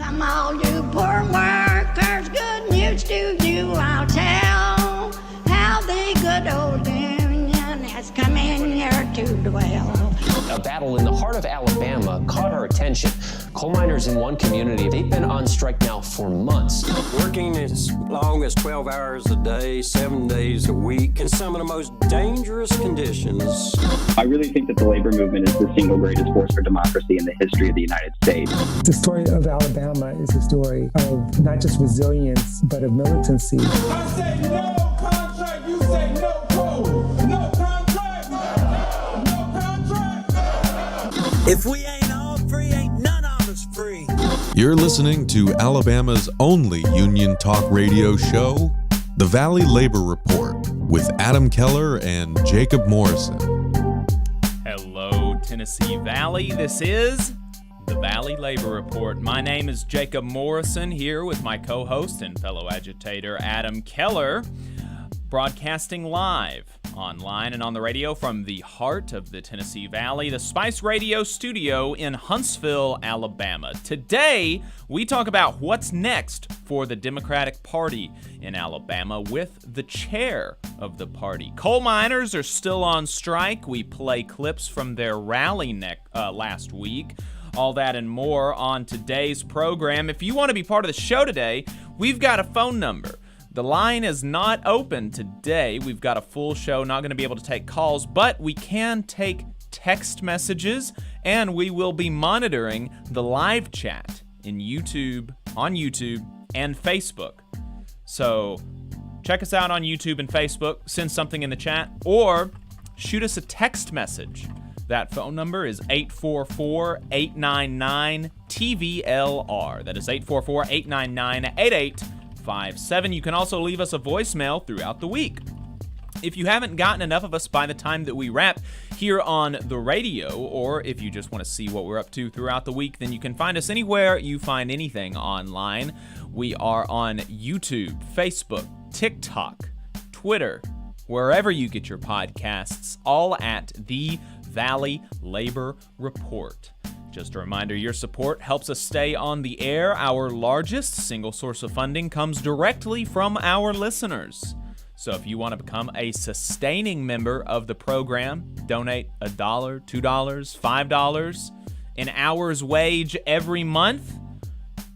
Come all you poor workers, good news to you I'll tell, how the good old union has come in here to dwell. A battle in the heart of Alabama caught our attention. Coal miners in one community, they've been on strike now for months. Working as long as 12 hours a day, 7 days a week, in some of the most dangerous conditions. I really think that the labor movement is the single greatest force for democracy in the history of the United States. The story of Alabama is a story of not just resilience, but of militancy. I say no contract, you say no code. No contract, no contract. If we ain't all free, ain't none of us free. You're listening to Alabama's only union talk radio show, The Valley Labor Report, with Adam Keller and Jacob Morrison. Hello, Tennessee Valley. This is The Valley Labor Report. My name is Jacob Morrison, here with my co-host and fellow agitator Adam Keller, broadcasting live online and on the radio from the heart of the Tennessee Valley, the Spice Radio studio in Huntsville, Alabama. Today, we talk about what's next for the Democratic Party in Alabama with the chair of the party. Coal miners are still on strike. We play clips from their rally last week. All that and more on today's program. If you want to be part of the show today, we've got a phone number. The line is not open today. We've got a full show, not going to be able to take calls, but we can take text messages, and we will be monitoring the live chat on YouTube and Facebook. So check us out on YouTube and Facebook, send something in the chat, or shoot us a text message. That phone number is 844-899-TVLR. That is 844-899-8857. You can also leave us a voicemail throughout the week. If you haven't gotten enough of us by the time that we wrap here on the radio, or if you just want to see what we're up to throughout the week, then you can find us anywhere you find anything online. We are on YouTube, Facebook, TikTok, Twitter, wherever you get your podcasts, all at The Valley Labor Report. Just a reminder, your support helps us stay on the air. Our largest single source of funding comes directly from our listeners. So if you want to become a sustaining member of the program, donate $1, $2, $5, an hour's wage every month.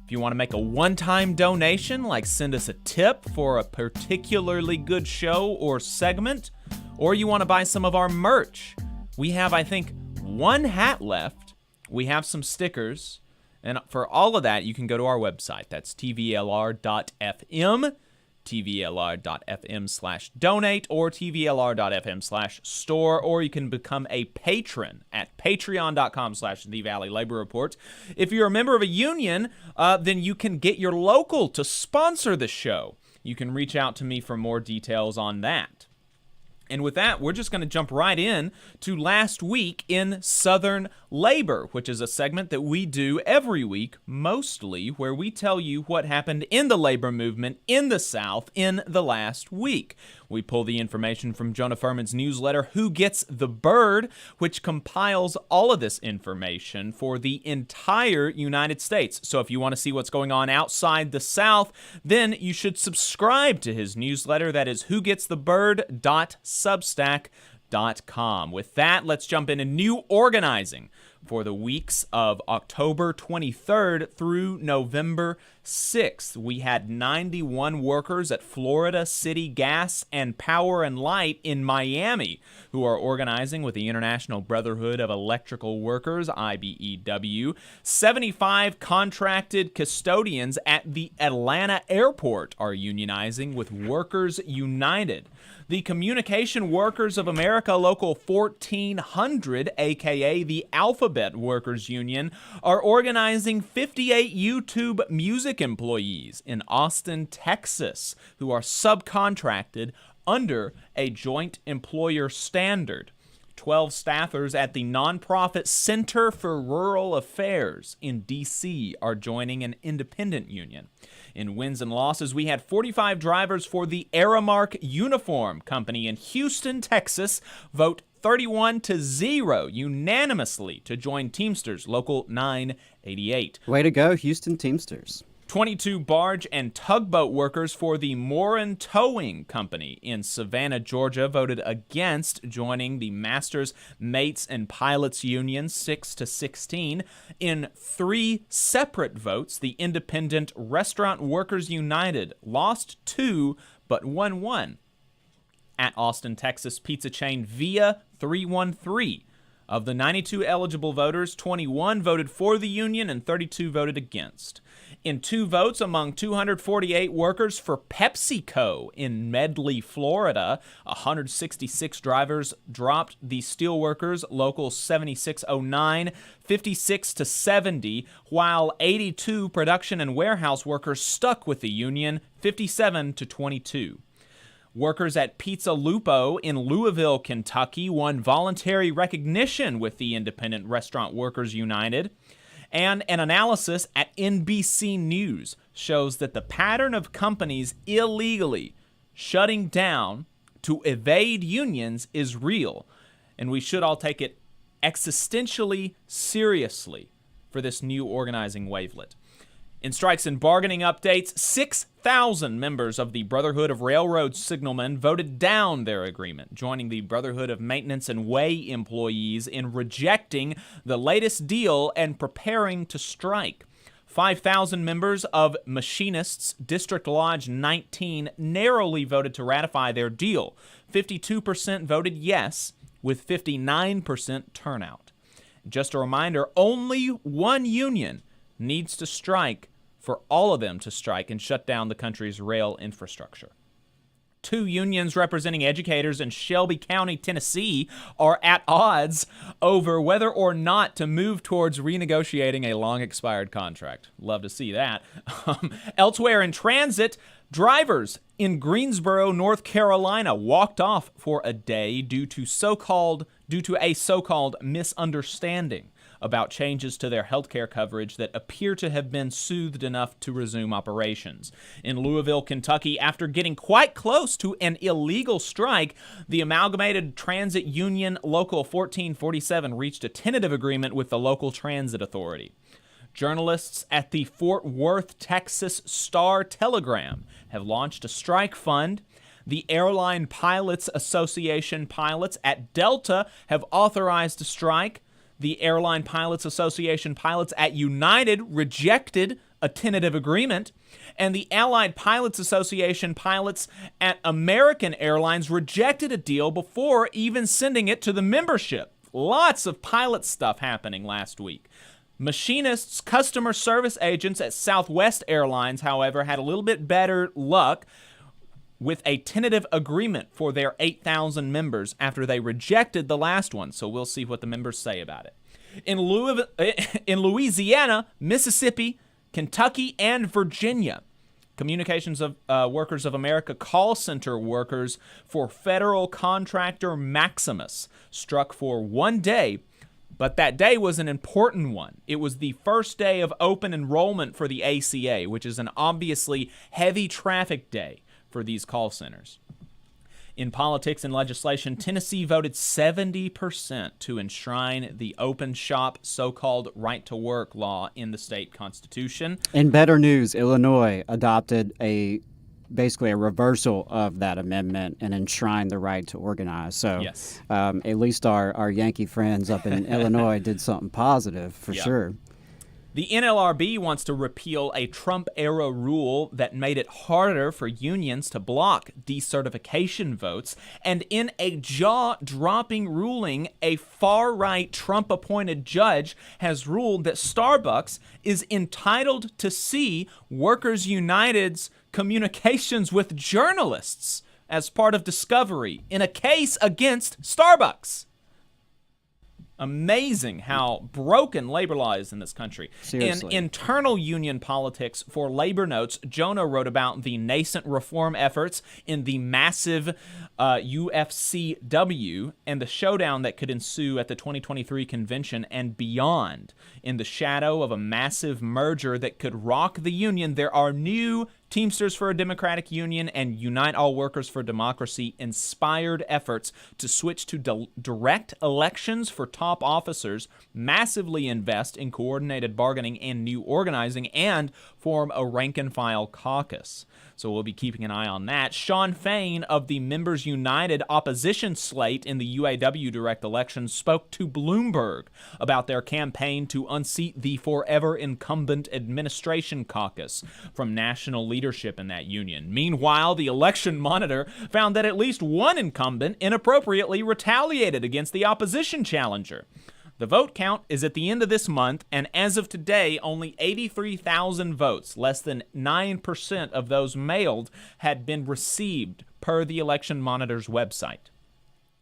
If you want to make a one-time donation, like send us a tip for a particularly good show or segment, or you want to buy some of our merch, we have, I think, one hat left. We have some stickers, and for all of that, you can go to our website. That's tvlr.fm, tvlr.fm/donate, or tvlr.fm/store, or you can become a patron at patreon.com/The Valley Labor Report. If you're a member of a union, then you can get your local to sponsor the show. You can reach out to me for more details on that. And with that, we're just going to jump right in to last week in Southern Labor, which is a segment that we do every week, mostly, where we tell you what happened in the labor movement in the South in the last week. We pull the information from Jonah Furman's newsletter, Who Gets the Bird, which compiles all of this information for the entire United States. So if you want to see what's going on outside the South, then you should subscribe to his newsletter. That is whogetsthebird.substack.com. With that, let's jump into new organizing for the weeks of October 23rd through November 6th. We had 91 workers at Florida City Gas and Power and Light in Miami who are organizing with the International Brotherhood of Electrical Workers, IBEW. 75 contracted custodians at the Atlanta airport are unionizing with Workers United. The Communication Workers of America Local 1400, aka the Alphabet Workers Union, are organizing 58 YouTube music employees in Austin, Texas, who are subcontracted under a joint employer standard. 12 staffers at the nonprofit Center for Rural Affairs in D.C. are joining an independent union. In wins and losses, we had 45 drivers for the Aramark Uniform Company in Houston, Texas, vote 31-0 unanimously to join Teamsters Local 988. Way to go, Houston Teamsters. 22 barge and tugboat workers for the Morin Towing Company in Savannah, Georgia, voted against joining the Masters, Mates, and Pilots Union 6-16. In 3 separate votes, the Independent Restaurant Workers United lost 2 but won 1. At Austin, Texas pizza chain Via 313. Of the 92 eligible voters, 21 voted for the union and 32 voted against. In 2 votes among 248 workers for PepsiCo in Medley, Florida, 166 drivers dropped the steelworkers Local 7609 56-70, while 82 production and warehouse workers stuck with the union 57-22. Workers at Pizza Lupo in Louisville, Kentucky won voluntary recognition with the Independent Restaurant Workers United. And an analysis at NBC News shows that the pattern of companies illegally shutting down to evade unions is real, and we should all take it existentially seriously for this new organizing wavelet. In strikes and bargaining updates, 6,000 members of the Brotherhood of Railroad Signalmen voted down their agreement, joining the Brotherhood of Maintenance and Way employees in rejecting the latest deal and preparing to strike. 5,000 members of Machinists District Lodge 19 narrowly voted to ratify their deal. 52% voted yes, with 59% turnout. Just a reminder, only one union needs to strike for all of them to strike and shut down the country's rail infrastructure. 2 unions representing educators in Shelby County, Tennessee, are at odds over whether or not to move towards renegotiating a long-expired contract. Love to see that. Elsewhere in transit, drivers in Greensboro, North Carolina, walked off for a day due to a so-called misunderstanding about changes to their healthcare coverage that appear to have been soothed enough to resume operations. In Louisville, Kentucky, after getting quite close to an illegal strike, the Amalgamated Transit Union Local 1447 reached a tentative agreement with the local transit authority. Journalists at the Fort Worth, Texas Star-Telegram have launched a strike fund. The Airline Pilots Association pilots at Delta have authorized a strike. The Airline Pilots Association pilots at United rejected a tentative agreement, and the Allied Pilots Association pilots at American Airlines rejected a deal before even sending it to the membership. Lots of pilot stuff happening last week. Machinists, customer service agents at Southwest Airlines, however, had a little bit better luck with a tentative agreement for their 8,000 members after they rejected the last one. So we'll see what the members say about it. In Louisiana, Mississippi, Kentucky, and Virginia, Communications of Workers of America call center workers for federal contractor Maximus struck for one day, but that day was an important one. It was the first day of open enrollment for the ACA, which is an obviously heavy traffic day for these call centers. In politics and legislation, Tennessee voted 70% to enshrine the open shop so-called right-to-work law in the state constitution. In better news, Illinois adopted basically a reversal of that amendment and enshrined the right to organize. So yes. At least our Yankee friends up in Illinois did something positive for sure. The NLRB wants to repeal a Trump-era rule that made it harder for unions to block decertification votes. And in a jaw-dropping ruling, a far-right Trump-appointed judge has ruled that Starbucks is entitled to see Workers United's communications with journalists as part of discovery in a case against Starbucks. Amazing how broken labor law is in this country. Seriously. In internal union politics for Labor Notes, Jonah wrote about the nascent reform efforts in the massive UFCW and the showdown that could ensue at the 2023 convention and beyond. In the shadow of a massive merger that could rock the union, there are new Teamsters for a Democratic Union and Unite All Workers for Democracy inspired efforts to switch to direct elections for top officers, massively invest in coordinated bargaining and new organizing, and form a rank-and-file caucus. So we'll be keeping an eye on that. Sean Fain of the Members United opposition slate in the UAW direct elections spoke to Bloomberg about their campaign to unseat the forever incumbent administration caucus from national leadership in that union. Meanwhile, the election monitor found that at least one incumbent inappropriately retaliated against the opposition challenger. The vote count is at the end of this month, and as of today, only 83,000 votes, less than 9% of those mailed, had been received per the election monitor's website.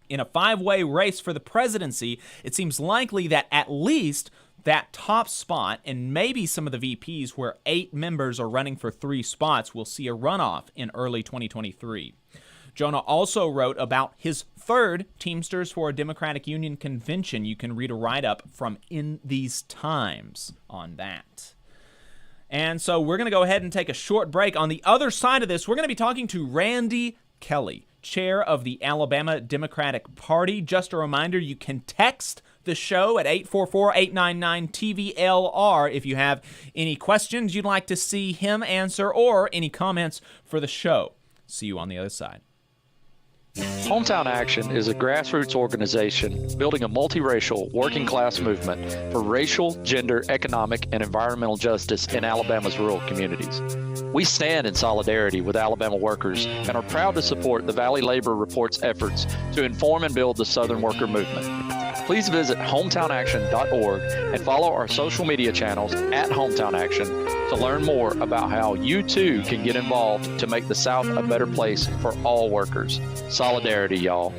In a five-way race for the presidency, it seems likely that at least that top spot, and maybe some of the VPs where 8 members are running for 3 spots, will see a runoff in early 2023. Jonah also wrote about his third Teamsters for a Democratic Union convention. You can read a write-up from In These Times on that. And so we're going to go ahead and take a short break. On the other side of this, we're going to be talking to Randy Kelley, chair of the Alabama Democratic Party. Just a reminder, you can text the show at 844-899-TVLR if you have any questions you'd like to see him answer or any comments for the show. See you on the other side. Hometown Action is a grassroots organization building a multiracial working class movement for racial, gender, economic, and environmental justice in Alabama's rural communities. We stand in solidarity with Alabama workers and are proud to support the Valley Labor Report's efforts to inform and build the Southern worker movement. Please visit hometownaction.org and follow our social media channels at Hometown Action to learn more about how you too can get involved to make the South a better place for all workers. Solidarity, y'all.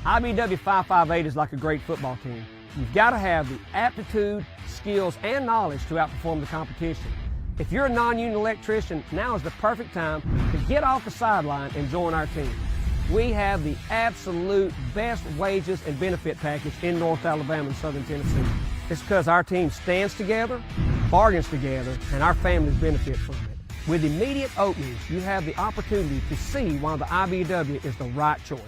IBW 558 is like a great football team. You've got to have the aptitude, skills, and knowledge to outperform the competition. If you're a non-union electrician, now is the perfect time to get off the sideline and join our team. We have the absolute best wages and benefit package in North Alabama and Southern Tennessee. It's because our team stands together, bargains together, and our families benefit from it. With immediate openings, you have the opportunity to see why the IBW is the right choice.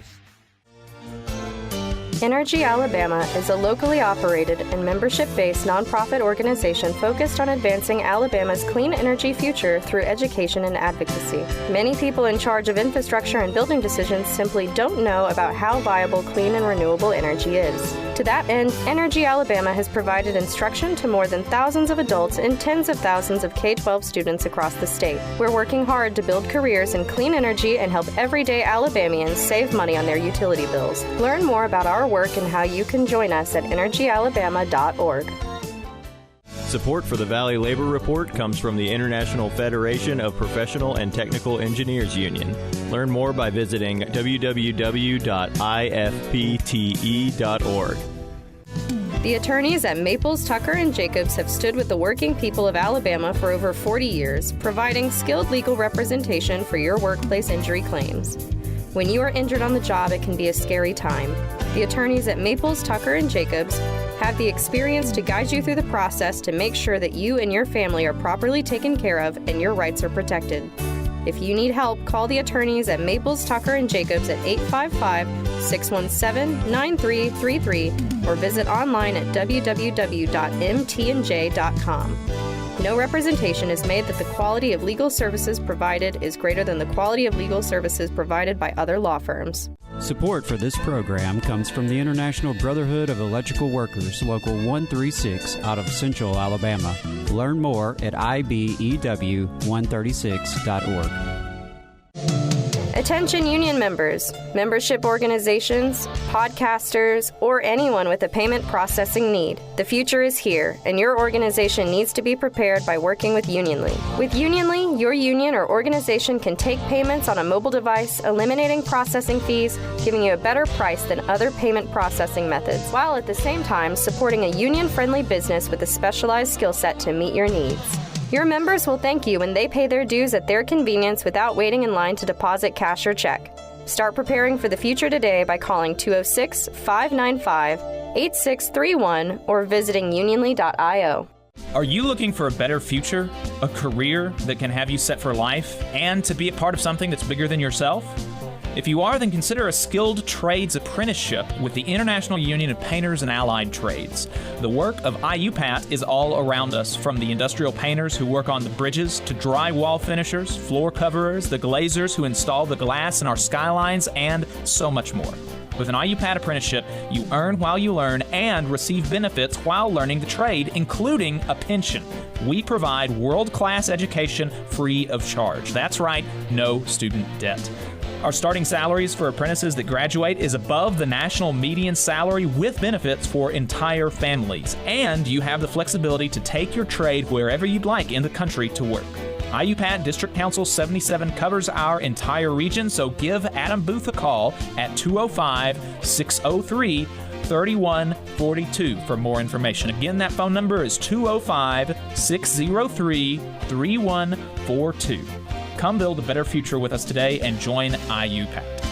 Energy Alabama is a locally operated and membership-based nonprofit organization focused on advancing Alabama's clean energy future through education and advocacy. Many people in charge of infrastructure and building decisions simply don't know about how viable clean and renewable energy is. To that end, Energy Alabama has provided instruction to more than thousands of adults and tens of thousands of K-12 students across the state. We're working hard to build careers in clean energy and help everyday Alabamians save money on their utility bills. Learn more about our work and how you can join us at energyalabama.org. Support for the Valley Labor Report comes from the International Federation of Professional and Technical Engineers Union. Learn more by visiting www.ifpte.org. The attorneys at Maples, Tucker, and Jacobs have stood with the working people of Alabama for over 40 years, providing skilled legal representation for your workplace injury claims. When you are injured on the job, it can be a scary time. The attorneys at Maples, Tucker, and Jacobs have the experience to guide you through the process to make sure that you and your family are properly taken care of and your rights are protected. If you need help, call the attorneys at Maples, Tucker, and Jacobs at 855-617-9333 or visit online at www.mtnj.com. No representation is made that the quality of legal services provided is greater than the quality of legal services provided by other law firms. Support for this program comes from the International Brotherhood of Electrical Workers, Local 136 out of Central Alabama. Learn more at ibew136.org. Attention union members, membership organizations, podcasters, or anyone with a payment processing need. The future is here, and your organization needs to be prepared by working with Unionly. With Unionly, your union or organization can take payments on a mobile device, eliminating processing fees, giving you a better price than other payment processing methods, while at the same time supporting a union-friendly business with a specialized skill set to meet your needs. Your members will thank you when they pay their dues at their convenience without waiting in line to deposit cash or check. Start preparing for the future today by calling 206-595-8631 or visiting unionly.io. Are you looking for a better future, a career that can have you set for life, and to be a part of something that's bigger than yourself? If you are, then consider a skilled trades apprenticeship with the International Union of Painters and Allied Trades. The work of IUPAT is all around us, from the industrial painters who work on the bridges to drywall finishers, floor coverers, the glazers who install the glass in our skylines, and so much more. With an IUPAT apprenticeship, you earn while you learn and receive benefits while learning the trade, including a pension. We provide world-class education free of charge. That's right, no student debt. Our starting salaries for apprentices that graduate is above the national median salary with benefits for entire families. And you have the flexibility to take your trade wherever you'd like in the country to work. IUPAT District Council 77 covers our entire region, so give Adam Booth a call at 205-603-3142 for more information. Again, that phone number is 205-603-3142. Come build a better future with us today and join IUPAT.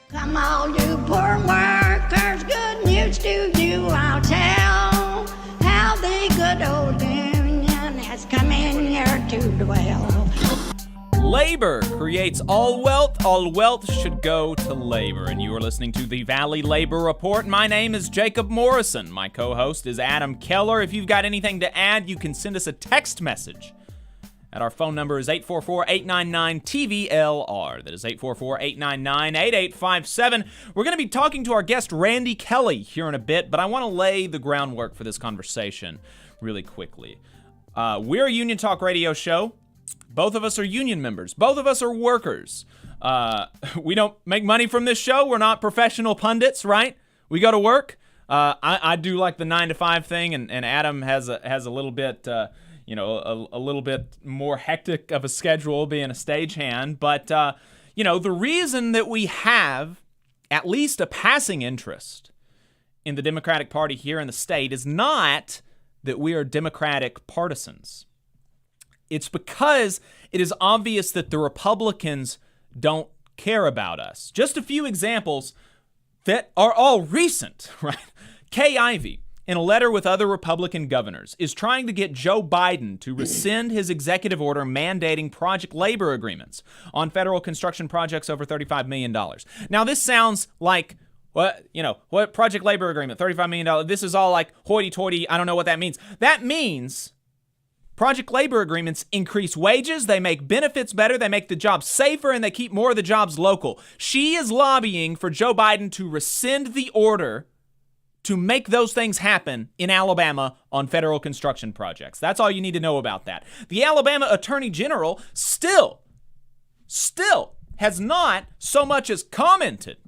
Come all you poor workers, good news to you I'll tell, how the good old union has come in here to dwell. Labor creates all wealth should go to labor. And you are listening to the Valley Labor Report. My name is Jacob Morrison. My co-host is Adam Keller. If you've got anything to add, you can send us a text message. And our phone number is 844-899-TVLR. That is 844-899-8857. We're going to be talking to our guest, Randy Kelley, here in a bit, but I want to lay the groundwork for this conversation really quickly. We're a Union Talk radio show. Both of us are union members. Both of us are workers. We don't make money from this show. We're not professional pundits, right? We go to work. I do like the 9-to-5 thing, and Adam has a little bit... a little bit more hectic of a schedule being a stagehand. But, the reason that we have at least a passing interest in the Democratic Party here in the state is not that we are Democratic partisans. It's because it is obvious that the Republicans don't care about us. Just a few examples that are all recent, right? Kay Ivey, in a letter with other Republican governors, is trying to get Joe Biden to rescind his executive order mandating project labor agreements on federal construction projects over $35 million. Now, this sounds like, what project labor agreement, $35 million? This is all like hoity-toity. I don't know what that means. That means project labor agreements increase wages, they make benefits better, they make the jobs safer, and they keep more of the jobs local. She is lobbying for Joe Biden to rescind the order to make those things happen in Alabama on federal construction projects. That's all you need to know about that. The Alabama Attorney General still has not so much as commented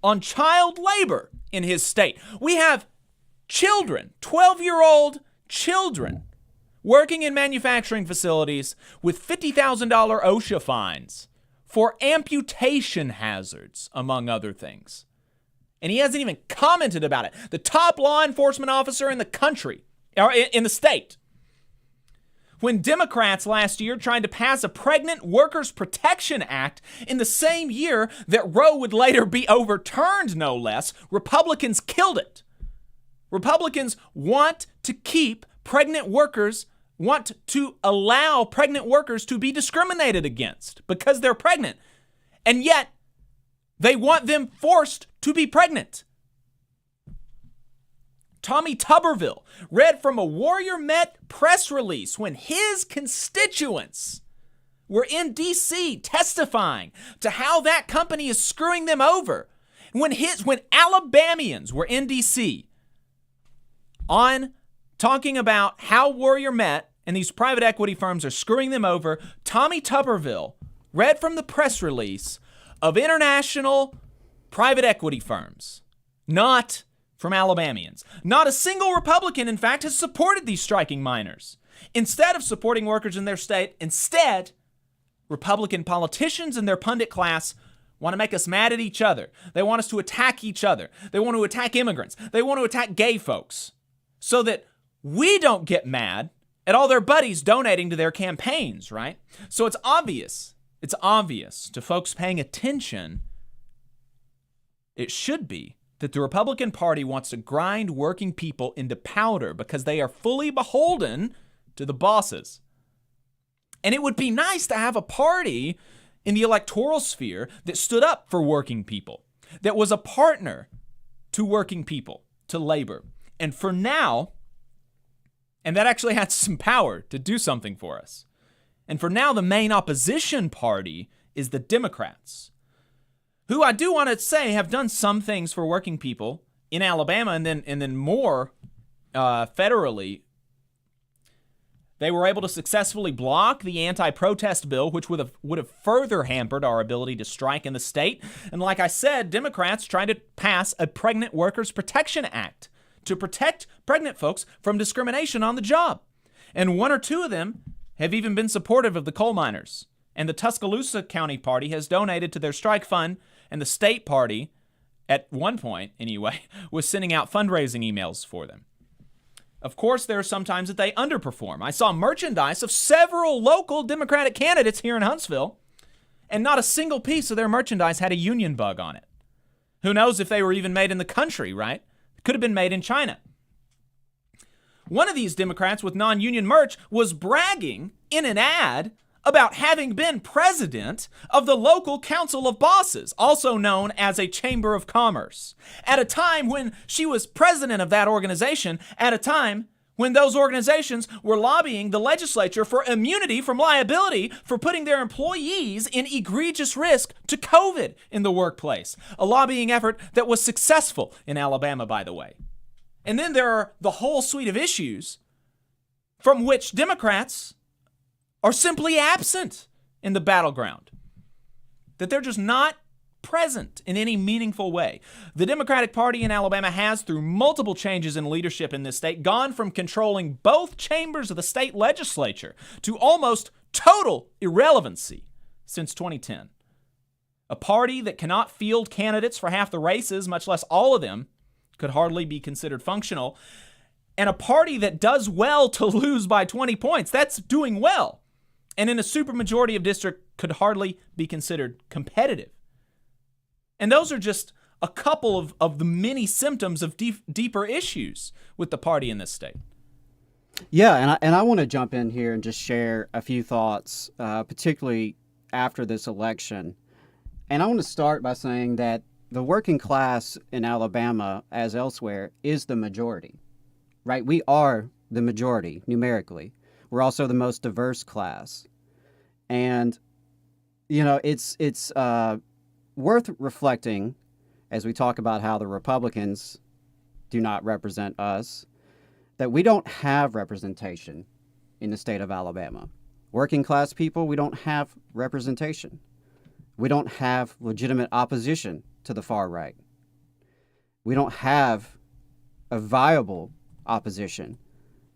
on child labor in his state. We have children, 12-year-old children, working in manufacturing facilities with $50,000 OSHA fines for amputation hazards, among other things. And he hasn't even commented about it. The top law enforcement officer in the country, or in the state. When Democrats last year tried to pass a Pregnant Workers Protection Act in the same year that Roe would later be overturned, no less, Republicans killed it. Republicans want to allow pregnant workers to be discriminated against because they're pregnant. And yet, they want them forced to be pregnant. Tommy Tuberville read from a Warrior Met press release when his constituents were in D.C. testifying to how that company is screwing them over. When Alabamians were in D.C. on talking about how Warrior Met and these private equity firms are screwing them over, Tommy Tuberville read from the press release of international private equity firms, not from Alabamians. Not a single Republican, in fact, has supported these striking miners. Instead of supporting workers in their state, Republican politicians and their pundit class want to make us mad at each other. They want us to attack each other. They want to attack immigrants. They want to attack gay folks so that we don't get mad at all their buddies donating to their campaigns, right? So it's obvious to folks paying attention, it should be, that the Republican Party wants to grind working people into powder because they are fully beholden to the bosses. And it would be nice to have a party in the electoral sphere that stood up for working people, that was a partner to working people, to labor. And for now, and that actually had some power to do something for us. And for now, the main opposition party is the Democrats, who I do want to say have done some things for working people in Alabama, and then more federally. They were able to successfully block the anti-protest bill, which would have further hampered our ability to strike in the state. And like I said, Democrats tried to pass a Pregnant Workers Protection Act to protect pregnant folks from discrimination on the job. And one or two of them have even been supportive of the coal miners. And the Tuscaloosa County Party has donated to their strike fund, and the state party, at one point anyway, was sending out fundraising emails for them. Of course, there are some times that they underperform. I saw merchandise of several local Democratic candidates here in Huntsville, and not a single piece of their merchandise had a union bug on it. Who knows if they were even made in the country, right? Could have been made in China. One of these Democrats with non-union merch was bragging in an ad about having been president of the local Council of Bosses, also known as a Chamber of Commerce, at a time when she was president of that organization, at a time when those organizations were lobbying the legislature for immunity from liability for putting their employees in egregious risk to COVID in the workplace, a lobbying effort that was successful in Alabama, by the way. And then there are the whole suite of issues from which Democrats are simply absent in the battleground, that they're just not present in any meaningful way. The Democratic Party in Alabama has, through multiple changes in leadership in this state, gone from controlling both chambers of the state legislature to almost total irrelevancy since 2010. A party that cannot field candidates for half the races, much less all of them, could hardly be considered functional. And a party that does well to lose by 20 points, that's doing well. And in a supermajority of districts could hardly be considered competitive. And those are just a couple of the many symptoms of deeper issues with the party in this state. Yeah, and I want to jump in here and just share a few thoughts, particularly after this election. And I want to start by saying that the working class in Alabama, as elsewhere, is the majority, right? We are the majority numerically. We're also the most diverse class. And, you know, it's worth reflecting as we talk about how the Republicans do not represent us, that we don't have representation in the state of Alabama. Working class people, we don't have representation. We don't have legitimate opposition to the far right. We don't have a viable opposition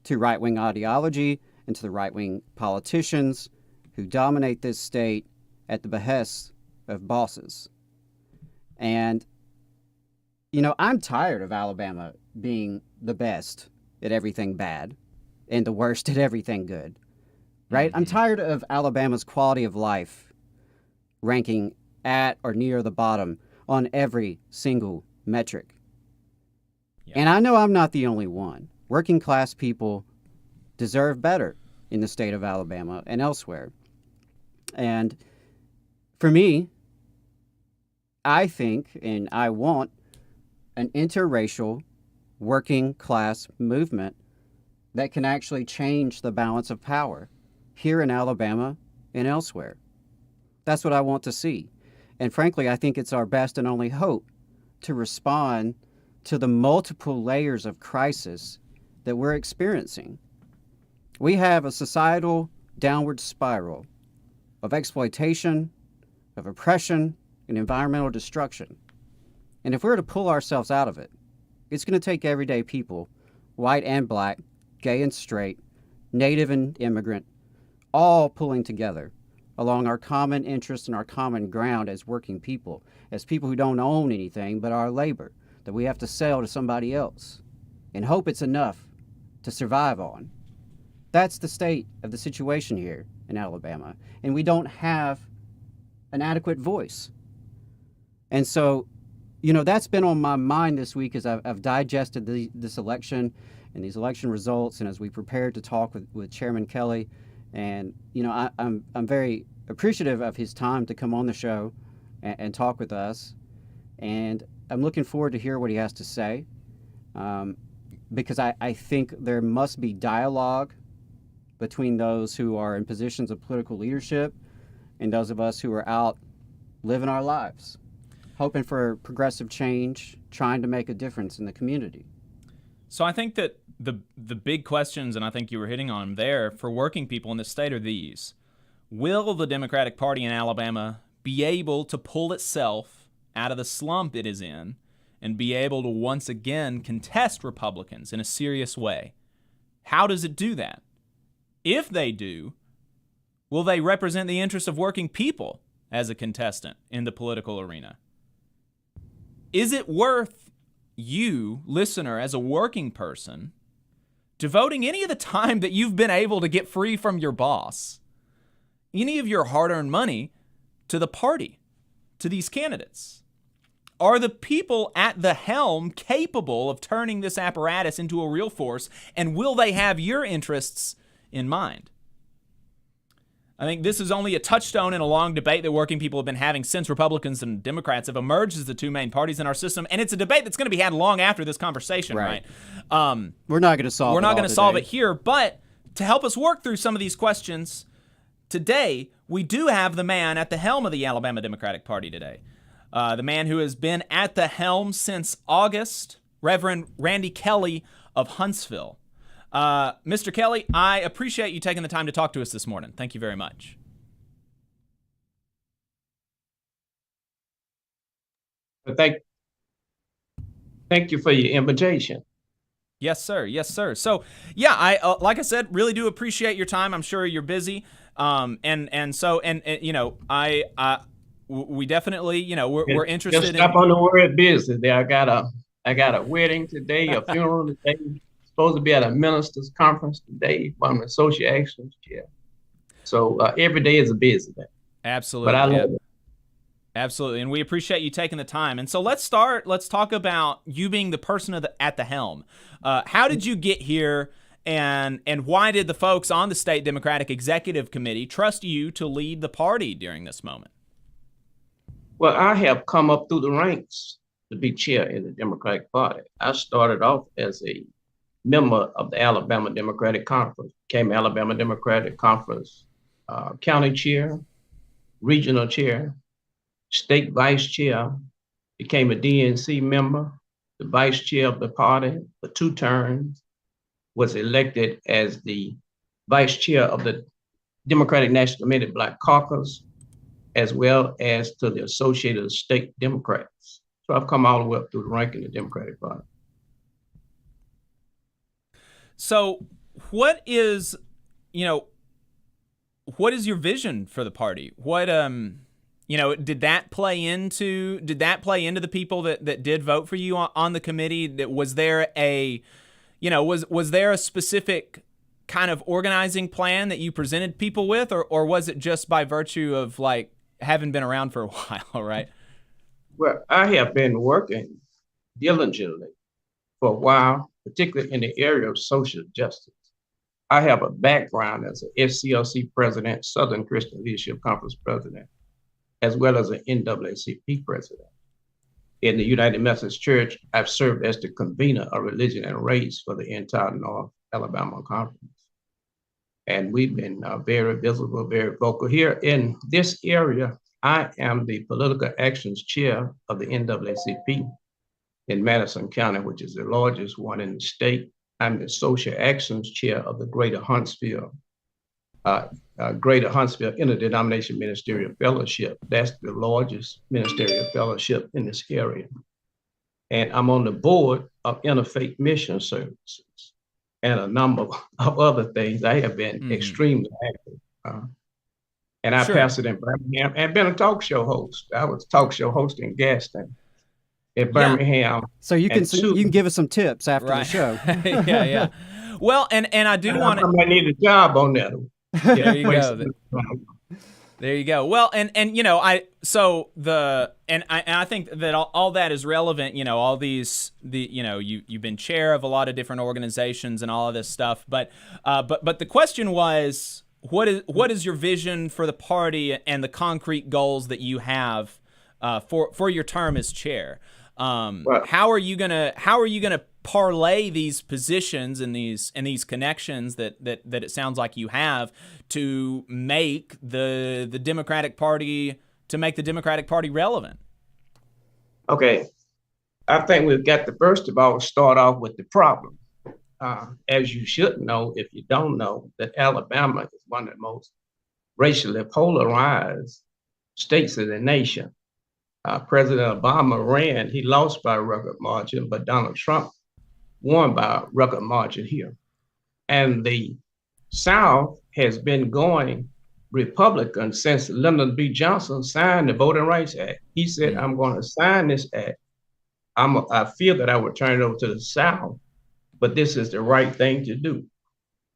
to right-wing ideology and to the right-wing politicians who dominate this state at the behest of bosses. And, you know, I'm tired of Alabama being the best at everything bad and the worst at everything good, right? I'm tired of Alabama's quality of life ranking at or near the bottom on every single metric. Yeah. And I know I'm not the only one. Working class people deserve better in the state of Alabama and elsewhere. And for me, I think and I want an interracial working class movement that can actually change the balance of power here in Alabama and elsewhere. That's what I want to see. And frankly, I think it's our best and only hope to respond to the multiple layers of crisis that we're experiencing. We have a societal downward spiral of exploitation, of oppression, and environmental destruction. And if we're to pull ourselves out of it, it's going to take everyday people, white and black, gay and straight, native and immigrant, all pulling together along our common interests and our common ground as working people, as people who don't own anything but our labor that we have to sell to somebody else and hope it's enough to survive on. That's the state of the situation here in Alabama. And we don't have an adequate voice. And so, you know, that's been on my mind this week as I've digested this election and these election results, and as we prepared to talk with Chairman Kelley. And, I'm very appreciative of his time to come on the show and talk with us. And I'm looking forward to hear what he has to say, because I think there must be dialogue between those who are in positions of political leadership and those of us who are out living our lives, hoping for progressive change, trying to make a difference in the community. So I think that the big questions, and I think you were hitting on them there, for working people in the state are these. Will the Democratic Party in Alabama be able to pull itself out of the slump it is in and be able to once again contest Republicans in a serious way? How does it do that? If they do, will they represent the interests of working people as a contestant in the political arena? Is it worth you, listener, as a working person, devoting any of the time that you've been able to get free from your boss, any of your hard-earned money, to the party, to these candidates? Are the people at the helm capable of turning this apparatus into a real force, and will they have your interests in mind? I think this is only a touchstone in a long debate that working people have been having since Republicans and Democrats have emerged as the two main parties in our system, and it's a debate that's going to be had long after this conversation, right? We're not going to solve it. We're not going to solve today. it here, but to help us work through some of these questions today, we do have the man at the helm of the Alabama Democratic Party today, the man who has been at the helm since August, Reverend Randy Kelley of Huntsville. Mr. Kelley, I appreciate you taking the time to talk to us this morning. Thank you very much. Thank you for your invitation. Yes, sir. Yes, sir. So, yeah, I like I said, really do appreciate your time. I'm sure you're busy. We definitely, we're interested. Just stop on the word business. There, I got a wedding today, a funeral today. Supposed to be at a ministers' conference today from the association's chair. So every day is a busy day. Absolutely. But I love it. Absolutely. And we appreciate you taking the time. And so let's talk about you being the person at the helm. How did you get here, and why did the folks on the State Democratic Executive Committee trust you to lead the party during this moment? Well, I have come up through the ranks to be chair in the Democratic Party. I started off as a member of the Alabama Democratic Conference, became Alabama Democratic Conference county chair, regional chair, state vice chair, became a DNC member, the vice chair of the party for 2 terms, was elected as the vice chair of the Democratic National Committee Black Caucus, as well as to the Associated State Democrats. So I've come all the way up through the rank in the Democratic Party. So what is your vision for the party? What, did that play into the people that did vote for you on the committee? Was there a specific kind of organizing plan that you presented people with, or was it just by virtue of having been around for a while, right? Well, I have been working diligently for a while, particularly in the area of social justice. I have a background as an FCLC president, Southern Christian Leadership Conference president, as well as an NAACP president. In the United Methodist Church, I've served as the convener of religion and race for the entire North Alabama Conference. And we've been very visible, very vocal. Here in this area, I am the political actions chair of the NAACP in Madison County, which is the largest one in the state. I'm the social actions chair of the Greater Huntsville Interdenomination Ministerial Fellowship. That's the largest ministerial fellowship in this area. And I'm on the board of Interfaith Mission Services and a number of other things. I have been extremely active. And I pastored in Birmingham and been a talk show host. I was talk show host in Gaston in Birmingham. So you can give us some tips after the show. yeah. Well, and I do want to. I need a job on that. There you go. There you go. Well, and I think that all that is relevant. All these you've been chair of a lot of different organizations and all of this stuff. But the question was, what is your vision for the party and the concrete goals that you have for your term as chair? How are you gonna parlay these positions and these connections that it sounds like you have to make the Democratic Party relevant? Okay, I think we've got to first of all start off with the problem. As you should know, if you don't know, that Alabama is one of the most racially polarized states of the nation. President Obama ran, he lost by a record margin, but Donald Trump won by a record margin here. And the South has been going Republican since Lyndon B. Johnson signed the Voting Rights Act. He said, I'm going to sign this act. I feel that I would turn it over to the South, but this is the right thing to do.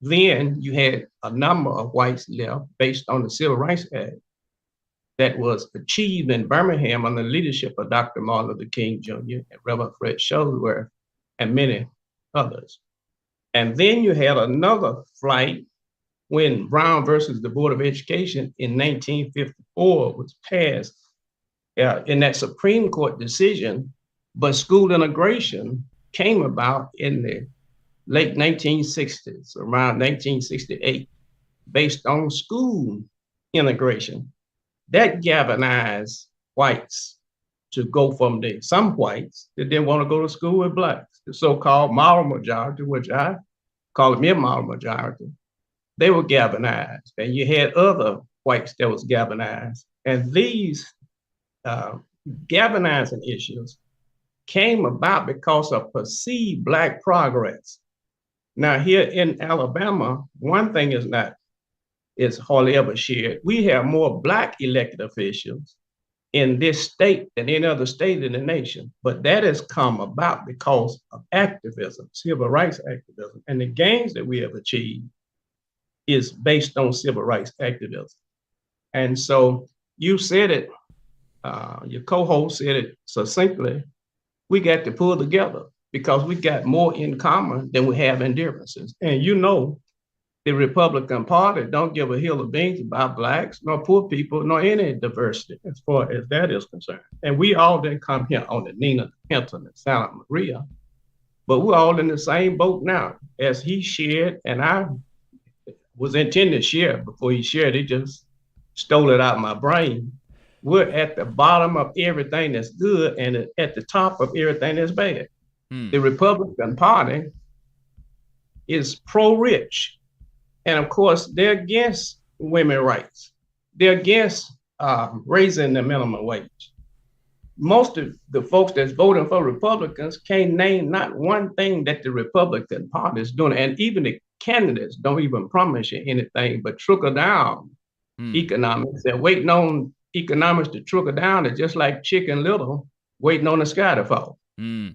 Then you had a number of whites left based on the Civil Rights Act that was achieved in Birmingham under the leadership of Dr. Martin Luther King Jr. and Reverend Fred Shuttlesworth and many others. And then you had another flight when Brown versus the Board of Education in 1954 was passed in that Supreme Court decision, but school integration came about in the late 1960s, around 1968, based on school integration. That galvanized whites to go from some whites that didn't want to go to school with blacks, the so-called moral majority, which I call them immoral majority. They were galvanized, and you had other whites that was galvanized. And these galvanizing issues came about because of perceived black progress. Now here in Alabama, one thing is hardly ever shared. We have more black elected officials in this state than any other state in the nation. But that has come about because of activism, civil rights activism. And the gains that we have achieved is based on civil rights activism. And so you said it, your co-host said it succinctly, we got to pull together because we got more in common than we have in differences. And the Republican Party don't give a hill of beans about blacks, nor poor people, nor any diversity as far as that is concerned. And we all didn't come here on the Nina Pinton and Santa Maria, but we're all in the same boat now. As he shared, and I was intending to share before he shared, he just stole it out of my brain. We're at the bottom of everything that's good and at the top of everything that's bad. The Republican Party is pro-rich. And of course, they're against women's rights. They're against raising the minimum wage. Most of the folks that's voting for Republicans can't name not one thing that the Republican Party is doing. And even the candidates don't even promise you anything but trickle down economics. They're waiting on economics to trickle down. It's just like Chicken Little waiting on the sky to fall. And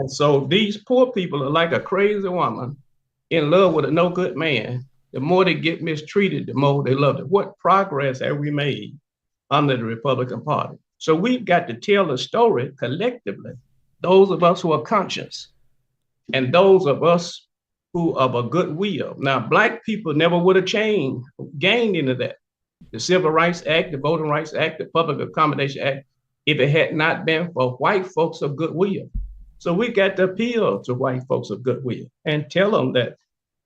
so these poor people are like a crazy woman in love with a no good man. The more they get mistreated, the more they love it. What progress have we made under the Republican Party? So we've got to tell the story collectively, those of us who are conscious and those of us who are of a good will. Now, black people never would have gained into that. The Civil Rights Act, the Voting Rights Act, the Public Accommodation Act, if it had not been for white folks of goodwill. So we got to appeal to white folks of goodwill and tell them that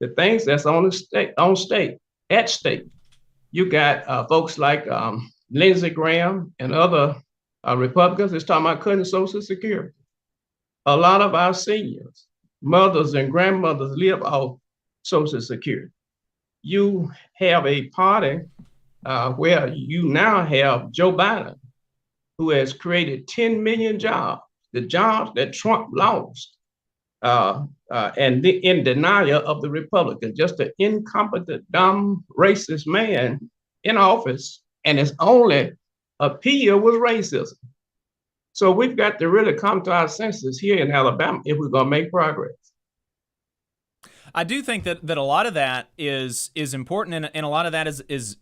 the things that's at stake. You got folks like Lindsey Graham and other Republicans that's talking about cutting Social Security. A lot of our seniors, mothers and grandmothers live off Social Security. You have a party where you now have Joe Biden, who has created 10 million jobs, the jobs that Trump lost. And in denial of the Republican, just an incompetent, dumb, racist man in office, and his only appeal was racism. So we've got to really come to our senses here in Alabama if we're going to make progress. I do think that a lot of that is important, and a lot of that is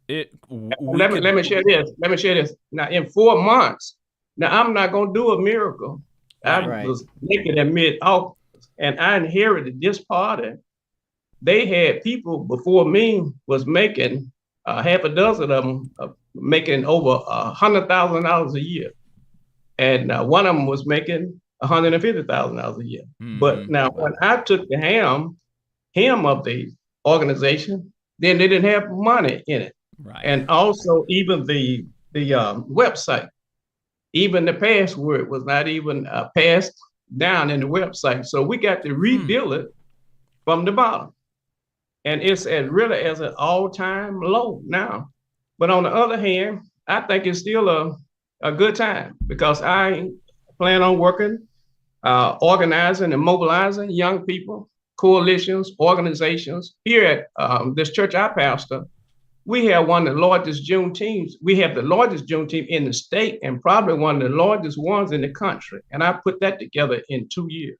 Let me share this. Let me share this. Now, in 4 months, now I'm not going to do a miracle. I was making it mid-August, and I inherited this party. They had people before me was making half a dozen of them making over $100,000 a year, and one of them was making $150,000 a year. But now, when I took the hem of the organization, then they didn't have money in it. Right. And also even the website, even the password was not even passed down in the website. So we got to rebuild it from the bottom. And it's really as an all-time low now. But on the other hand, I think it's still a good time because I plan on working, organizing and mobilizing young people, coalitions, organizations. Here at this church I pastor, we have one of the largest Juneteenths. We have the largest Juneteenth in the state and probably one of the largest ones in the country. And I put that together in 2 years.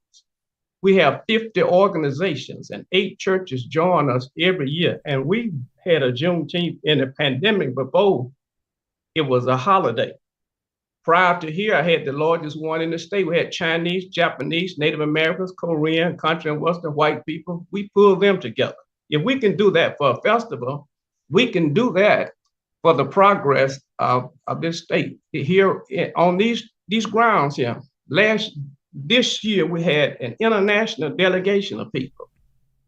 We have 50 organizations and 8 churches join us every year. And we had a Juneteenth in the pandemic before it was a holiday. Prior to here, I had the largest one in the state. We had Chinese, Japanese, Native Americans, Korean, country and Western white people. We pulled them together. If we can do that for a festival, we can do that for the progress of this state. Here on these grounds here, this year we had an international delegation of people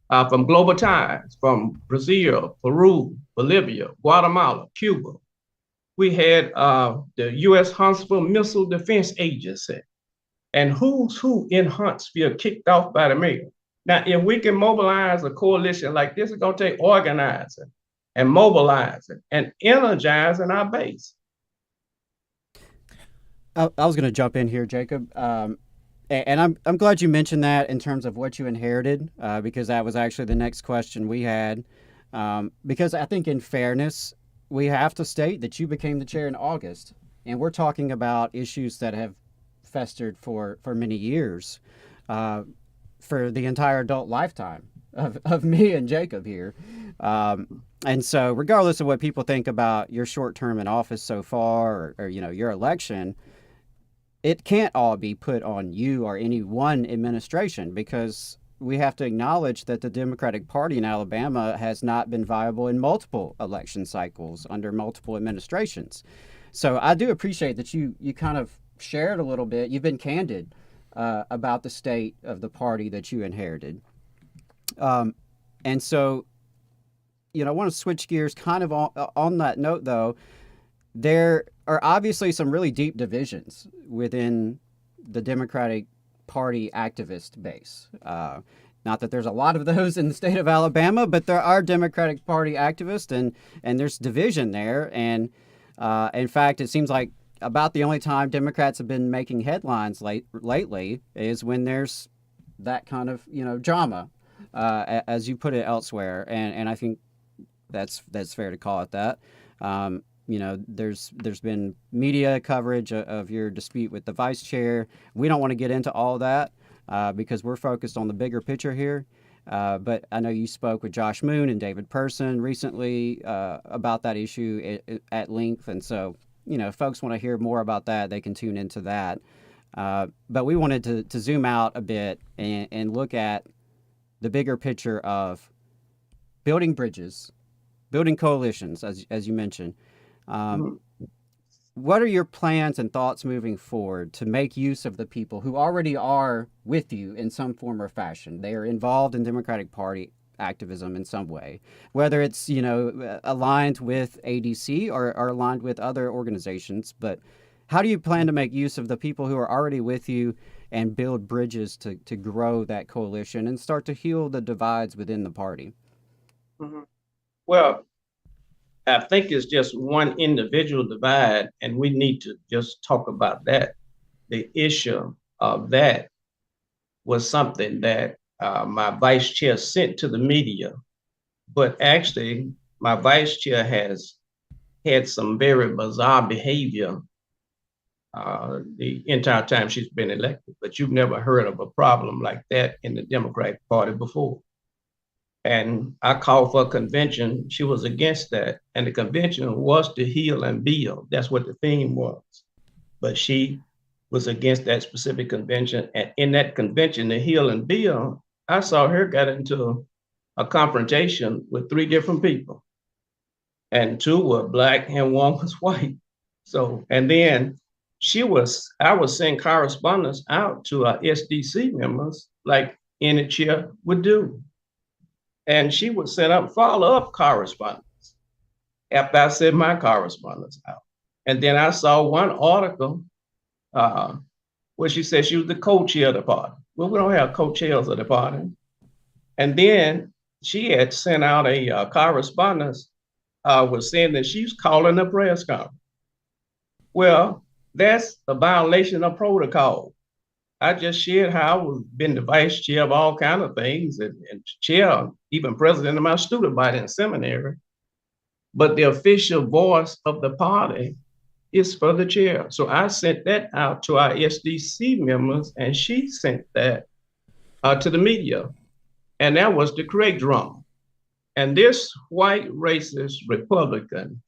from Global Ties, from Brazil, Peru, Bolivia, Guatemala, Cuba. We had the U.S. Huntsville Missile Defense Agency, and who's who in Huntsville kicked off by the mayor. Now, if we can mobilize a coalition like this, it's going to take organizing and mobilizing and energizing our base. I was going to jump in here, Jacob. And I'm glad you mentioned that in terms of what you inherited, because that was actually the next question we had. Because I think in fairness, we have to state that you became the chair in August, and we're talking about issues that have festered for many years, for the entire adult lifetime of me and Jacob here. And so regardless of what people think about your short term in office so far or your election, it can't all be put on you or any one administration, because we have to acknowledge that the Democratic Party in Alabama has not been viable in multiple election cycles under multiple administrations. So I do appreciate that you kind of shared a little bit. You've been candid about the state of the party that you inherited. And so, I want to switch gears kind of on that note, though. There are obviously some really deep divisions within the Democratic Party activist base. Not that there's a lot of those in the state of Alabama, but there are Democratic Party activists, and there's division there. And in fact, it seems like about the only time Democrats have been making headlines lately is when there's that kind of drama, as you put it elsewhere. And I think that's fair to call it that. There's been media coverage of your dispute with the vice chair. We don't want to get into all that because we're focused on the bigger picture here. But I know you spoke with Josh Moon and David Person recently about that issue at length. And so, if folks want to hear more about that, they can tune into that. But we wanted to zoom out a bit and look at the bigger picture of building bridges, building coalitions, as you mentioned. What are your plans and thoughts moving forward to make use of the people who already are with you in some form or fashion? They are involved in Democratic Party activism in some way, whether it's, aligned with ADC or aligned with other organizations. But how do you plan to make use of the people who are already with you and build bridges to grow that coalition and start to heal the divides within the party? Mm-hmm. Well, I think it's just one individual divide, and we need to just talk about that. The issue of that was something that my vice chair sent to the media, but actually my vice chair has had some very bizarre behavior the entire time she's been elected, but you've never heard of a problem like that in the Democratic Party before. And I called for a convention. She was against that. And the convention was to heal and build. That's what the theme was. But she was against that specific convention. And in that convention, the heal and build, I saw her get into a confrontation with 3 different people. And 2 were Black and 1 was white. So, and then I was sending correspondence out to our SDC members like any chair would do. And she would set up follow-up correspondence after I sent my correspondence out. And then I saw one article where she said she was the co-chair of the party. Well, we don't have co-chairs of the party. And then she had sent out a correspondence was saying that she's calling a press conference. Well, that's a violation of protocol. I just shared how I've been the vice chair of all kinds of things and chair, even president of my student body in seminary. But the official voice of the party is for the chair. So I sent that out to our SDC members, and she sent that to the media. And that was to create drama. And this white racist Republican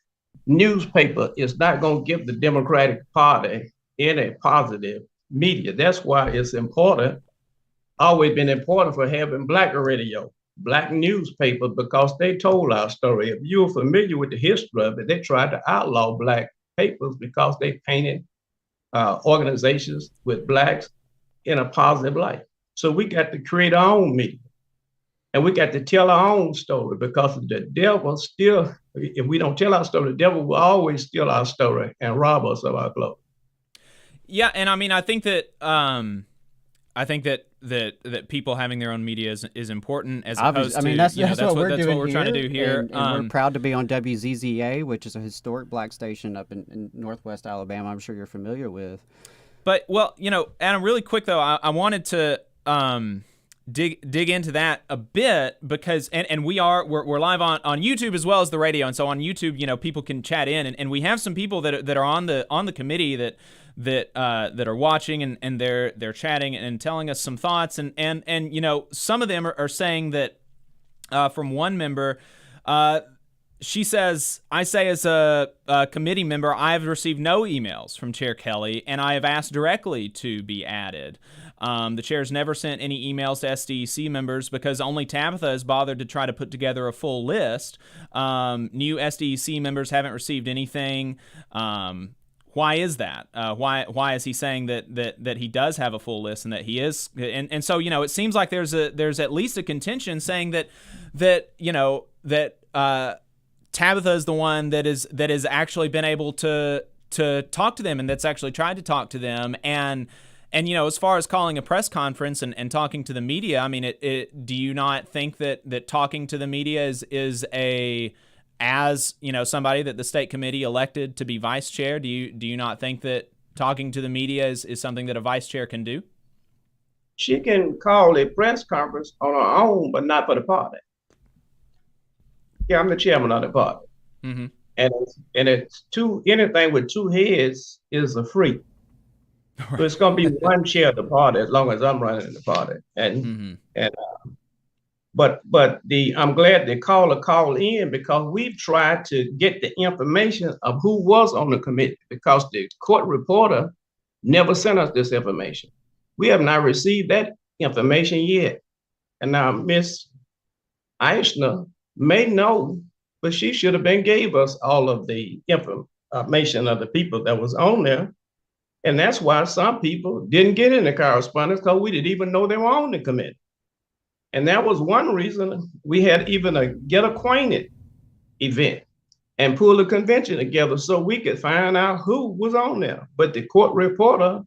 newspaper is not going to give the Democratic Party any positive media. That's why it's important, always been important for having Black radio, Black newspaper, because they told our story. If you're familiar with the history of it, they tried to outlaw Black papers because they painted organizations with Blacks in a positive light. So we got to create our own media. And we got to tell our own story, because the devil still, if we don't tell our story, the devil will always steal our story and rob us of our glory. Yeah, and I mean, I think that that people having their own media is important, as opposed to, I mean, that's what we're that's doing. What we're trying to do here. And we're proud to be on WZZA, which is a historic Black station up in Northwest Alabama. I'm sure you're familiar with. But well, Adam, really quick though, I wanted to dig into that a bit, because and we're live on YouTube as well as the radio, and so on YouTube, people can chat in, and we have some people that are on the committee that are watching, and they're chatting and telling us some thoughts, and some of them are saying that from one member, she says, I say as a committee member, I have received no emails from Chair Kelley, and I have asked directly to be added. The chair's never sent any emails to SDEC members because only Tabitha has bothered to try to put together a full list. New SDEC members haven't received anything. Why is that? Why is he saying that he does have a full list and that he is? And so, it seems like there's at least a contention saying that Tabitha is the one that has actually been able to talk to them, and that's actually tried to talk to them. And as far as calling a press conference and talking to the media, I mean, do you not think that talking to the media is somebody that the state committee elected to be vice chair? Do you not think that talking to the media is something that a vice chair can do? She can call a press conference on her own, but not for the party. Yeah, I'm the chairman of the party. Mm-hmm. And it's anything with 2 heads is a freak. Right. So it's going to be one chair of the party as long as I'm running the party. And but I'm glad they call in, because we've tried to get the information of who was on the committee, because the court reporter never sent us this information. We have not received that information yet. And now Miss Eichner may know, but she should have gave us all of the information of the people that was on there. And that's why some people didn't get in the correspondence, because we didn't even know they were on the committee. And that was one reason we had even a get acquainted event and pull a convention together so we could find out who was on there. But the court reporter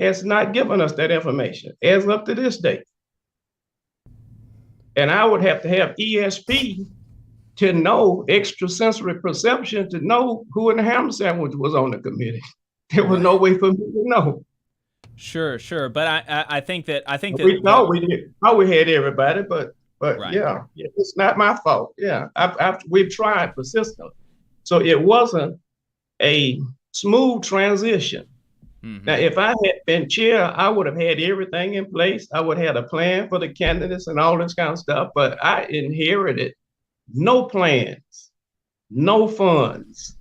has not given us that information as up to this date. And I would have to have ESP to know, extrasensory perception, to know who in the ham sandwich was on the committee. There was no way for me to know. Sure. But I think that we thought we did. We had everybody, but right. yeah, it's not my fault. Yeah, we've tried persistently, so it wasn't a smooth transition. Now, if I had been chair, I would have had everything in place. I would have had a plan for the candidates and all this kind of stuff, but I inherited no plans, no funds,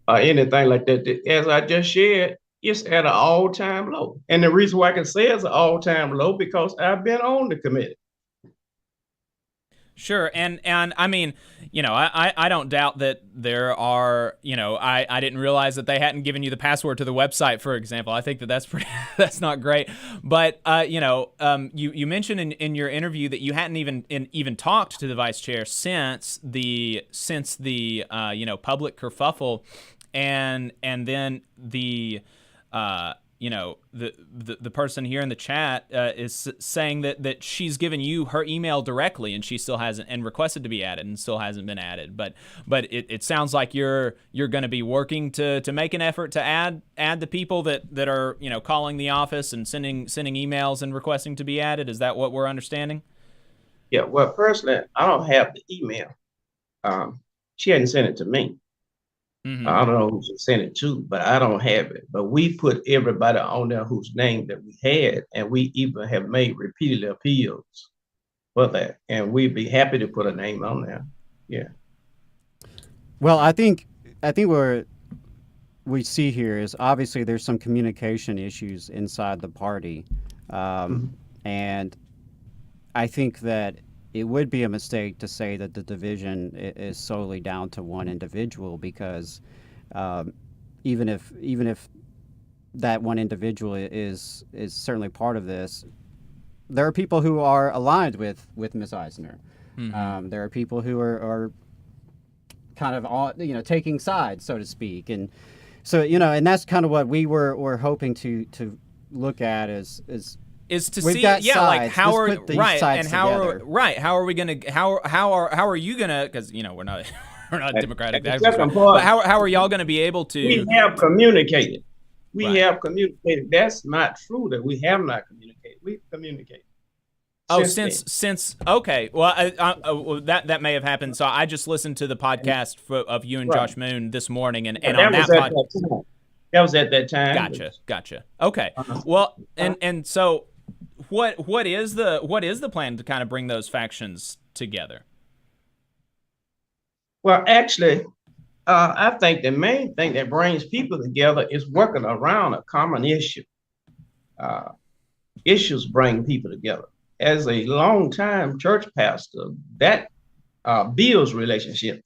or anything like that. As I just shared, it's at an all-time low. And the reason why I can say it's an all-time low because I've been on the committee. Sure, and I mean, I don't doubt that there are, I didn't realize that they hadn't given you the password to the website, for example. I think that's pretty, that's not great. But you mentioned in your interview that you hadn't even talked to the vice chair since the public kerfuffle, and then the the person here in the chat is saying that she's given you her email directly and she still hasn't, and requested to be added and still hasn't been added. But it sounds like you're going to be working to make an effort to add the people that are calling the office and sending emails and requesting to be added. Is that what we're understanding? Yeah. Well, personally, I don't have the email. She hadn't sent it to me. I don't know who she sent it to, but I don't have it. But we put everybody on there whose name that we had, and we even have made repeated appeals for that. And we'd be happy to put a name on there. Yeah. Well, I think what we see here is obviously there's some communication issues inside the party, and I think that it would be a mistake to say that the division is solely down to one individual, because even if that one individual is certainly part of this, there are people who are aligned with Ms. Eisner. There are people who are kind of taking sides, so to speak, and so and that's kind of what we were hoping to look at is to see, like how are right and how are right how are we gonna how are you gonna, because we're not democratic, but how are y'all gonna be able to? We have communicated. Have communicated. That's not true that we have not communicated. We've communicated. Since okay, well, that may have happened. So I just listened to the podcast of you and Josh Moon this morning, and on that podcast. That was at that time. Gotcha. Okay. Well, and so what is the plan to kind of bring those factions together? Well, actually, I think the main thing that brings people together is working around a common issue. Issues bring people together. As a long-time church pastor, that builds relationships,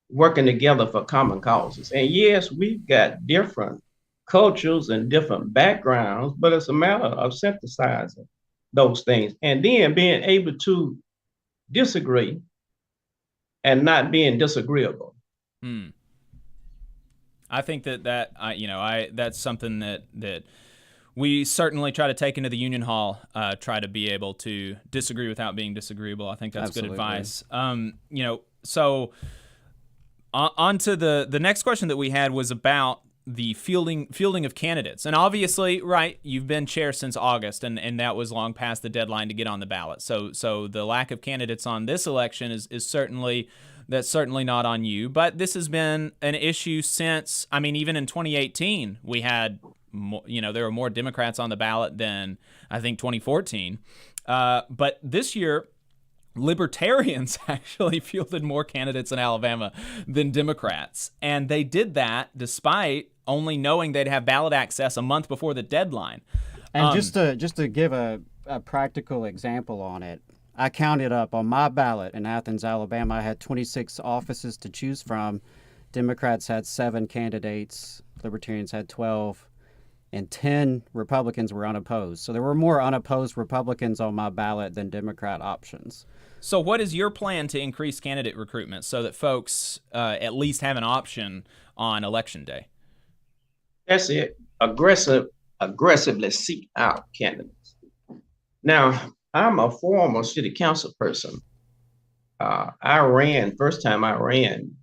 working together for common causes. And yes, we've got different cultures and different backgrounds, but it's a matter of synthesizing those things and then being able to disagree and not being disagreeable. I think that that's something that we certainly try to take into the Union Hall, try to be able to disagree without being disagreeable. I think that's Absolutely. Good advice. So on to the next question that we had was about the fielding of candidates. And obviously, right, you've been chair since August, and that was long past the deadline to get on the ballot. So the lack of candidates on this election is certainly not on you. But this has been an issue since, even in 2018, we had there were more Democrats on the ballot than I think 2014. But this year, Libertarians actually fielded more candidates in Alabama than Democrats. And they did that despite only knowing they'd have ballot access a month before the deadline. And just to give a practical example on it, I counted up on my ballot in Athens, Alabama. I had 26 offices to choose from. Democrats had 7 candidates. Libertarians had 12. And 10 Republicans were unopposed. So there were more unopposed Republicans on my ballot than Democrat options. So what is your plan to increase candidate recruitment so that folks at least have an option on Election Day? That's it. Aggressively seek out candidates. Now, I'm a former city council person. First time I ran,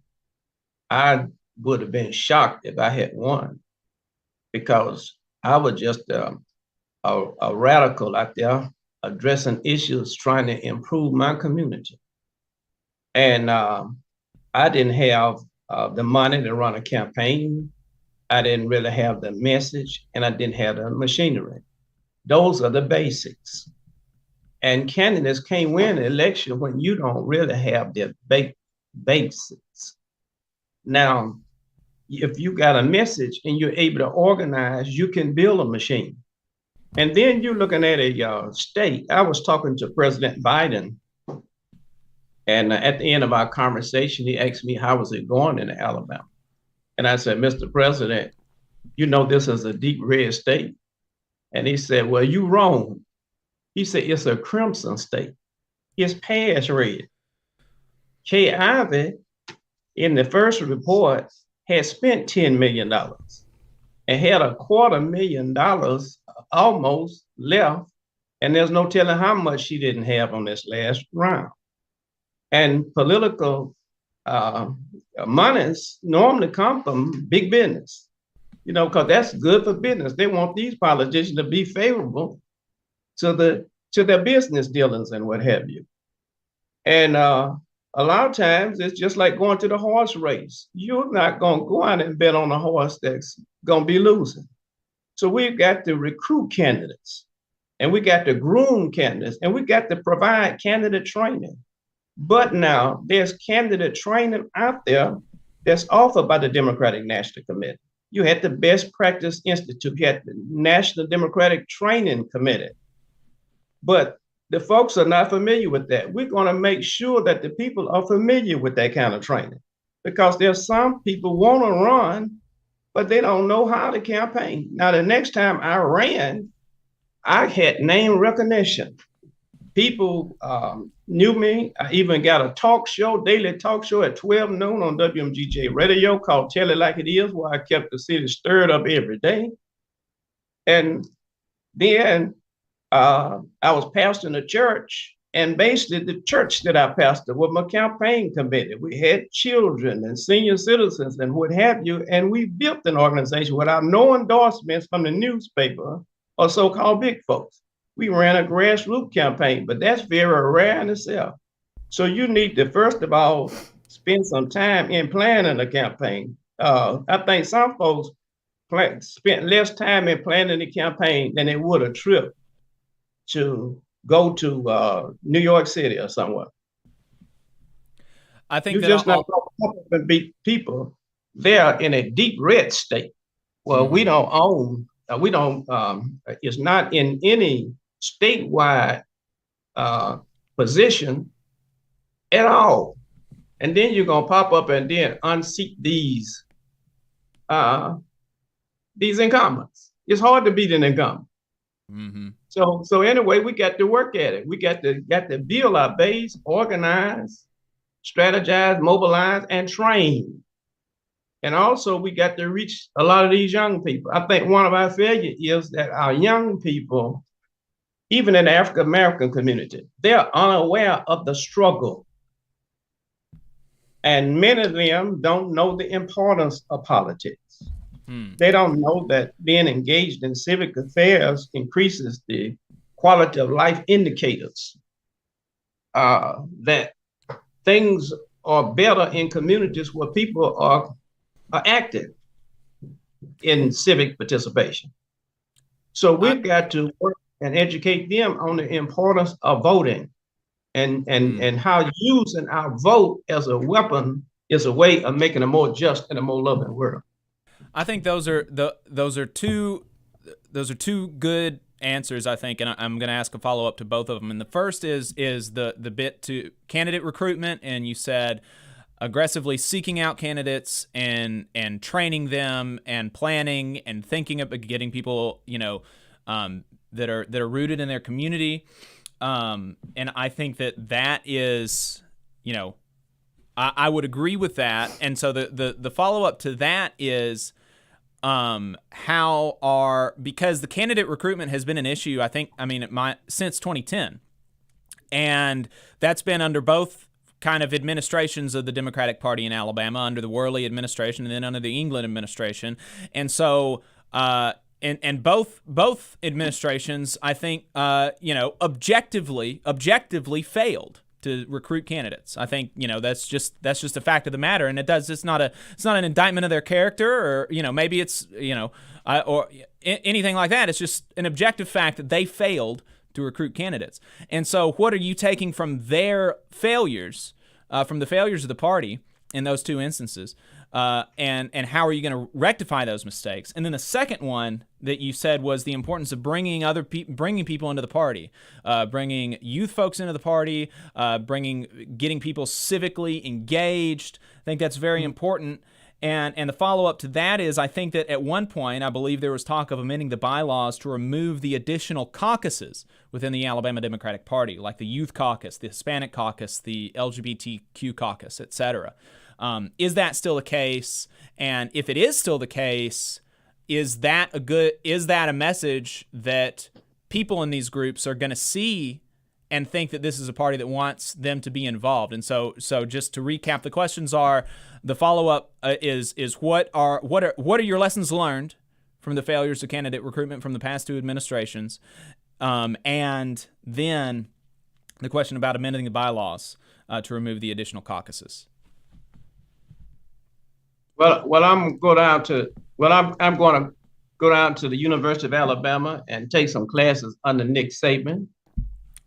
I would have been shocked if I had won, because I was just a radical out there addressing issues, trying to improve my community. And I didn't have the money to run a campaign. I didn't really have the message, and I didn't have the machinery. Those are the basics. And candidates can't win an election when you don't really have the basics. Now, if you got a message and you're able to organize, you can build a machine. And then you're looking at a state. I was talking to President Biden, and at the end of our conversation, he asked me, how was it going in Alabama? And I said, Mr. President, you know this is a deep red state. And he said, well, you wrong. He said, it's a crimson state. It's past red. Kay Ivey, in the first report, had spent $10 million and had $250,000 almost left. And there's no telling how much she didn't have on this last round. And political monies normally come from big business, you know, because that's good for business. They want these politicians to be favorable to their business dealings and what have you. And a lot of times it's just like going to the horse race. You're not going to go out and bet on a horse that's going to be losing. So we've got to recruit candidates, and we got to groom candidates, and we got to provide candidate training. But now there's candidate training out there that's offered by the Democratic National Committee. You had the Best Practice Institute, you had the National Democratic Training Committee. But the folks are not familiar with that. We're going to make sure that the people are familiar with that kind of training, because there's some people want to run, but they don't know how to campaign. Now, the next time I ran, I had name recognition. People knew me. I even got a daily talk show at 12 noon on WMGJ radio called Tell It Like It Is, where I kept the city stirred up every day. And then I was pastoring a church, and basically the church that I pastored was my campaign committee. We had children and senior citizens and what have you, and we built an organization without no endorsements from the newspaper or so-called big folks. We ran a grassroots campaign, but that's very rare in itself. So you need to, first of all, spend some time in planning a campaign. I think some folks spent less time in planning the campaign than they would a trip to go to New York City or somewhere. I think you're just not going to pop up and beat people there in a deep red state. Well, we don't own, it's not in any statewide position at all. And then you're going to pop up and then unseat these incumbents. It's hard to beat an incumbent. Mm-hmm. So anyway, we got to work at it. We got to build our base, organize, strategize, mobilize, and train. And also we got to reach a lot of these young people. I think one of our failures is that our young people, even in the African American community, they're unaware of the struggle. And many of them don't know the importance of politics. They don't know that being engaged in civic affairs increases the quality of life indicators, that things are better in communities where people are active in civic participation. So we've got to work and educate them on the importance of voting and how using our vote as a weapon is a way of making a more just and a more loving world. I think those are two good answers, I think, and I'm going to ask a follow-up to both of them. And the first is the bit to candidate recruitment, and you said aggressively seeking out candidates and training them and planning and thinking of getting people, that are rooted in their community. And I think that is, I would agree with that. And so the follow-up to that is because the candidate recruitment has been an issue, since 2010. And that's been under both kind of administrations of the Democratic Party in Alabama, under the Worley administration and then under the England administration. And so and both administrations, I think, objectively failed. to recruit candidates. I think, that's just a fact of the matter, and it's not an indictment of their character, or maybe it's or anything like that. It's just an objective fact that they failed to recruit candidates. And so, what are you taking from their failures, from the failures of the party in those two instances, and how are you going to rectify those mistakes? And then the second one that you said was the importance of bringing people into the party, bringing youth folks into the party, getting people civically engaged. I think that's very important. And the follow-up to that is, I think that at one point, I believe there was talk of amending the bylaws to remove the additional caucuses within the Alabama Democratic Party, like the Youth Caucus, the Hispanic Caucus, the LGBTQ Caucus, etc. Is that still the case? And if it is still the case, is that a message that people in these groups are going to see and think that this is a party that wants them to be involved? And so just to recap, the questions are, the follow-up is what are your lessons learned from the failures of candidate recruitment from the past two administrations, and then the question about amending the bylaws to remove the additional caucuses. Well, I'm going to go down to the University of Alabama and take some classes under Nick Saban.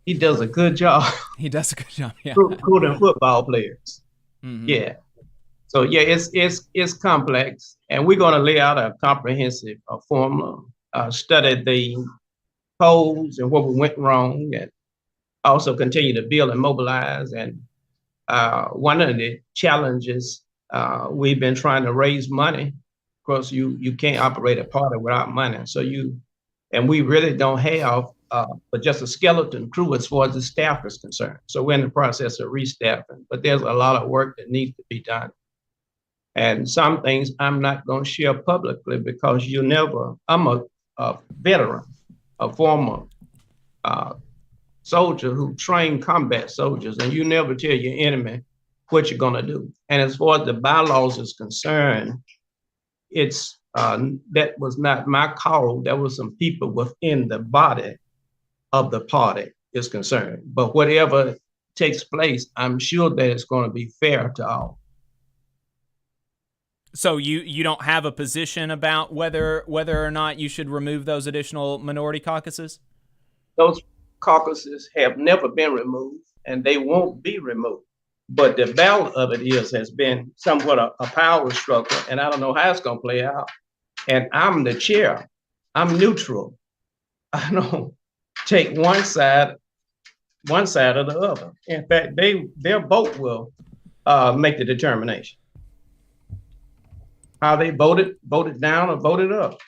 He does a good job. He does a good job, yeah. Recruiting football players. Mm-hmm. Yeah. So yeah, it's complex, and we're going to lay out a comprehensive formula, study the polls and what went wrong, and also continue to build and mobilize. And one of the challenges, we've been trying to raise money. Of course, you can't operate a party without money. And we really don't have but just a skeleton crew as far as the staff is concerned. So we're in the process of restaffing, but there's a lot of work that needs to be done. And some things I'm not going to share publicly because I'm a veteran, a former soldier who trained combat soldiers, and you never tell your enemy what you're going to do. And as far as the bylaws is concerned, it's that was not my call. There was some people within the body of the party is concerned. But whatever takes place, I'm sure that it's going to be fair to all. So you don't have a position about whether or not you should remove those additional minority caucuses? Those caucuses have never been removed, and they won't be removed. But the battle of it has been somewhat a power struggle, and I don't know how it's going to play out. And I'm the chair. I'm neutral. I don't take one side or the other. In fact, their vote will make the determination. How they voted down or voted up.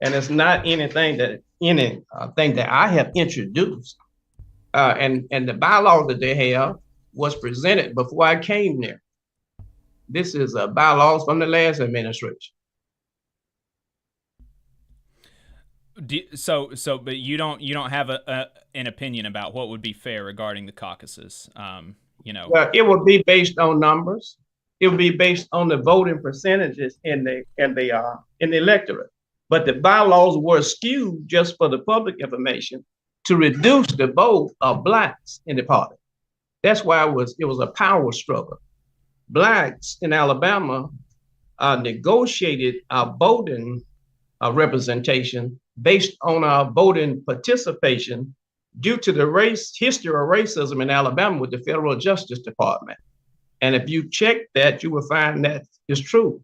And it's not anything that I have introduced. And the bylaws that they have was presented before I came there. This is bylaws from the last administration. But you don't have an opinion about what would be fair regarding the caucuses. Well, it would be based on numbers. It would be based on the voting percentages in the electorate. But the bylaws were skewed, just for the public information, to reduce the vote of blacks in the party. That's why it was a power struggle. Blacks in Alabama negotiated our voting representation based on our voting participation due to the history of racism in Alabama with the Federal Justice Department. And if you check that, you will find that is true.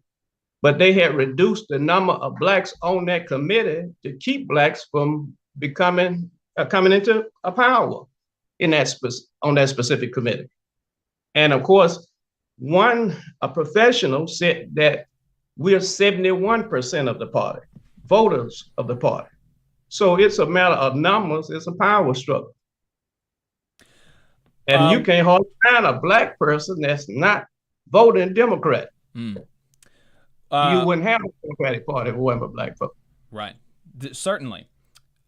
But they had reduced the number of blacks on that committee to keep blacks from coming into a power on that specific committee. And of course, a professional said that we're 71% of the party, voters of the party. So it's a matter of numbers. It's a power struggle. And you can't hardly find a black person that's not voting Democrat. You wouldn't have a Democratic Party if it wasn't for black folks. Right. Certainly.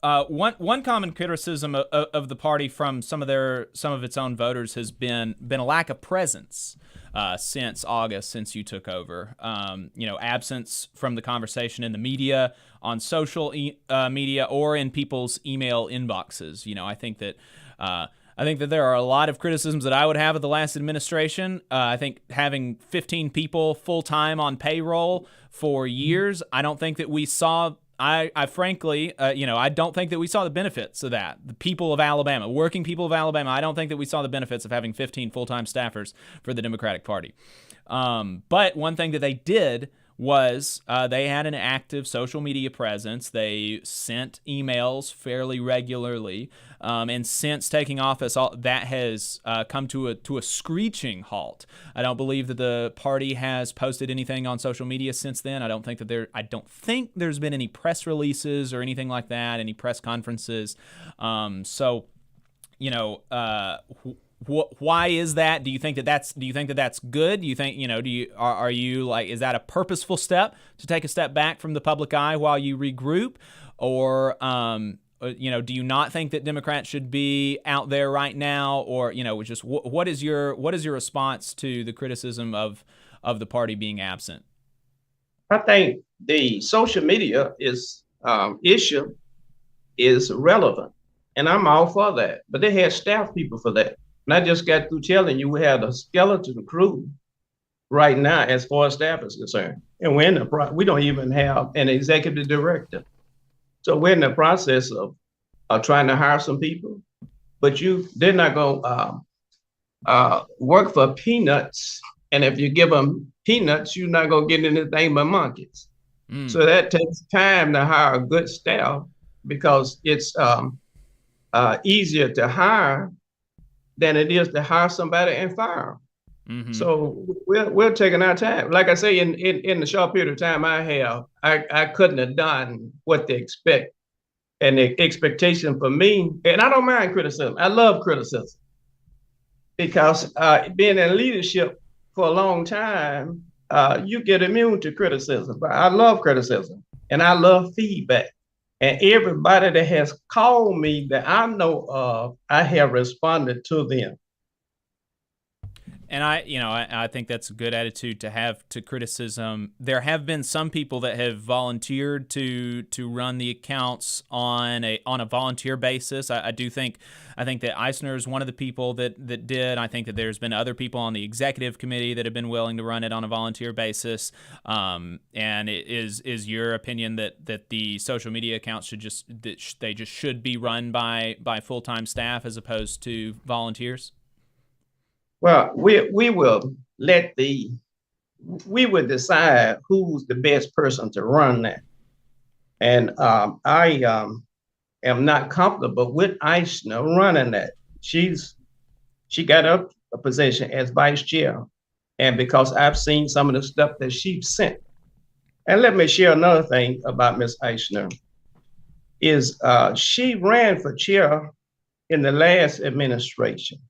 One common criticism of the party from some of its own voters has been a lack of presence since August, since you took over. Absence from the conversation in the media, on social media, or in people's email inboxes. I think that I think that there are a lot of criticisms that I would have of the last administration. I think having 15 people full-time on payroll for years, I don't think that we saw, I frankly, I don't think that we saw the benefits of that. The people of Alabama, working people of Alabama, I don't think that we saw the benefits of having 15 full-time staffers for the Democratic Party. But one thing that they did was they had an active social media presence. They sent emails fairly regularly, and since taking office, that has come to a screeching halt. I don't believe that the party has posted anything on social media since then. I don't think there's been any press releases or anything like that, any press conferences. Why is that? Do you think that that's good? Do you think, are you like, is that a purposeful step to take a step back from the public eye while you regroup? Or, do you not think that Democrats should be out there right now? Or, just what is your response to the criticism of the party being absent? I think the social media issue is relevant, and I'm all for that. But they had staff people for that. And I just got through telling you we have a skeleton crew right now as far as staff is concerned. And we don't even have an executive director. So we're in the process of trying to hire some people, but they're not going to work for peanuts. And if you give them peanuts, you're not going to get anything but monkeys. So that takes time to hire a good staff, because it's easier to hire than it is to hire somebody and fire them. Mm-hmm. So we're taking our time. Like I say, in the short period of time I couldn't have done what they expect. And the expectation for me, and I don't mind criticism. I love criticism, because being in leadership for a long time, you get immune to criticism. But I love criticism, and I love feedback. And everybody that has called me that I know of, I have responded to them. And I think that's a good attitude to have to criticism. There have been some people that have volunteered to run the accounts on a volunteer basis. I think that Eisner is one of the people that did. I think that there's been other people on the executive committee that have been willing to run it on a volunteer basis. And is your opinion that the social media accounts should be run by full-time staff as opposed to volunteers? Well, we will decide who's the best person to run that. And I am not comfortable with Eisner running that. She got a position as vice chair. And because I've seen some of the stuff that she sent. And let me share another thing about Ms. Eisner, is she ran for chair in the last administration.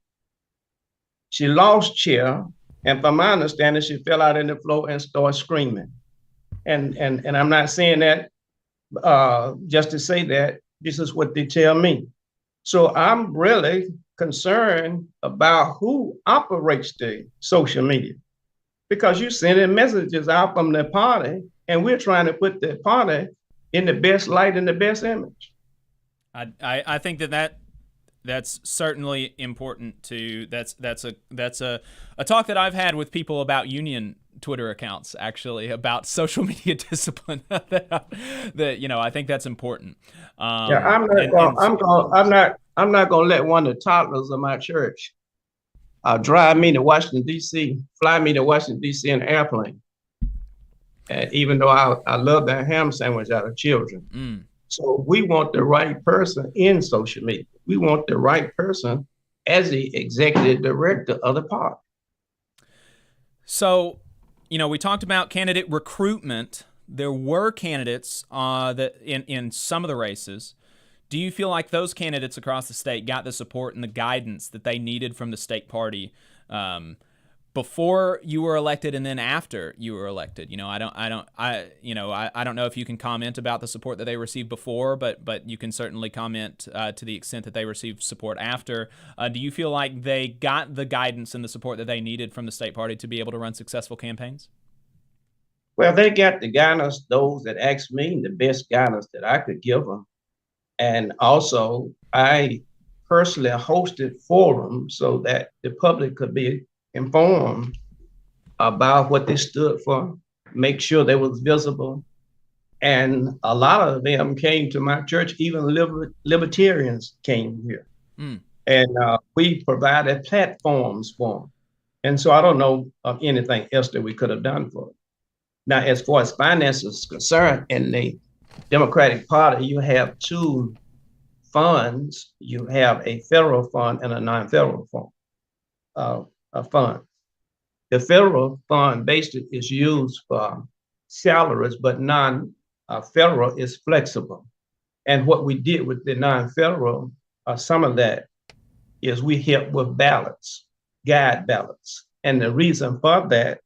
She lost chair, and from my understanding, she fell out on the floor and started screaming. And I'm not saying that just to say that. This is what they tell me. So I'm really concerned about who operates the social media, because you're sending messages out from the party, and we're trying to put the party in the best light and the best image. I think that's certainly important to. That's a talk that I've had with people about union Twitter accounts, actually, about social media discipline. that I think that's important. I'm not gonna let one of the toddlers of my church drive me to Washington D.C., fly me to Washington D.C. in an airplane. And even though I love that ham sandwich out of children. So we want the right person in social media. We want the right person as the executive director of the party. So, we talked about candidate recruitment. There were candidates that in some of the races. Do you feel like those candidates across the state got the support and the guidance that they needed from the state party before you were elected and then after you were elected? I don't know if you can comment about the support that they received before, but you can certainly comment to the extent that they received support after. Do you feel like they got the guidance and the support that they needed from the state party to be able to run successful campaigns? Well, they got the guidance, those that asked me, the best guidance that I could give them. And also, I personally hosted forums so that the public could be informed about what they stood for, make sure they was visible. And a lot of them came to my church, even libertarians came here. And we provided platforms for them. And so I don't know of anything else that we could have done for them. Now, as far as finances is concerned, in the Democratic Party, you have two funds. You have a federal fund and a non-federal fund. The federal fund basically is used for salaries, but non-federal is flexible. And what we did with the non-federal, some of that is we helped with ballots, guide ballots. And the reason for that,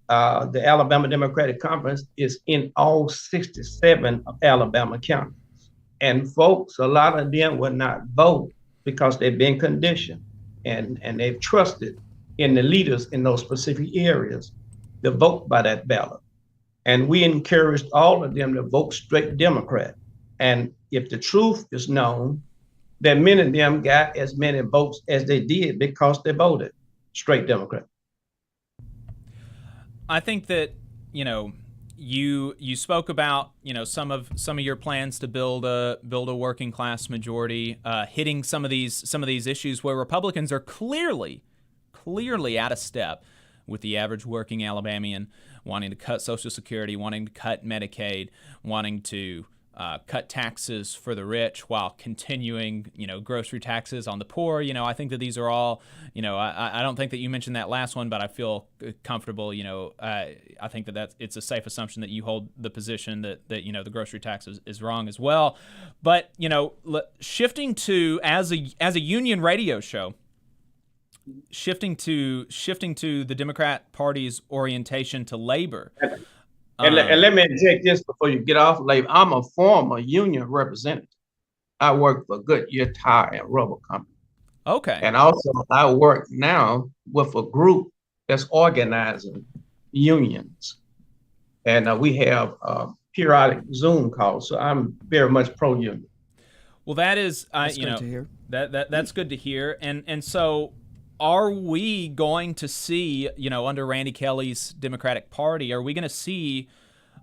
the Alabama Democratic Conference is in all 67 of Alabama counties. And folks, a lot of them will not vote because they've been conditioned and they've trusted in the leaders in those specific areas to vote by that ballot. And we encouraged all of them to vote straight Democrat. And if the truth is known, that many of them got as many votes as they did because they voted straight Democrat. I think that, you spoke about, some of your plans to build a working class majority, hitting some of these issues where Republicans are clearly out of step with the average working Alabamian, wanting to cut Social Security, wanting to cut Medicaid, wanting to cut taxes for the rich while continuing, grocery taxes on the poor. I think that these are all, I don't think that you mentioned that last one, but I feel comfortable. I think that it's a safe assumption that you hold the position that the grocery tax is wrong as well. But shifting to as a union radio show. Shifting to the Democrat Party's orientation to labor. And let me interject this before you get off labor. I'm a former union representative. I work for Goodyear Tire and Rubber Company. Okay. And also I work now with a group that's organizing unions. And we have periodic Zoom calls. So I'm very much pro-union. Well, that is, That's good to hear. That's good to hear. And so are we going to see, under Randy Kelley's Democratic Party, are we going to see,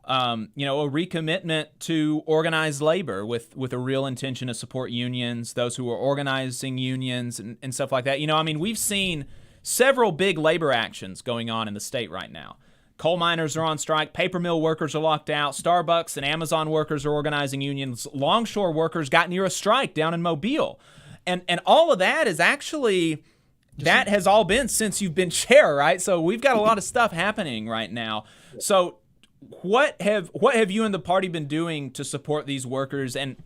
a recommitment to organized labor with a real intention to support unions, those who are organizing unions and stuff like that? We've seen several big labor actions going on in the state right now. Coal miners are on strike. Paper mill workers are locked out. Starbucks and Amazon workers are organizing unions. Longshore workers got near a strike down in Mobile. And all of that is actually... That has all been since you've been chair, right? So we've got a lot of stuff happening right now. So what have you and the party been doing to support these workers and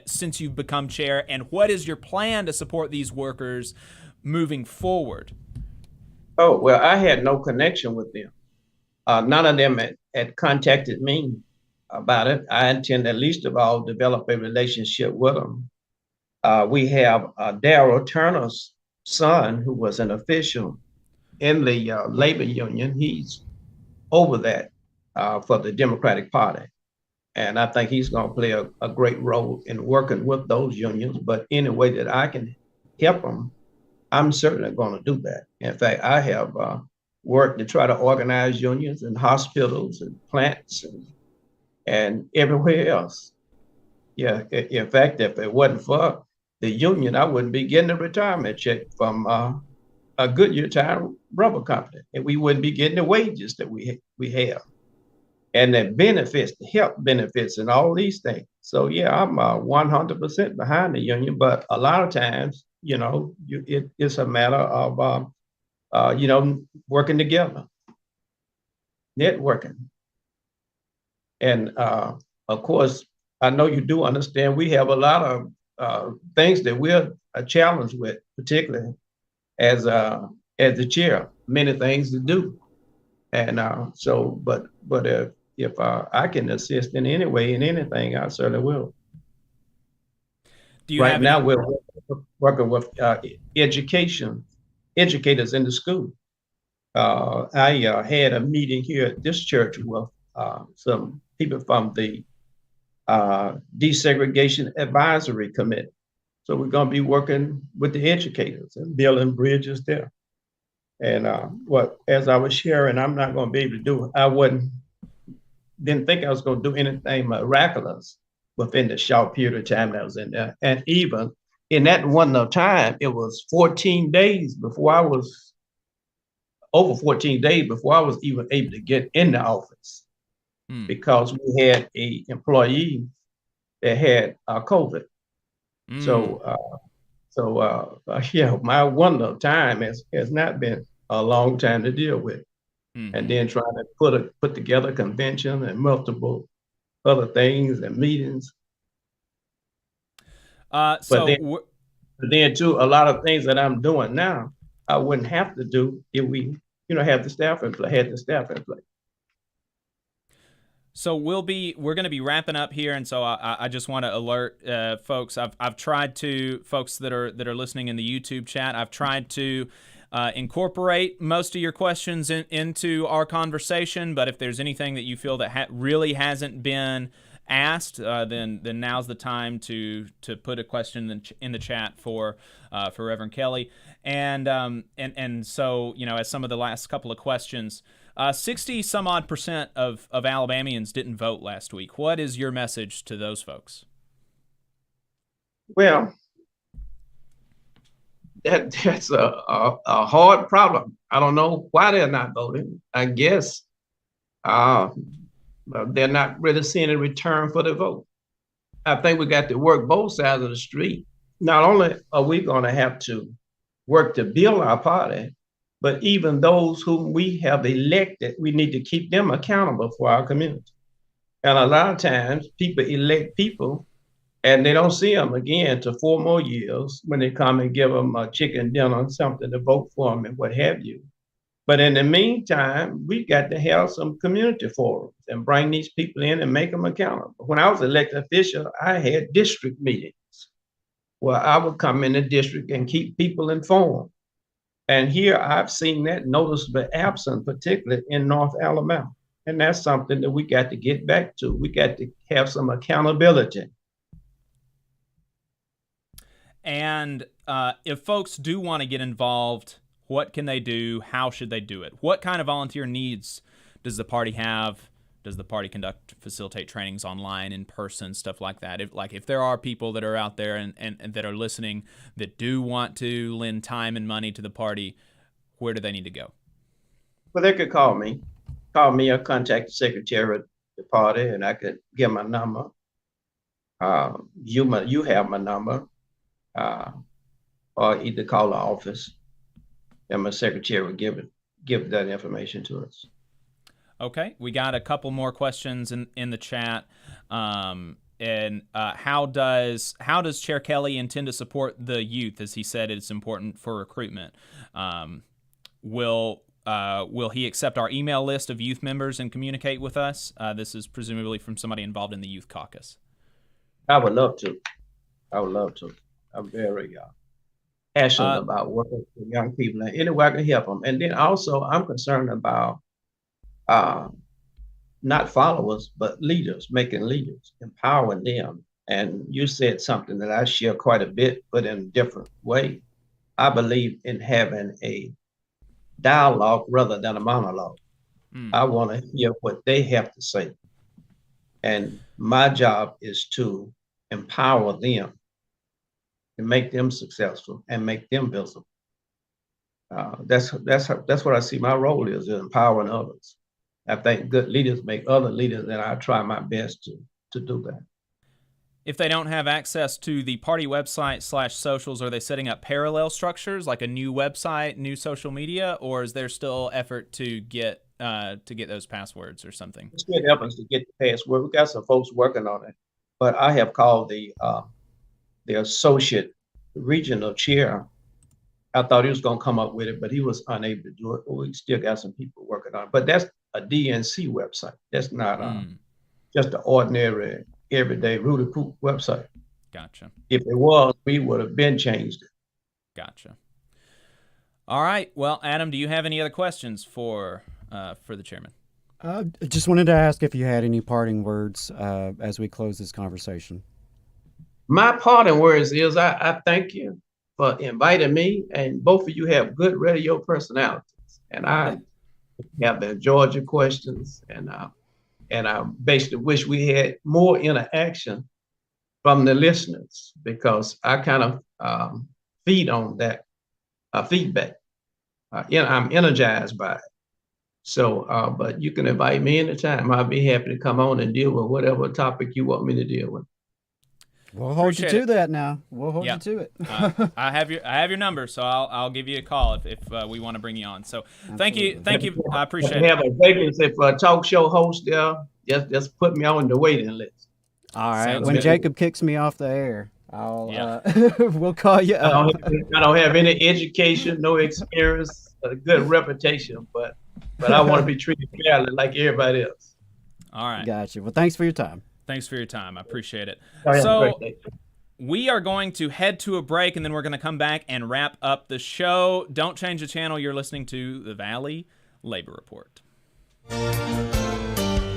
since you've become chair, and what is your plan to support these workers moving forward? Oh, well, I had no connection with them. None of them had contacted me about it. I intend at least of all develop a relationship with them. We have Darrell Turner's son, who was an official in the labor union. He's over that for the Democratic Party. And I think he's going to play a great role in working with those unions. But any way that I can help them, I'm certainly going to do that. In fact, I have worked to try to organize unions in hospitals and plants and everywhere else. Yeah, in fact, if it wasn't for the union, I wouldn't be getting a retirement check from a Goodyear Tire Rubber Company, and we wouldn't be getting the wages that we have, and the benefits, the health benefits, and all these things. So yeah, I'm 100% behind the union, but a lot of times, it's a matter of working together, networking, and of course, I know you do understand we have a lot of things that we're challenged with, particularly as the chair, many things to do. And but if I can assist in any way in anything, I certainly will. Right now, we're working with educators in the school. I had a meeting here at this church with some people from the Desegregation Advisory Committee. So we're going to be working with the educators and building bridges there. And as I was sharing, I'm not going to be able to do it. Didn't think I was going to do anything miraculous within the short period of time that I was in there. And even in that one time, it was 14 days before I was even able to get in the office because we had a employee that had COVID. So my one of time has not been a long time to deal with. And then trying to put together a convention and multiple other things and meetings. But then too, a lot of things that I'm doing now, I wouldn't have to do if we, had the staff in place. So we're going to be wrapping up here, and so I just want to alert folks. I've tried to, folks that are listening in the YouTube chat, I've tried to incorporate most of your questions into our conversation. But if there's anything that you feel that really hasn't been asked, then now's the time to put a question in the chat for Reverend Kelley. And so, as some of the last couple of questions. 60 some odd % of Alabamians didn't vote last week. What is your message to those folks? Well, that's a hard problem. I don't know why they're not voting. I guess they're not really seeing a return for the vote. I think we got to work both sides of the street. Not only are we going to have to work to build our party, but even those whom we have elected, we need to keep them accountable for our community. And a lot of times people elect people and they don't see them again to 4 more years when they come and give them a chicken dinner, something to vote for them and what have you. But in the meantime, we got to have some community forums and bring these people in and make them accountable. When I was elected official, I had district meetings where I would come in the district and keep people informed. And here I've seen that noticeably absent, particularly in North Alabama. And that's something that we got to get back to. We got to have some accountability. And if folks do want to get involved, what can they do? How should they do it? What kind of volunteer needs does the party have? Does the party facilitate trainings online, in person, stuff like that? If there are people that are out there and that are listening that do want to lend time and money to the party, where do they need to go? Well, they could call me or contact the secretary of the party, and I could give my number. You have my number, or either call the office, and my secretary will give that information to us. Okay, we got a couple more questions in the chat. And how does Chair Kelley intend to support the youth? As he said, it's important for recruitment. Will he accept our email list of youth members and communicate with us? This is presumably from somebody involved in the youth caucus. I would love to. I'm very passionate about working with young people and any way I can help them. And then also, I'm concerned about not followers, but leaders, making leaders, empowering them. And you said something that I share quite a bit, but in a different way. I believe in having a dialogue rather than a monologue. I want to hear what they have to say. And my job is to empower them and make them successful and make them visible. That's what I see my role is empowering others. I think good leaders make other leaders, and I try my best to do that. If they don't have access to the party website /socials, are they setting up parallel structures like a new website, new social media, or is there still effort to get those passwords or something? It's good efforts to get the password. We got some folks working on it, but I have called the associate regional chair. I thought he was going to come up with it, but he was unable to do it. But we still got some people working on it. But that's a DNC website. That's not just an ordinary, everyday Rudy Poop website. Gotcha. If it was, we would have been changed it. Gotcha. All right. Well, Adam, do you have any other questions for the chairman? I just wanted to ask if you had any parting words as we close this conversation. my parting words is I thank you for inviting me, and both of you have good radio personalities, and I have enjoyed your questions, and I basically wish we had more interaction from the listeners, because I kind of feed on that feedback. I'm energized by it. So, but you can invite me anytime. I'll be happy to come on and deal with whatever topic you want me to deal with. We'll hold you to that now. We'll hold you to it. I have your number, so I'll give you a call if we want to bring you on. So thank you. I appreciate it. Have a vacancy for a talk show host there. Just put me on the waiting list. All right. When Jacob kicks me off the air, we'll call you up. I don't have any education, no experience, a good reputation, but I want to be treated fairly like everybody else. All right. Gotcha. Well, thanks for your time. Thanks for your time. I appreciate it. So we are going to head to a break, and then we're going to come back and wrap up the show. Don't change the channel. You're listening to the Valley Labor Report.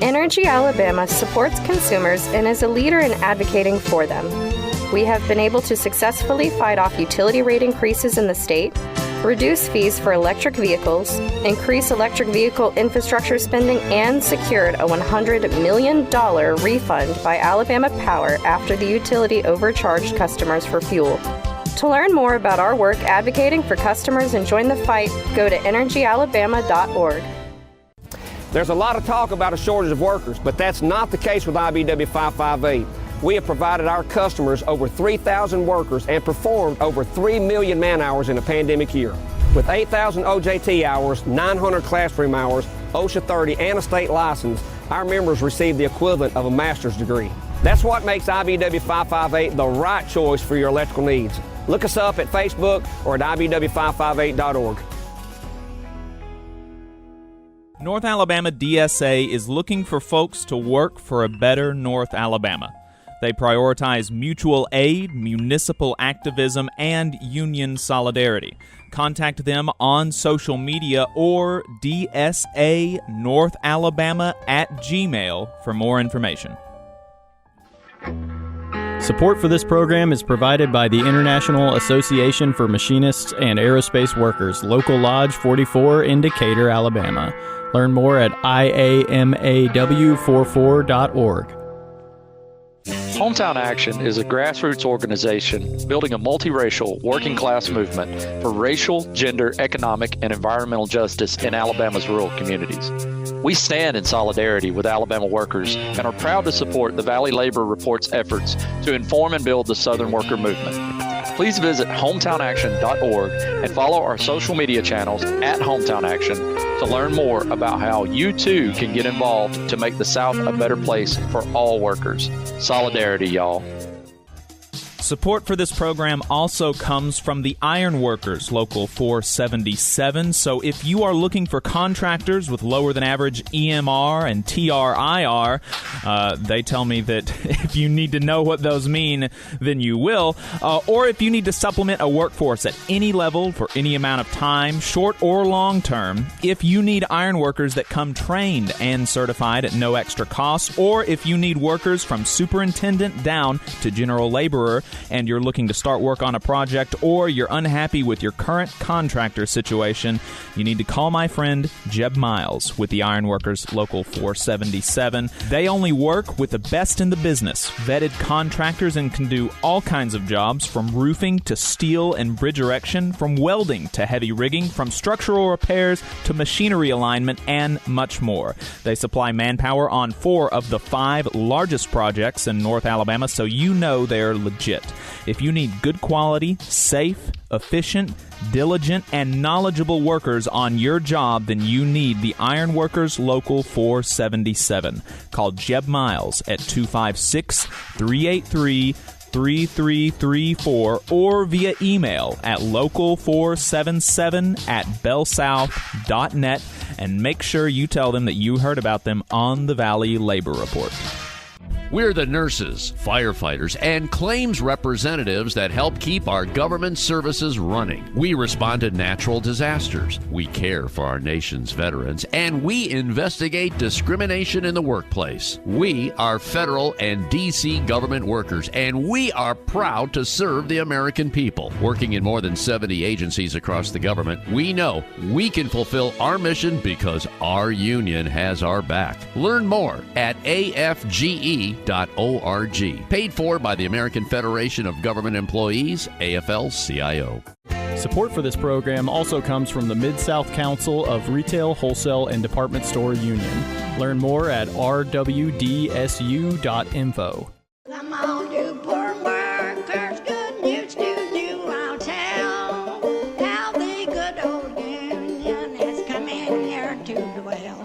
Energy Alabama supports consumers and is a leader in advocating for them. We have been able to successfully fight off utility rate increases in the state, reduce fees for electric vehicles, increase electric vehicle infrastructure spending, and secured a $100 million refund by Alabama Power after the utility overcharged customers for fuel. To learn more about our work advocating for customers and join the fight, go to energyalabama.org. There's a lot of talk about a shortage of workers, but that's not the case with IBW 558. We have provided our customers over 3,000 workers and performed over 3 million man-hours in a pandemic year. With 8,000 OJT hours, 900 classroom hours, OSHA 30, and a state license, our members receive the equivalent of a master's degree. That's what makes IBW 558 the right choice for your electrical needs. Look us up at Facebook or at IBW558.org. North Alabama DSA is looking for folks to work for a better North Alabama. They prioritize mutual aid, municipal activism, and union solidarity. Contact them on social media or dsanorthalabama@gmail for more information. Support for this program is provided by the International Association for Machinists and Aerospace Workers, Local Lodge 44 in Decatur, Alabama. Learn more at iamaw44.org. Hometown Action is a grassroots organization building a multiracial working class movement for racial, gender, economic, and environmental justice in Alabama's rural communities. We stand in solidarity with Alabama workers and are proud to support the Valley Labor Report's efforts to inform and build the Southern worker movement. Please visit hometownaction.org and follow our social media channels at Hometown Action to learn more about how you too can get involved to make the South a better place for all workers. Solidarity, y'all. Support for this program also comes from the Iron Workers, Local 477. So if you are looking for contractors with lower than average EMR and TRIR, they tell me that if you need to know what those mean, then you will. Or if you need to supplement a workforce at any level for any amount of time, short or long term, if you need iron workers that come trained and certified at no extra cost, or if you need workers from superintendent down to general laborer, and you're looking to start work on a project, or you're unhappy with your current contractor situation, you need to call my friend Jeb Miles with the Iron Workers Local 477. They only work with the best in the business, vetted contractors, and can do all kinds of jobs from roofing to steel and bridge erection, from welding to heavy rigging, from structural repairs to machinery alignment, and much more. They supply manpower on 4 of the 5 largest projects in North Alabama, so you know they're legit. If you need good quality, safe, efficient, diligent, and knowledgeable workers on your job, then you need the Iron Workers Local 477. Call Jeb Miles at 256-383-3334 or via email at local477@bellsouth.net, and make sure you tell them that you heard about them on the Valley Labor Report. We're the nurses, firefighters, and claims representatives that help keep our government services running. We respond to natural disasters. We care for our nation's veterans, and we investigate discrimination in the workplace. We are federal and D.C. government workers, and we are proud to serve the American people. Working in more than 70 agencies across the government, we know we can fulfill our mission because our union has our back. Learn more at afge.org. Paid for by the American Federation of Government Employees, AFL-CIO. Support for this program also comes from the Mid-South Council of Retail, Wholesale, and Department Store Union. Learn more at rwdsu.info. Come on, you poor workers, good news to you I'll tell, how the good old union has come in here to dwell.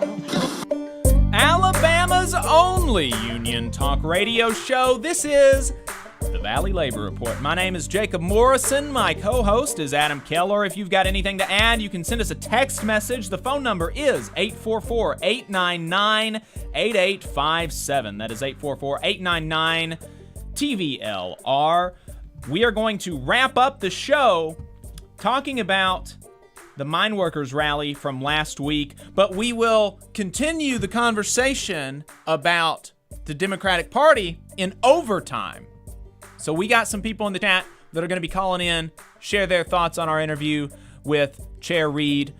Alabama's only union talk radio show. This is the Valley Labor Report. My name is Jacob Morrison. My co-host is Adam Keller. If you've got anything to add, you can send us a text message. The phone number is 844-899-8857. That is 844-899-TVLR. We are going to wrap up the show talking about the mine workers rally from last week, but we will continue the conversation about the Democratic Party in overtime. So we got some people in the chat that are going to be calling in, share their thoughts on our interview with Chair Kelley.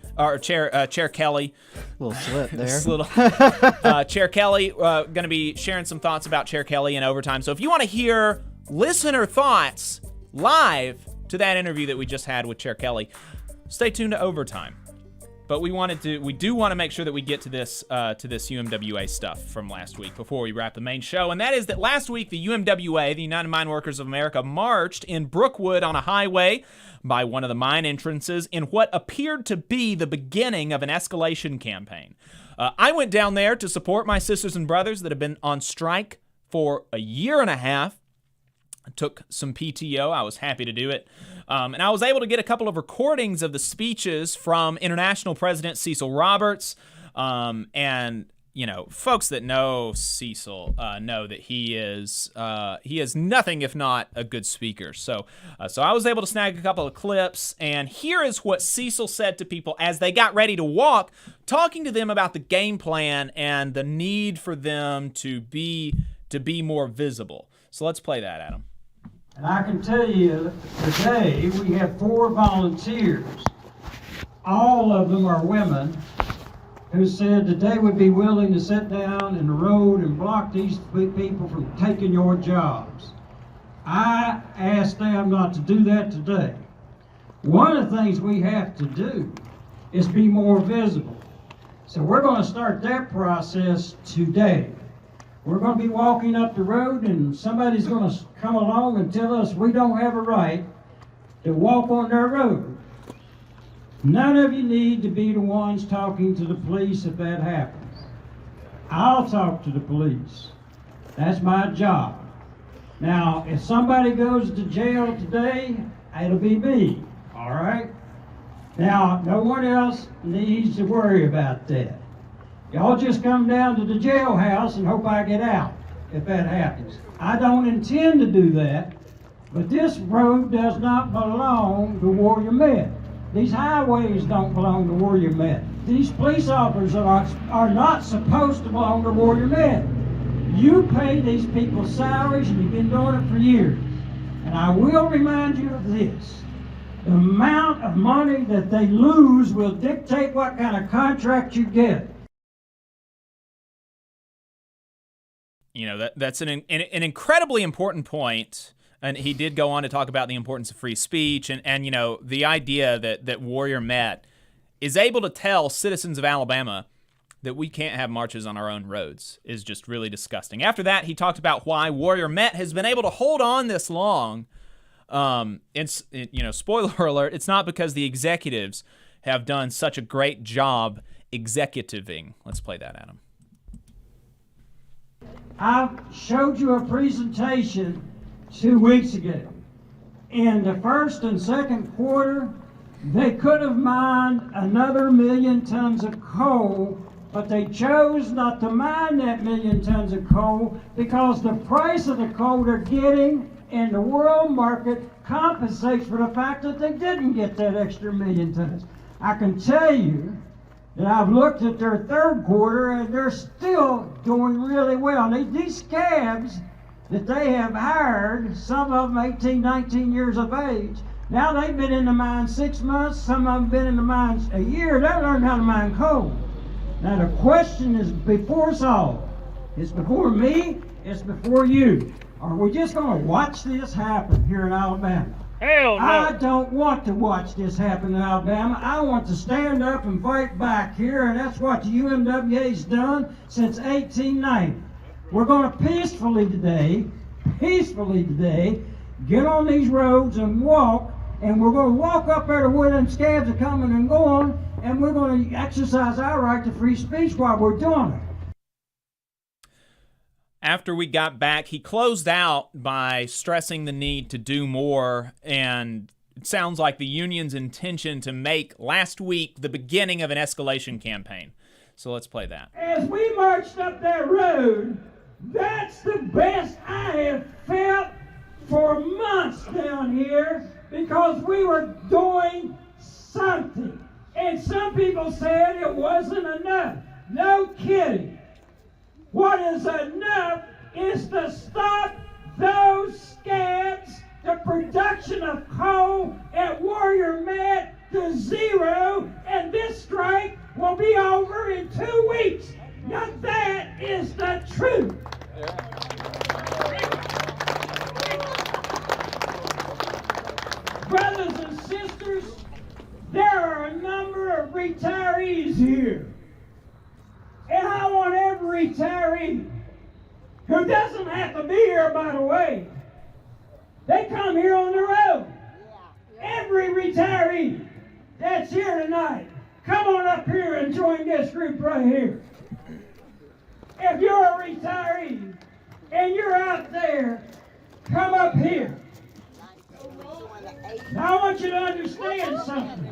Little slip there. Chair Kelley, going to be sharing some thoughts about Chair Kelley in overtime. So if you want to hear listener thoughts live to that interview that we just had with Chair Kelley, stay tuned to overtime. But we do want to make sure that we get to this UMWA stuff from last week before we wrap the main show. And that is that last week, the UMWA, the United Mine Workers of America, marched in Brookwood on a highway by one of the mine entrances in what appeared to be the beginning of an escalation campaign. I went down there to support my sisters and brothers that have been on strike for a year and a half. I took some PTO. I was happy to do it. And I was able to get a couple of recordings of the speeches from International President Cecil Roberts. And, you know, folks that know Cecil know that he is nothing if not a good speaker. So I was able to snag a couple of clips. And here is what Cecil said to people as they got ready to walk, talking to them about the game plan and the need for them to be more visible. So let's play that, Adam. And I can tell you, today we have 4 volunteers. All of them are women who said that they would be willing to sit down in the road and block these people from taking your jobs. I asked them not to do that today. One of the things we have to do is be more visible. So we're going to start that process today. We're going to be walking up the road and somebody's going to come along and tell us we don't have a right to walk on their road. None of you need to be the ones talking to the police if that happens. I'll talk to the police. That's my job. Now, if somebody goes to jail today, it'll be me, all right? Now, no one else needs to worry about that. Y'all just come down to the jailhouse and hope I get out if that happens. I don't intend to do that, but this road does not belong to Warrior Met. These highways don't belong to Warrior Met. These police officers are not supposed to belong to Warrior Met. You pay these people salaries and you've been doing it for years. And I will remind you of this. The amount of money that they lose will dictate what kind of contract you get. You know, that's an incredibly important point, and he did go on to talk about the importance of free speech, and you know, the idea that Warrior Met is able to tell citizens of Alabama that we can't have marches on our own roads is just really disgusting. After that, he talked about why Warrior Met has been able to hold on this long. Spoiler alert, it's not because the executives have done such a great job executiving. Let's play that, Adam. I showed you a presentation 2 weeks ago. In the first and second quarter, they could have mined another 1 million tons of coal But they chose not to mine that 1 million tons of coal because the price of the coal they're getting in the world market compensates for the fact that they didn't get that extra 1 million tons. I can tell you that I've looked at their third quarter and they're still doing really well. These scabs that they have hired, some of them 18, 19 years of age, now they've been in the mine 6 months, some of them been in the mines a year. They learned how to mine coal. Now the question is before us all. It's before me, it's before you. Are we just going to watch this happen here in Alabama? Hell no. I don't want to watch this happen in Alabama. I want to stand up and fight back here, and that's what the UMWA's done since 1890. We're going to peacefully today, get on these roads and walk, and we're going to walk up there to where them scabs are coming and going, and we're going to exercise our right to free speech while we're doing it. After we got back, he closed out by stressing the need to do more, and it sounds like the union's intention to make last week the beginning of an escalation campaign. So let's play that. As we marched up that road, that's the best I have felt for months down here, because we were doing something. And some people said it wasn't enough. No kidding. What is enough is to stop those scabs, the production of coal at Warrior Met to zero, and this strike will be over in 2 weeks. Now that is the truth. Brothers and sisters, there are a number of retirees here. And I want every retiree who doesn't have to be here, by the way. They come here on their own. Every retiree that's here tonight, come on up here and join this group right here. If you're a retiree and you're out there, come up here. Now I want you to understand something.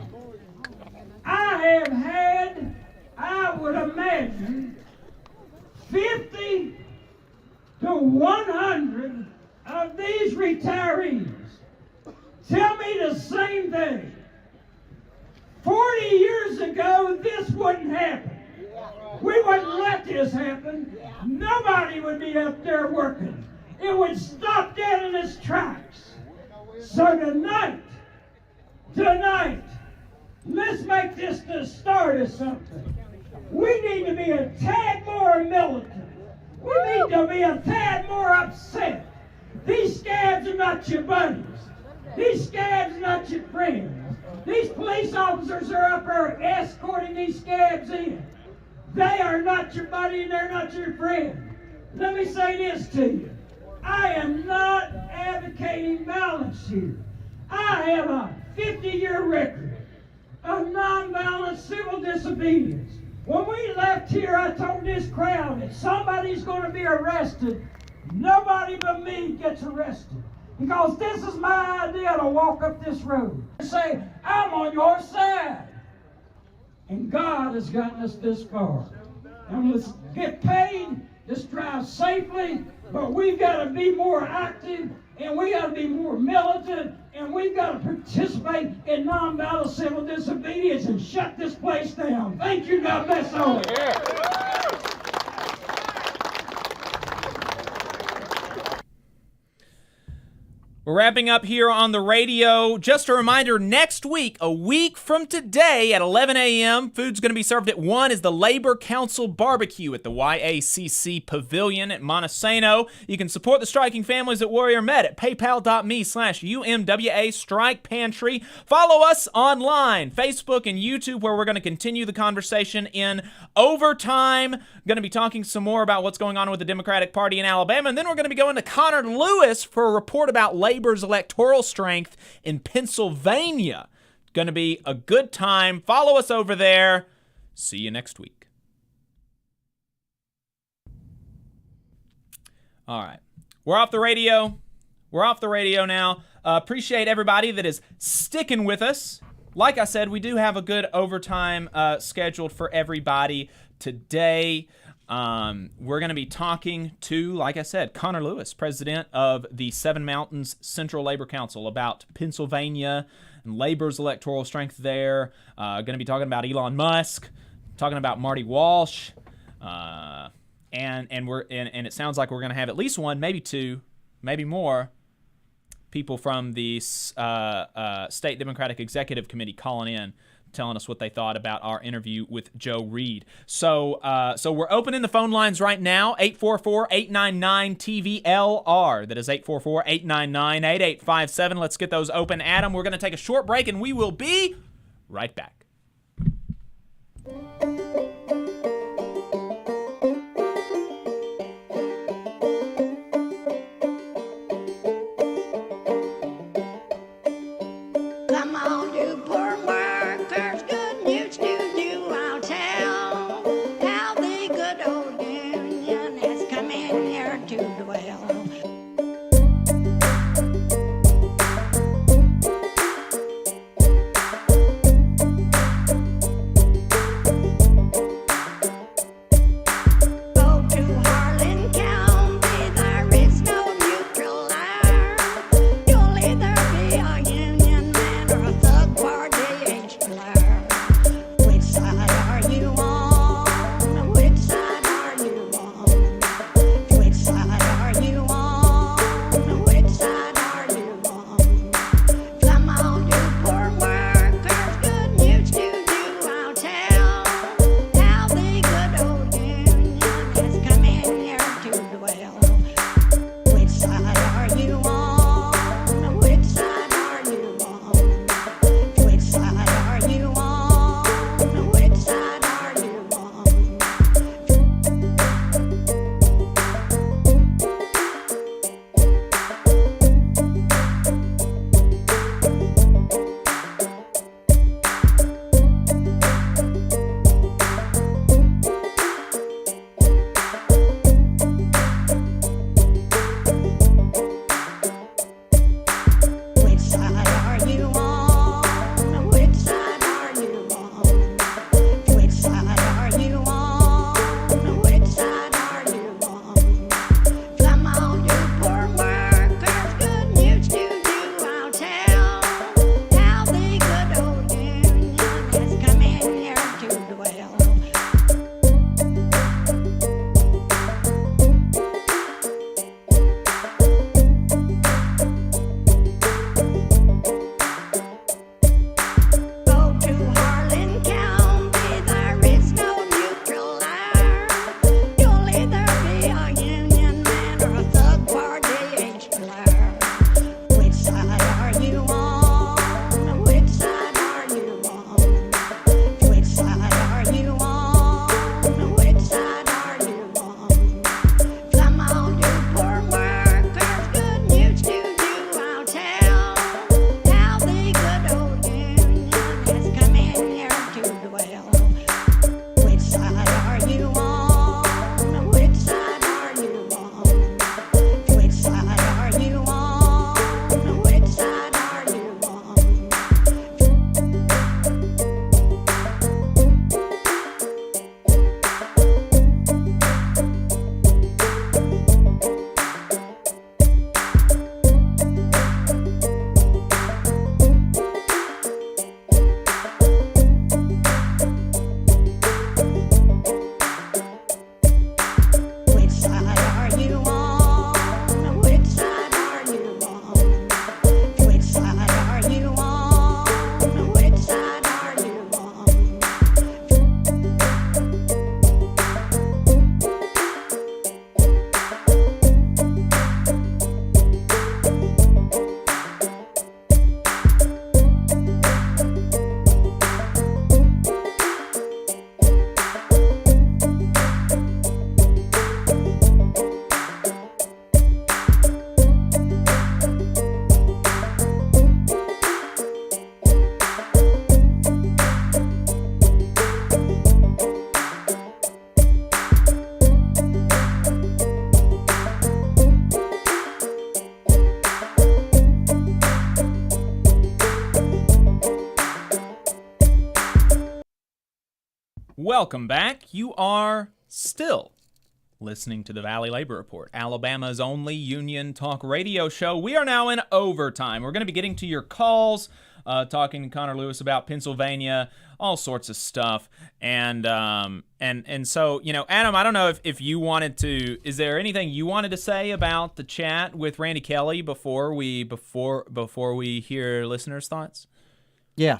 I have had, I would imagine, 50 to 100 of these retirees tell me the same thing. 40 years ago, this wouldn't happen. We wouldn't let this happen. Nobody would be up there working. It would stop dead in its tracks. So tonight, let's make this the start of something. We need to be a tad more militant. We need to be a tad more upset. These scabs are not your buddies. These scabs are not your friends. These police officers are up there escorting these scabs in. They are not your buddy and they're not your friend. Let me say this to you. I am not advocating violence here. I have a 50-year record of nonviolent civil disobedience. When we left here, I told this crowd that somebody's going to be arrested. Nobody but me gets arrested. Because this is my idea to walk up this road and say, I'm on your side. And God has gotten us this far. And let's get paid, let's drive safely, but we've got to be more active, and we got to be more militant, and we've got to participate in nonviolent civil disobedience and shut this place down. Thank you. God bless all. We're wrapping up here on the radio. Just a reminder, next week, a week from today at 11 a.m., food's going to be served at 1 is the Labor Council Barbecue at the YACC Pavilion at Montesano. You can support the striking families at Warrior Met at paypal.me/UMWA Strike Pantry. Follow us online, Facebook and YouTube, where we're going to continue the conversation in overtime. Going to be talking some more about what's going on with the Democratic Party in Alabama, and then we're going to be going to Connor Lewis for a report about Labor's electoral strength in Pennsylvania. Going to be a good time. Follow us over there. See you next week. All right. We're off the radio. We're off the radio now. Appreciate everybody that is sticking with us. Like I said, we do have a good overtime scheduled for everybody today. We're going to be talking to, like I said, Connor Lewis, president of the Seven Mountains Central Labor Council, about Pennsylvania and labor's electoral strength there. Going to be talking about Elon Musk, talking about Marty Walsh, and it sounds like we're going to have at least one, maybe two, maybe more people from the State Democratic Executive Committee calling in, telling us what they thought about our interview with Joe Reed. So we're opening the phone lines right now, 844-899-TVLR. That is 844-899-8857. Let's get those open. Adam, we're going to take a short break, and we will be right back. Come on, you poor workers, good news to you I'll tell, how the good old union has come in here to dwell. Go to Harlan County, there is no neutral air. You'll either be a union man or a thug party explorer. Which side are you on? Which side are you on? Which side are you on? Which side Welcome back. You are still listening to the Valley Labor Report, Alabama's only union talk radio show. We are now in overtime. We're going to be getting to your calls, talking to Connor Lewis about Pennsylvania, all sorts of stuff. And so, you know, Adam, I don't know if you wanted to, is there anything you wanted to say about the chat with Randy Kelley before we hear listeners' thoughts? Yeah.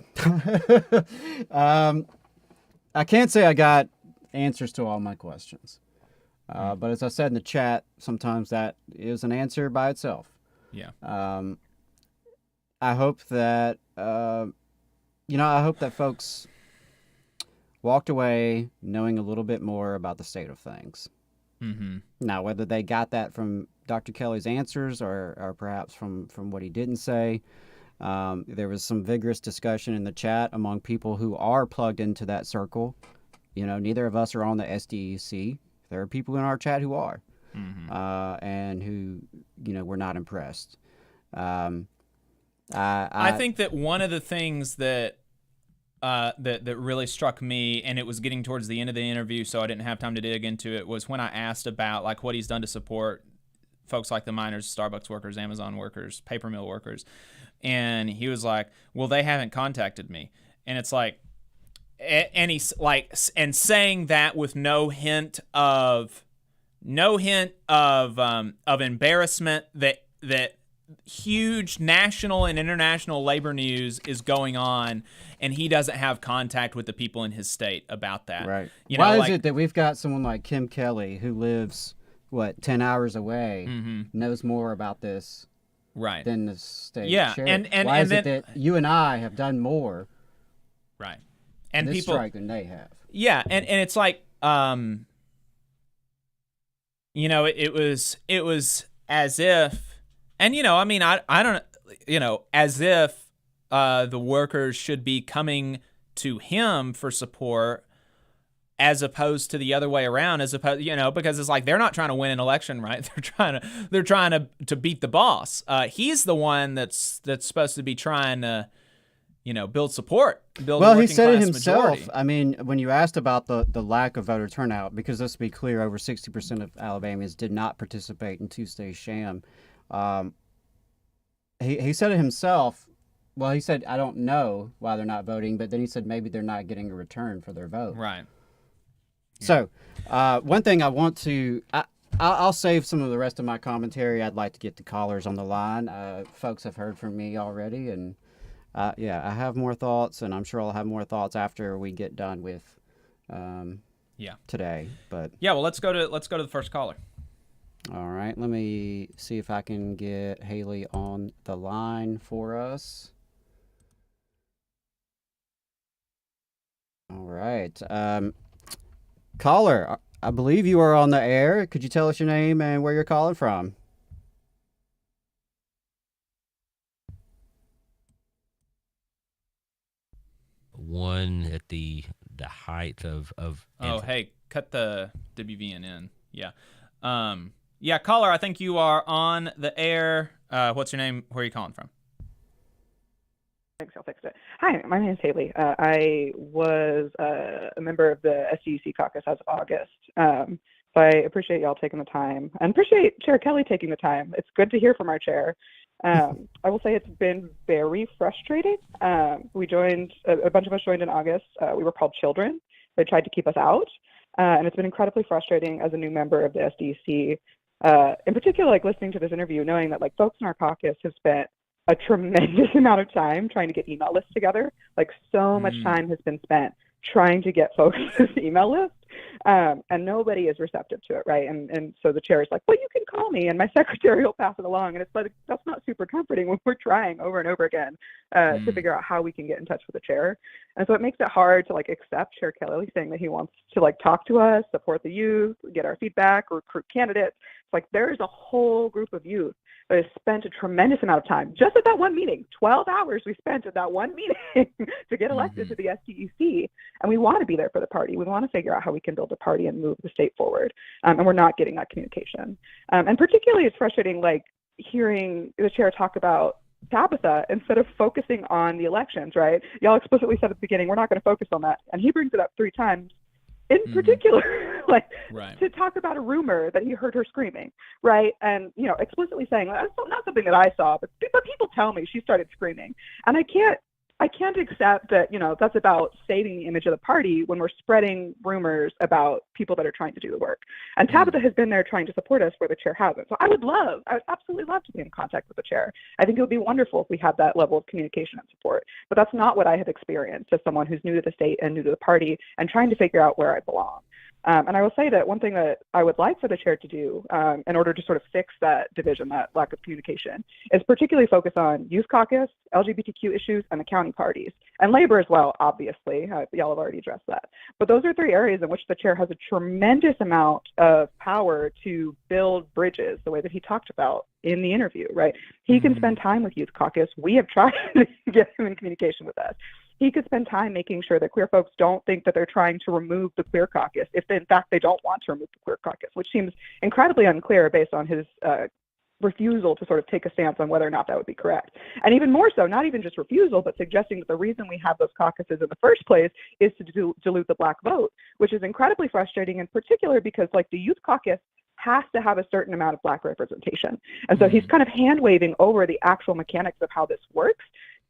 I can't say I got answers to all my questions. But as I said in the chat, sometimes that is an answer by itself. Yeah. I hope that, I hope that folks walked away knowing a little bit more about the state of things. Mm-hmm. Now, whether they got that from Dr. Kelley's answers or perhaps from what he didn't say, there was some vigorous discussion in the chat among people who are plugged into that circle. You know, neither of us are on the SDEC. There are people in our chat who are, and who, you know, were not impressed. I think that one of the things that really struck me, and it was getting towards the end of the interview, so I didn't have time to dig into it, was when I asked about like what he's done to support folks like the miners, Starbucks workers, Amazon workers, paper mill workers, and he was like, "Well, they haven't contacted me," and it's like. And he's like, and saying that with no hint of embarrassment that huge national and international labor news is going on, and he doesn't have contact with the people in his state about that. Right. You Why know, is it that we've got someone like Kim Kelley who lives 10 hours away, knows more about this, right, than the state? Yeah, sheriff? and why is it that you and I have done more? Right. And this people strike than they have. Yeah, and it's like you know, it was as if, and you know, I mean, I don't, you know, as if the workers should be coming to him for support as opposed to the other way around, as opposed, you know, because it's like they're not trying to win an election, right? They're trying to beat the boss. He's the one that's supposed to be trying to, you know, build support. Well, he said it himself. Majority. I mean, when you asked about the lack of voter turnout, because let's be clear, over 60% of Alabamians did not participate in Tuesday's sham. He said it himself. Well, he said, I don't know why they're not voting, but then he said maybe they're not getting a return for their vote. Right. So, one thing I want to... I'll save some of the rest of my commentary. I'd like to get the callers on the line. Folks have heard from me already, and... yeah, I have more thoughts, and I'm sure I'll have more thoughts after we get done with today. But yeah, well, let's go to the first caller. All right, let me see if I can get Haley on the line for us. All right, caller, I believe you are on the air. Could you tell us your name and where you're calling from? One at the height of oh, hey, cut the WVN in. Yeah. Yeah, caller, I think you are on the air. What's your name? Where are you calling from? Thanks, I'll fix it. Hi, my name is Haley. I was a member of the SDEC caucus as of August. So I appreciate y'all taking the time, and appreciate Chair Kelley taking the time. It's good to hear from our chair. I will say it's been very frustrating. We joined, a bunch of us joined in August. We were called children. They tried to keep us out. And it's been incredibly frustrating as a new member of the SDEC. In particular, like listening to this interview, knowing that like folks in our caucus have spent a tremendous amount of time trying to get email lists together. Like so much time has been spent trying to get folks this email list. And nobody is receptive to it, right? And so the chair is like, well, you can call me and my secretary will pass it along. And it's like, that's not super comforting when we're trying over and over again to figure out how we can get in touch with the chair. And so it makes it hard to like accept Chair Kelley saying that he wants to like talk to us, support the youth, get our feedback, recruit candidates. It's like there is a whole group of youth that has spent a tremendous amount of time just at that one meeting. 12 hours we spent at that one meeting to get elected to the SDEC. And we want to be there for the party. We want to figure out how we can build a party and move the state forward. And we're not getting that communication. And particularly it's frustrating, like hearing the chair talk about Tabitha instead of focusing on the elections, right? Y'all explicitly said at the beginning, we're not going to focus on that. And he brings it up 3 times in particular, like Right. to talk about a rumor that he heard her screaming, right? And, you know, explicitly saying, that's not something that I saw, but people tell me she started screaming. And I can't accept that, you know, that's about saving the image of the party when we're spreading rumors about people that are trying to do the work. And Tabitha has been there trying to support us where the chair hasn't. So I would absolutely love to be in contact with the chair. I think it would be wonderful if we had that level of communication and support. But that's not what I have experienced as someone who's new to the state and new to the party and trying to figure out where I belong. And I will say that one thing that I would like for the chair to do in order to sort of fix that division, that lack of communication, is particularly focus on youth caucus, LGBTQ issues, and the county parties, and labor as well, obviously. Y'all have already addressed that. But those are three areas in which the chair has a tremendous amount of power to build bridges, the way that he talked about in the interview, right? He can spend time with youth caucus. We have tried to get him in communication with us. He could spend time making sure that queer folks don't think that they're trying to remove the queer caucus if in fact they don't want to remove the queer caucus, which seems incredibly unclear based on his refusal to sort of take a stance on whether or not that would be correct. And even more so, not even just refusal, but suggesting that the reason we have those caucuses in the first place is to dilute the Black vote, which is incredibly frustrating, in particular because, like, the youth caucus has to have a certain amount of Black representation. And so he's kind of hand-waving over the actual mechanics of how this works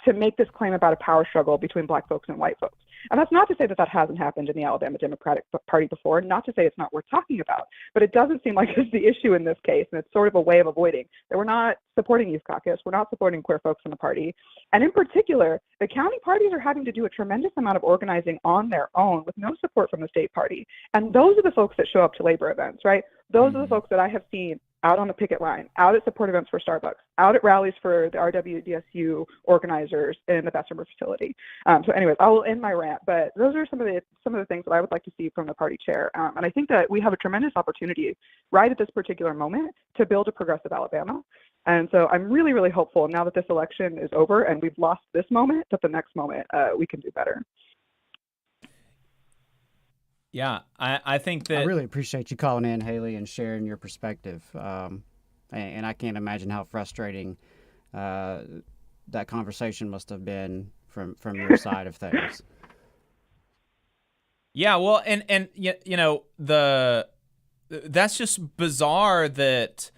to make this claim about a power struggle between Black folks and white folks. And that's not to say that that hasn't happened in the Alabama Democratic Party before, not to say it's not worth talking about, but it doesn't seem like it's the issue in this case, and it's sort of a way of avoiding that we're not supporting youth caucus, we're not supporting queer folks in the party. And in particular, the county parties are having to do a tremendous amount of organizing on their own with no support from the state party. And those are the folks that show up to labor events, right? Those are the folks that I have seen out on the picket line, out at support events for Starbucks, out at rallies for the RWDSU organizers in the Bessemer facility. So anyways, I will end my rant, but those are some of the things that I would like to see from the party chair. And I think that we have a tremendous opportunity right at this particular moment to build a progressive Alabama. And so I'm really, really hopeful now that this election is over and we've lost this moment, that the next moment we can do better. Yeah, I think that... I really appreciate you calling in, Haley, and sharing your perspective. And I can't imagine how frustrating that conversation must have been from your side of things. Yeah, well, and you know, that's just bizarre that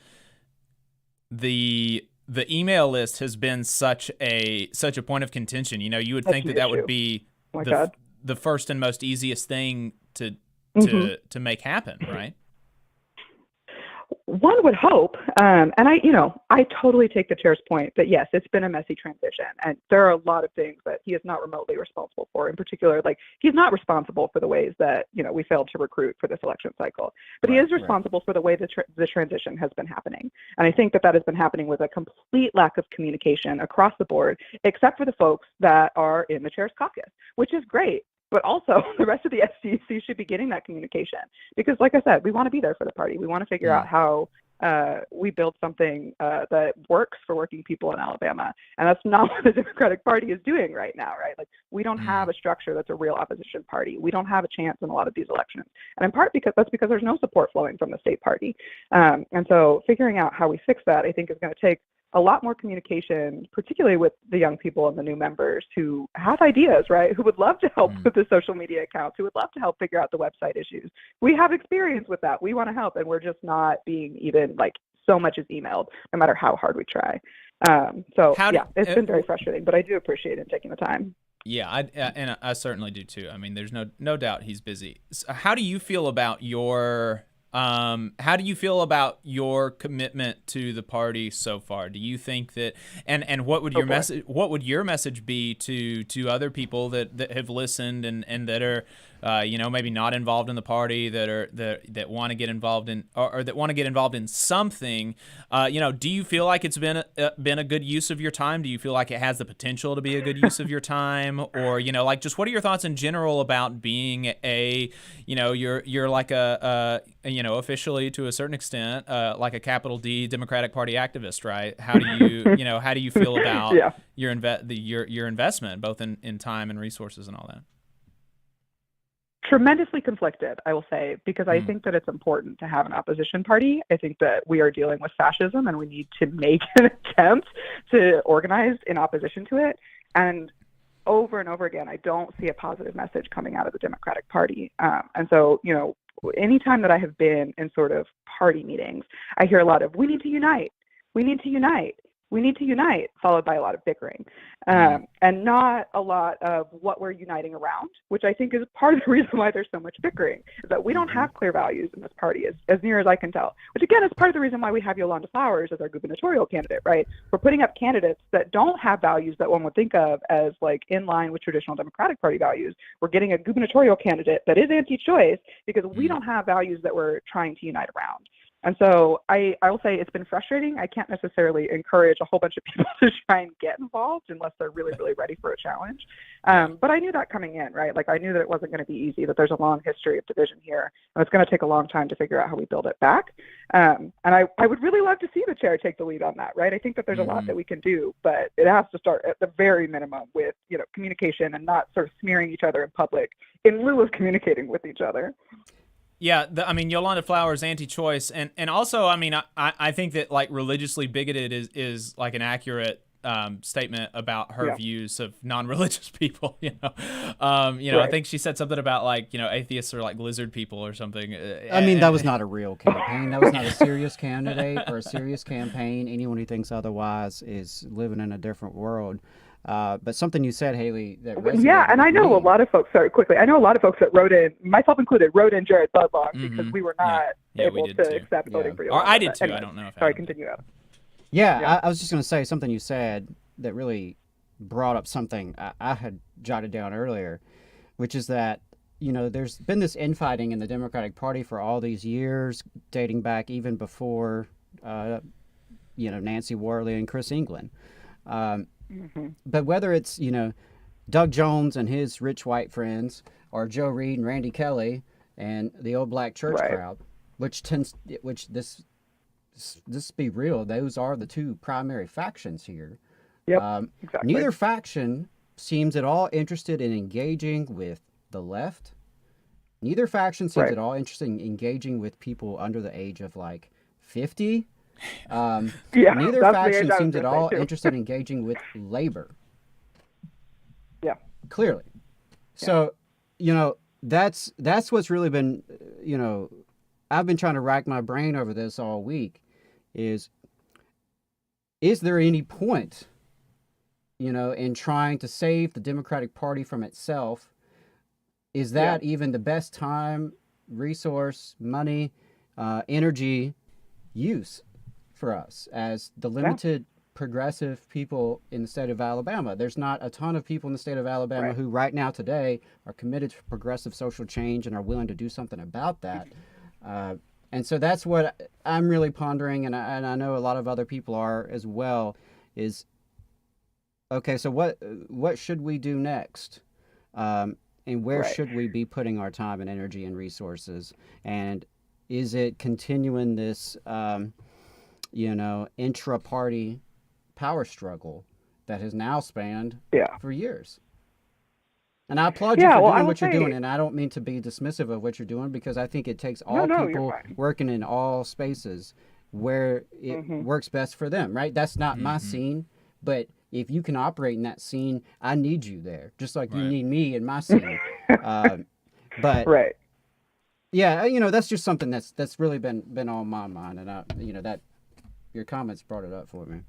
the email list has been such a point of contention. You know, you would think that would be the first and most easiest thing to make happen, right? One would hope, and I totally take the chair's point that yes, it's been a messy transition, and there are a lot of things that he is not remotely responsible for. In particular, like he's not responsible for the ways that we failed to recruit for this election cycle, but he is responsible for the way the transition has been happening. And I think that has been happening with a complete lack of communication across the board, except for the folks that are in the chair's caucus, which is great. But also, the rest of the SCC should be getting that communication because, like I said, we want to be there for the party. We want to figure out how we build something that works for working people in Alabama. And that's not what the Democratic Party is doing right now, right? Like, we don't have a structure that's a real opposition party. We don't have a chance in a lot of these elections. And in part because there's no support flowing from the state party. And so figuring out how we fix that, I think, is going to take a lot more communication, particularly with the young people and the new members who have ideas, right? Who would love to help with the social media accounts, who would love to help figure out the website issues. We have experience with that. We want to help, and we're just not being even so much is emailed, no matter how hard we try. It's been very frustrating, but I do appreciate him taking the time. Yeah, I certainly do too. I mean, there's no doubt he's busy. So how do you feel about your commitment to the party so far? Do you think that, and what would your message be to other people that have listened and that are maybe not involved in the party, that want to get involved in or that want to get involved in something? Do you feel like it's been a good use of your time? Do you feel like it has the potential to be a good use of your time? Or just what are your thoughts in general about being you're like officially to a certain extent like a capital D Democratic Party activist, right? How do you feel about your investment both in time and resources and all that? Tremendously conflicted, I will say, because I think that it's important to have an opposition party. I think that we are dealing with fascism and we need to make an attempt to organize in opposition to it. And over and over again, I don't see a positive message coming out of the Democratic Party. And so, anytime that I have been in sort of party meetings, I hear a lot of, we need to unite, we need to unite, we need to unite, followed by a lot of bickering, and not a lot of what we're uniting around, which I think is part of the reason why there's so much bickering, is that we don't have clear values in this party, as near as I can tell, which again is part of the reason why we have Yolanda Flowers as our gubernatorial candidate, right? We're putting up candidates that don't have values that one would think of as like in line with traditional Democratic Party values. We're getting a gubernatorial candidate that is anti-choice because we don't have values that we're trying to unite around. And so I will say it's been frustrating. I can't necessarily encourage a whole bunch of people to try and get involved unless they're really, really ready for a challenge. But I knew that coming in, right? Like I knew that it wasn't going to be easy, that there's a long history of division here, and it's going to take a long time to figure out how we build it back. And I would really love to see the chair take the lead on that, right? I think that there's a lot that we can do, but it has to start at the very minimum with, communication and not sort of smearing each other in public in lieu of communicating with each other. Yeah, Yolanda Flowers, anti-choice, and also, I think that like religiously bigoted is like an accurate statement about her views of non-religious people. Right. I think she said something about like atheists are like lizard people or something. That was not a real campaign. That was not a serious candidate or a serious campaign. Anyone who thinks otherwise is living in a different world. But something you said, Haley, that resonated. Yeah, and I know a lot of folks, I know a lot of folks that wrote in, myself included, wrote in Jared Budlong because we were not able to accept voting for you. Or I did too, anyway, I don't know if sorry, continue. I was just going to say something you said that really brought up something I had jotted down earlier, which is that, there's been this infighting in the Democratic Party for all these years, dating back even before, Nancy Worley and Chris England. But whether it's, Doug Jones and his rich white friends, or Joe Reed and Randy Kelley and the old black church crowd, which this be real, those are the two primary factions here. Yep, exactly. Neither faction seems at all interested in engaging with the left. Neither faction seems at all interested in engaging with people under the age of like 50. Neither faction seems at all interested in engaging with labor. Yeah. Clearly. So, that's what's really been, I've been trying to rack my brain over this all week is there any point, in trying to save the Democratic Party from itself? Is that even the best time, resource, money, energy use for us as the limited progressive people in the state of Alabama? There's not a ton of people in the state of Alabama who right now today are committed to progressive social change and are willing to do something about that. And so that's what I'm really pondering, and I know a lot of other people are as well, is, okay, so what should we do next? And where should we be putting our time and energy and resources? And is it continuing this intra-party power struggle that has now spanned for years? And I applaud you for doing what you're doing, and I don't mean to be dismissive of what you're doing, because I think it takes all people working in all spaces where it works best for them, right? That's not my scene, but if you can operate in that scene, I need you there, just like you need me in my scene. But that's just something that's really been on my mind, and that your comments brought it up for me.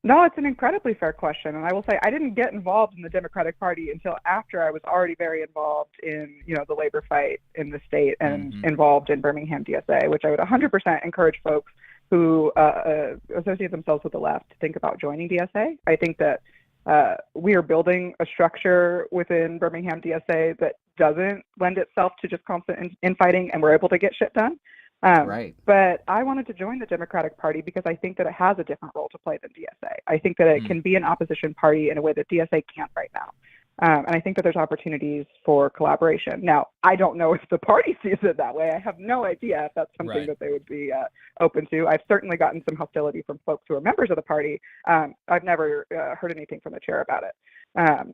No, it's an incredibly fair question. And I will say I didn't get involved in the Democratic Party until after I was already very involved in, the labor fight in the state and involved in Birmingham DSA, which I would 100% encourage folks who associate themselves with the left to think about joining DSA. I think that we are building a structure within Birmingham DSA that doesn't lend itself to just constant infighting, and we're able to get shit done. But I wanted to join the Democratic Party because I think that it has a different role to play than DSA. I think that it can be an opposition party in a way that DSA can't right now. And I think that there's opportunities for collaboration. Now, I don't know if the party sees it that way. I have no idea if that's something that they would be open to. I've certainly gotten some hostility from folks who are members of the party. I've never heard anything from the chair about it. I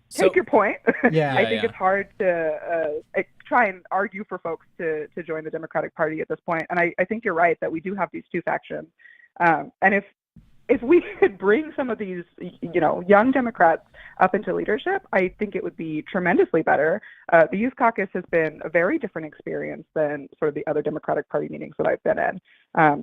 take your point. I think it's hard to try and argue for folks to join the Democratic Party at this point. And I think you're right that we do have these two factions. And if we could bring some of these, young Democrats up into leadership, I think it would be tremendously better. The Youth Caucus has been a very different experience than sort of the other Democratic Party meetings that I've been in.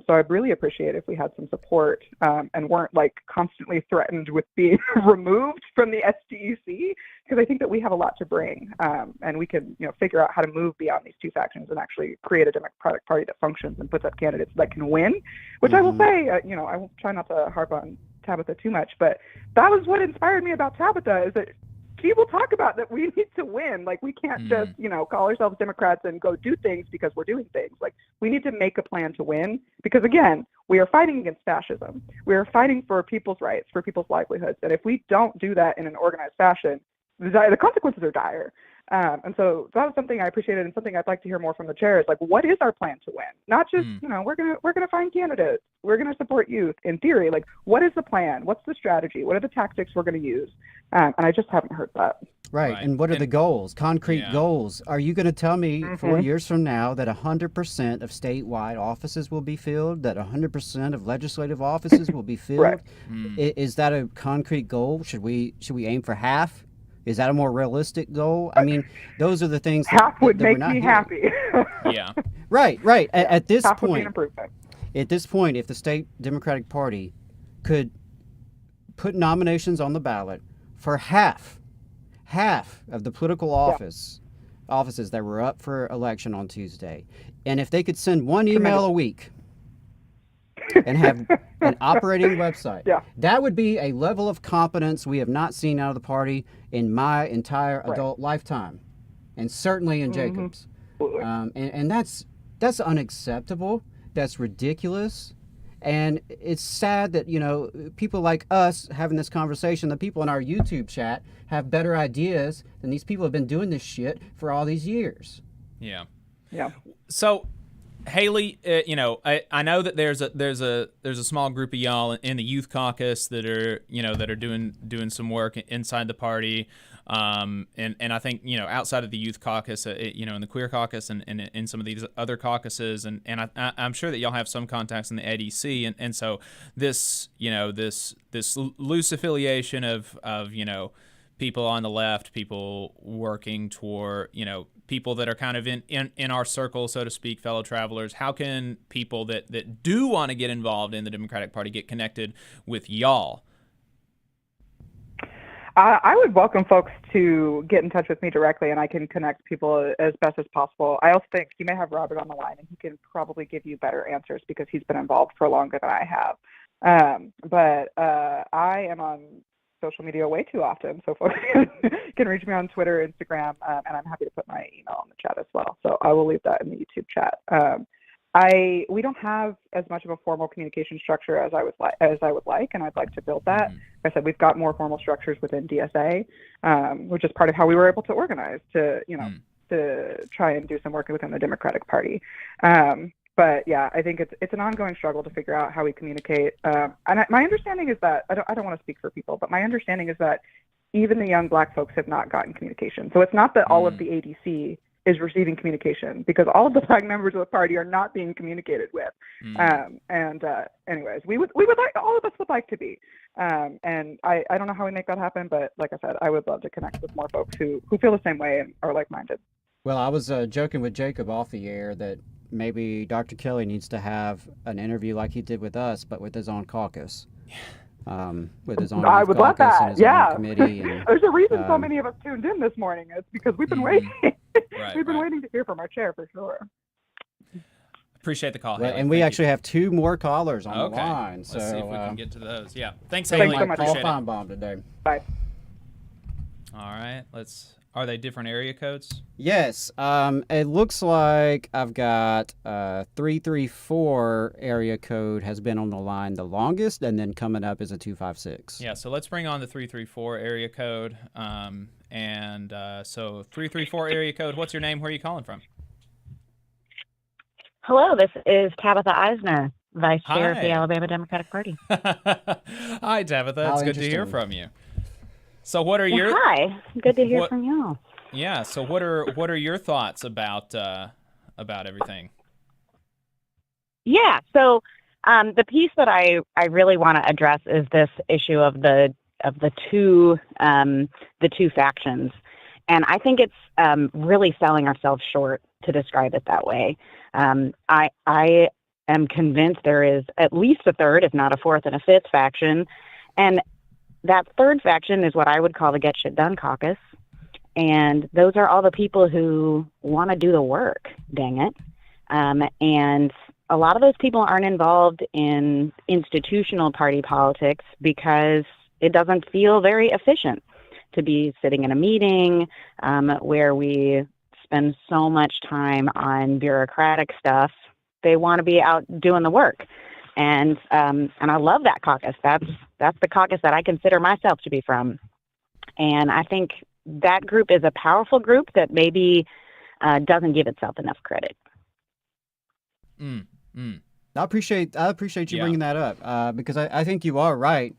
So I'd really appreciate if we had some support and weren't like constantly threatened with being removed from the SDUC, because I think that we have a lot to bring, and we can, figure out how to move beyond these two factions and actually create a Democratic Party that functions and puts up candidates that can win. Which I will say, I will try not to harp on Tabitha too much, but that was what inspired me about Tabitha, is that she will talk about that we need to win. Like, we can't just, call ourselves Democrats and go do things because we're doing things. Like, we need to make a plan to win, because again, we are fighting against fascism. We are fighting for people's rights, for people's livelihoods. And if we don't do that in an organized fashion, the consequences are dire. And so that was something I appreciated, and something I'd like to hear more from the chair is like, what is our plan to win? Not just, we're gonna find candidates, we're gonna support youth. In theory, like, what is the plan? What's the strategy? What are the tactics we're gonna use? And I just haven't heard that. Right. And what are the goals? Concrete goals. Are you going to tell me 4 years from now that 100% of statewide offices will be filled, that 100% of legislative offices will be filled? Right. Is that a concrete goal? Should we aim for half? Is that a more realistic goal? I mean, those are the things half would that make we're not me hearing. happy. Yeah. Right. At this half would be an point, improvement. at this point, if the state Democratic Party could put nominations on the ballot for half of the political offices that were up for election on Tuesday, and if they could send one email a week and have an operating website, that would be a level of competence we have not seen out of the party in my entire adult lifetime, and certainly in Jacob's. And that's unacceptable. That's ridiculous. And it's sad that, people like us having this conversation, the people in our YouTube chat have better ideas than these people have been doing this shit for all these years. Yeah. Yeah. So, Haley, I know that there's a small group of y'all in the Youth Caucus that are doing some work inside the party. And I think, outside of the Youth Caucus, in the Queer Caucus and in some of these other caucuses, and I'm sure that y'all have some contacts in the ADC, and so this loose affiliation of people on the left, people working toward, people that are kind of in our circle, so to speak, fellow travelers. How can people that do want to get involved in the Democratic Party get connected with y'all? I would welcome folks to get in touch with me directly, and I can connect people as best as possible. I also think you may have Robert on the line, and he can probably give you better answers because he's been involved for longer than I have. But I am on social media way too often, so folks can reach me on Twitter, Instagram, and I'm happy to put my email in the chat as well. So I will leave that in the YouTube chat. We don't have as much of a formal communication structure as I would like, and I'd like to build that. Like I said, we've got more formal structures within DSA, which is part of how we were able to organize to try and do some work within the Democratic Party. But yeah, I think it's an ongoing struggle to figure out how we communicate. And my understanding is that I don't want to speak for people, but my understanding is that even the young Black folks have not gotten communication. So it's not that all of the ADC is receiving communication, because all of the Black members of the party are not being communicated with. Anyways, we would like, all of us would like to be. And I don't know how we make that happen, but like I said, I would love to connect with more folks who feel the same way and are like-minded. Well, I was joking with Jacob off the air that maybe Dr. Kelley needs to have an interview like he did with us, but with his own caucus. With his own I would love that. Yeah. Committee and, there's a reason so many of us tuned in this morning. It's because we've been waiting. We've been waiting to hear from our chair for sure. Appreciate the call, Well, Haley. and we actually have two more callers on the line. Let's So see if we can get to those. Yeah. Thanks, Haley. Haley. so much. Appreciate Paul it. Feinbaum today. Bye. All right. Are they different area codes? Yes. It looks like I've got 334 area code has been on the line the longest, and then coming up is a 256. Yeah, so let's bring on the 334 area code. So 334 area code, what's your name? Where are you calling from? Hello, this is Tabitha Eisner, Vice Chair of Hi. the Alabama Democratic Party. Hi, Tabitha. How It's good to hear interesting. from you. So what are your Hi, good to hear from y'all. Yeah, so what are your thoughts about everything? Yeah, so The piece that I really want to address is this issue of the two factions, and I think it's really selling ourselves short to describe it that way. I am convinced there is at least a third, if not a fourth and a fifth faction, and that third faction is what I would call the Get Shit Done caucus, and those are all the people who want to do the work. Dang it, and a lot of those people aren't involved in institutional party politics because it doesn't feel very efficient to be sitting in a meeting where we spend so much time on bureaucratic stuff. They want to be out doing the work. And I love that caucus. That's the caucus that I consider myself to be from. And I think that group is a powerful group that maybe doesn't give itself enough credit. I appreciate you bringing that up because I think you are right.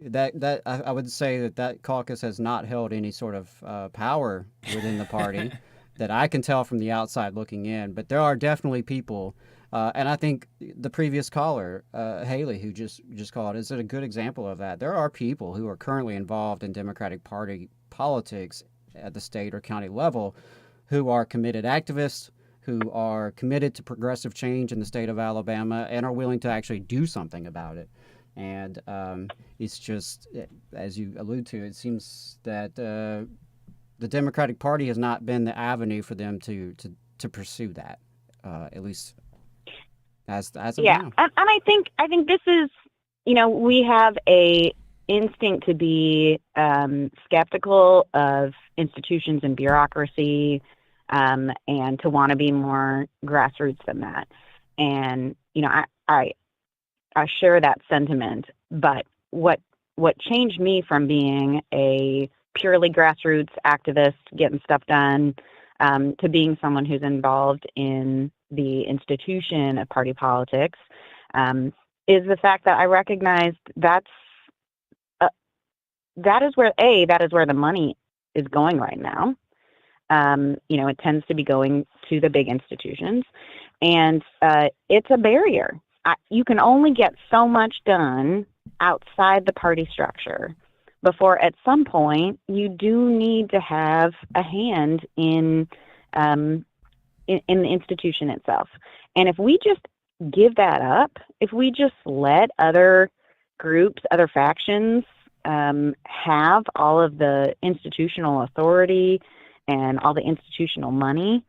That I would say that caucus has not held any sort of power within the party that I can tell from the outside looking in. But there are definitely people, and I think the previous caller, Haley, who just called, is a good example of that. There are people who are currently involved in Democratic Party politics at the state or county level who are committed activists, who are committed to progressive change in the state of Alabama and are willing to actually do something about it. And it's just, as you allude to, it seems that the Democratic Party has not been the avenue for them to pursue that, at least as of now. And I think this is, we have a instinct to be skeptical of institutions and bureaucracy, and to want to be more grassroots than that. And I share that sentiment, but what changed me from being a purely grassroots activist getting stuff done to being someone who's involved in the institution of party politics is the fact that I recognized that is where the money is going right now. It tends to be going to the big institutions, and it's a barrier. You can only get so much done outside the party structure before at some point you do need to have a hand in the institution itself. And if we just give that up, if we just let other groups, other factions have all of the institutional authority and all the institutional money,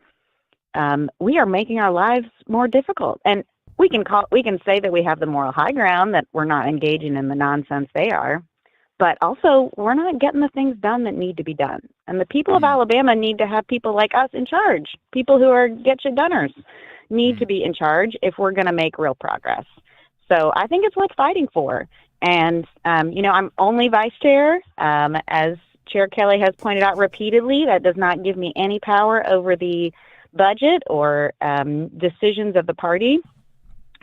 we are making our lives more difficult. And we can say that we have the moral high ground, that we're not engaging in the nonsense they are, but also we're not getting the things done that need to be done. And the people of Alabama need to have people like us in charge. People who are get-you-doners need to be in charge if we're going to make real progress. So I think it's worth fighting for. And, I'm only vice chair. As Chair Kelley has pointed out repeatedly, that does not give me any power over the budget or decisions of the party.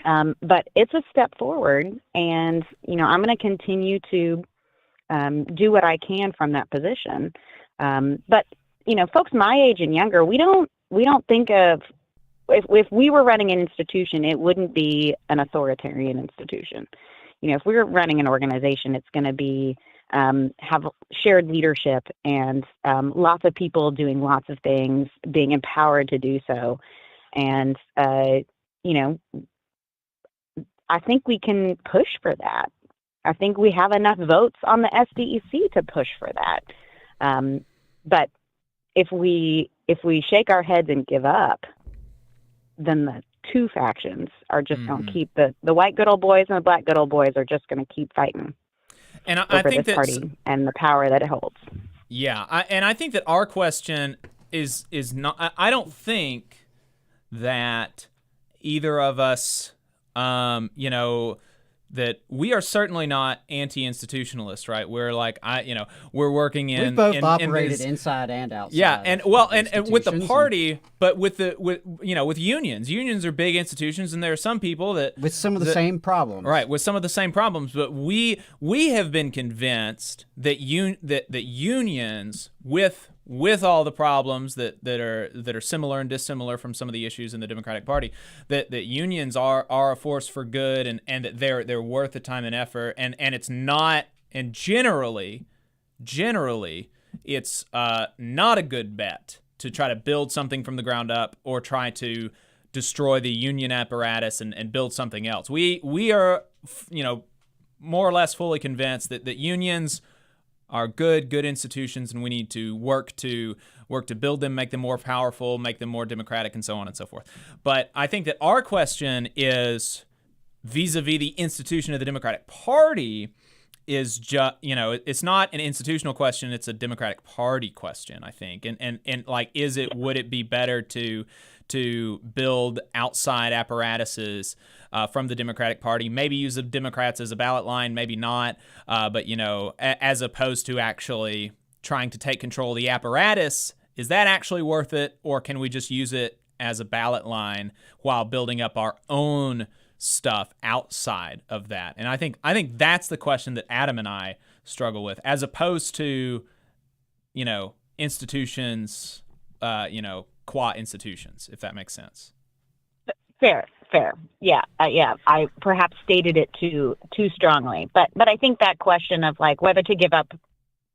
But it's a step forward, and, I'm going to continue to do what I can from that position. But, folks my age and younger, we don't think of, if we were running an institution, it wouldn't be an authoritarian institution. If we were running an organization, it's going to be, have shared leadership and lots of people doing lots of things, being empowered to do so. And, I think we can push for that. I think we have enough votes on the SDEC to push for that. But if we shake our heads and give up, then the two factions are just going to keep the white good old boys and the black good old boys are just going to keep fighting. And I think this party and the power that it holds. Yeah, I think that our question is not. I don't think that either of us, that we are certainly not anti-institutionalist, right? We're like, we're working in. We've both operated inside and outside. Yeah, and with the party, but with unions. Unions are big institutions, and there are some people that with some of the same problems, right? With some of the same problems, but we have been convinced that unions with with all the problems that are similar and dissimilar from some of the issues in the Democratic Party, that unions are a force for good, and that they're worth the time and effort, and it's not, and generally it's not a good bet to try to build something from the ground up or try to destroy the union apparatus and build something else. We are, more or less fully convinced that unions are good institutions, and we need to work to build them, make them more powerful, make them more democratic, and so on and so forth. But I think that our question is vis-a-vis the institution of the Democratic Party is just, it's not an institutional question, it's a Democratic Party question, I think. And like, would it be better to build outside apparatuses from the Democratic Party, maybe use the Democrats as a ballot line, maybe not, but as opposed to actually trying to take control of the apparatus, is that actually worth it, or can we just use it as a ballot line while building up our own stuff outside of that? And I think that's the question that Adam and I struggle with, as opposed to institutions, qua institutions, if that makes sense. Fair. Yeah. I perhaps stated it too strongly, but I think that question of like whether to give up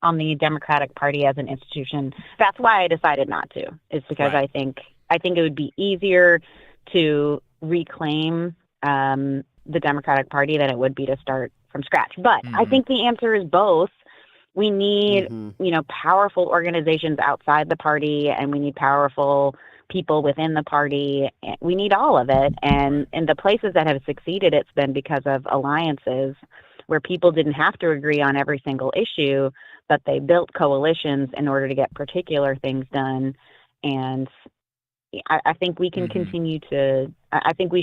on the Democratic Party as an institution, that's why I decided not to, is because right. I think it would be easier to reclaim the Democratic Party than it would be to start from scratch. But I think the answer is both. We need, powerful organizations outside the party, and we need powerful people within the party. We need all of it. And in the places that have succeeded, it's been because of alliances where people didn't have to agree on every single issue, but they built coalitions in order to get particular things done. And I think we can continue to, I think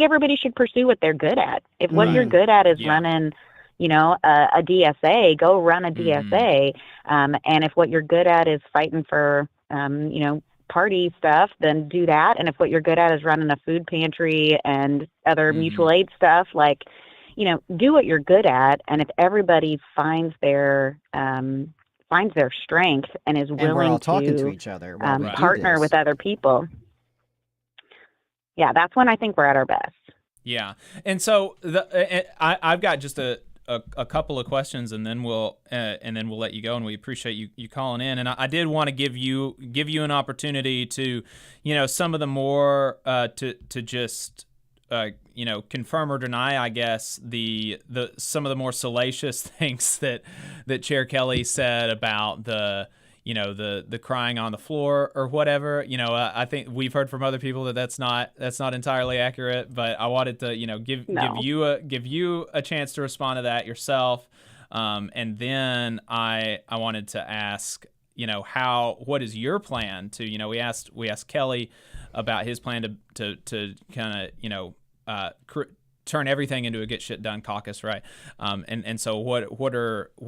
everybody should pursue what they're good at. If what you're good at is running, a DSA, go run a DSA. And if what you're good at is fighting for, party stuff, then do that. And if what you're good at is running a food pantry and other mutual aid stuff, do what you're good at. And if everybody finds their strength and is willing we're all talking to each other, partner with other people, yeah, that's when I think we're at our best. Yeah. And so I've got just a couple of questions, and then we'll let you go. And we appreciate you calling in. And I did want to give you an opportunity to, some of the more to just confirm or deny, I guess, the some of the more salacious things that Chair Kelley said about the crying on the floor or whatever. I think we've heard from other people that's not entirely accurate, but I wanted to, give you a chance to respond to that yourself. And then I wanted to ask, what is your plan to, we asked Kelley about his plan to kind of, turn everything into a get shit done caucus, right? And so what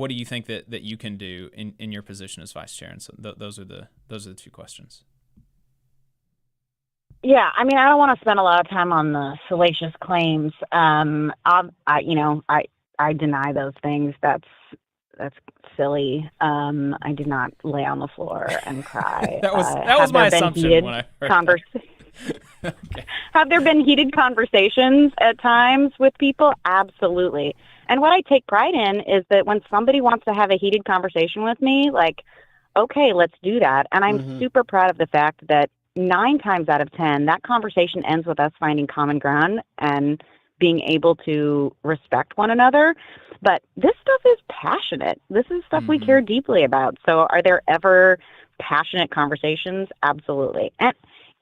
do you think that you can do in your position as vice chair? And so those are the two questions. Yeah, I mean, I don't want to spend a lot of time on the salacious claims. I deny those things. That's silly. I did not lay on the floor and cry. that was my assumption when I heard Okay. Have there been heated conversations at times with people? Absolutely. And what I take pride in is that when somebody wants to have a heated conversation with me, like, okay, let's do that. And I'm super proud of the fact that 9 times out of 10, that conversation ends with us finding common ground and being able to respect one another. But this stuff is passionate. This is stuff we care deeply about. So are there ever passionate conversations? Absolutely.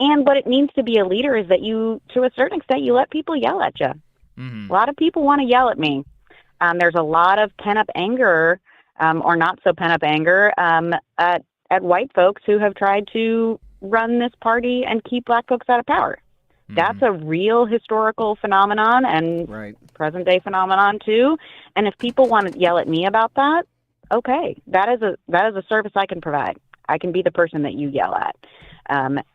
And what it means to be a leader is that you, to a certain extent, you let people yell at you. A lot of people want to yell at me. There's a lot of pent-up anger, or not so pent-up anger, at white folks who have tried to run this party and keep black folks out of power. That's a real historical phenomenon and present-day phenomenon too. And if people want to yell at me about that, okay, that is a service I can provide. I can be the person that you yell at.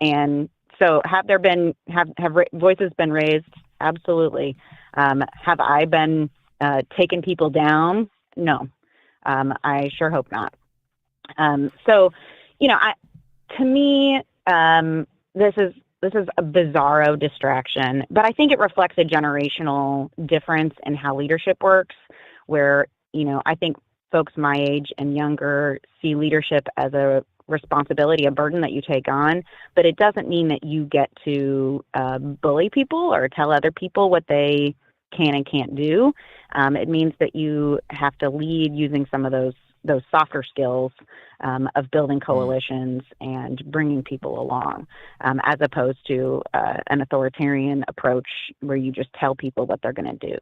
And so have voices been raised? Absolutely. Have I been taking people down? No. I sure hope not. So, to me, this is a bizarro distraction, but I think it reflects a generational difference in how leadership works, where, I think folks my age and younger see leadership as a responsibility, a burden that you take on, but it doesn't mean that you get to bully people or tell other people what they can and can't do. It means that you have to lead using some of those softer skills of building coalitions and bringing people along, as opposed to an authoritarian approach where you just tell people what they're going to do.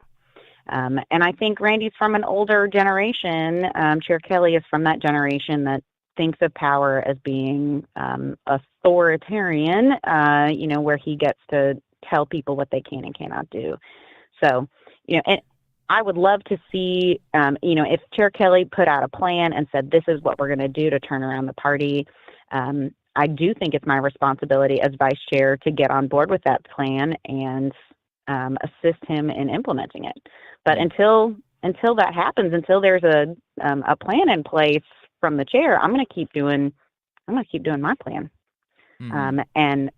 And I think Randy's from an older generation. Chair Kelley is from that generation that thinks of power as being authoritarian, where he gets to tell people what they can and cannot do. So, and I would love to see, if Chair Kelley put out a plan and said, this is what we're going to do to turn around the party. I do think it's my responsibility as vice chair to get on board with that plan and assist him in implementing it. But until that happens, until there's a plan in place from the chair, I'm going to keep doing my plan. And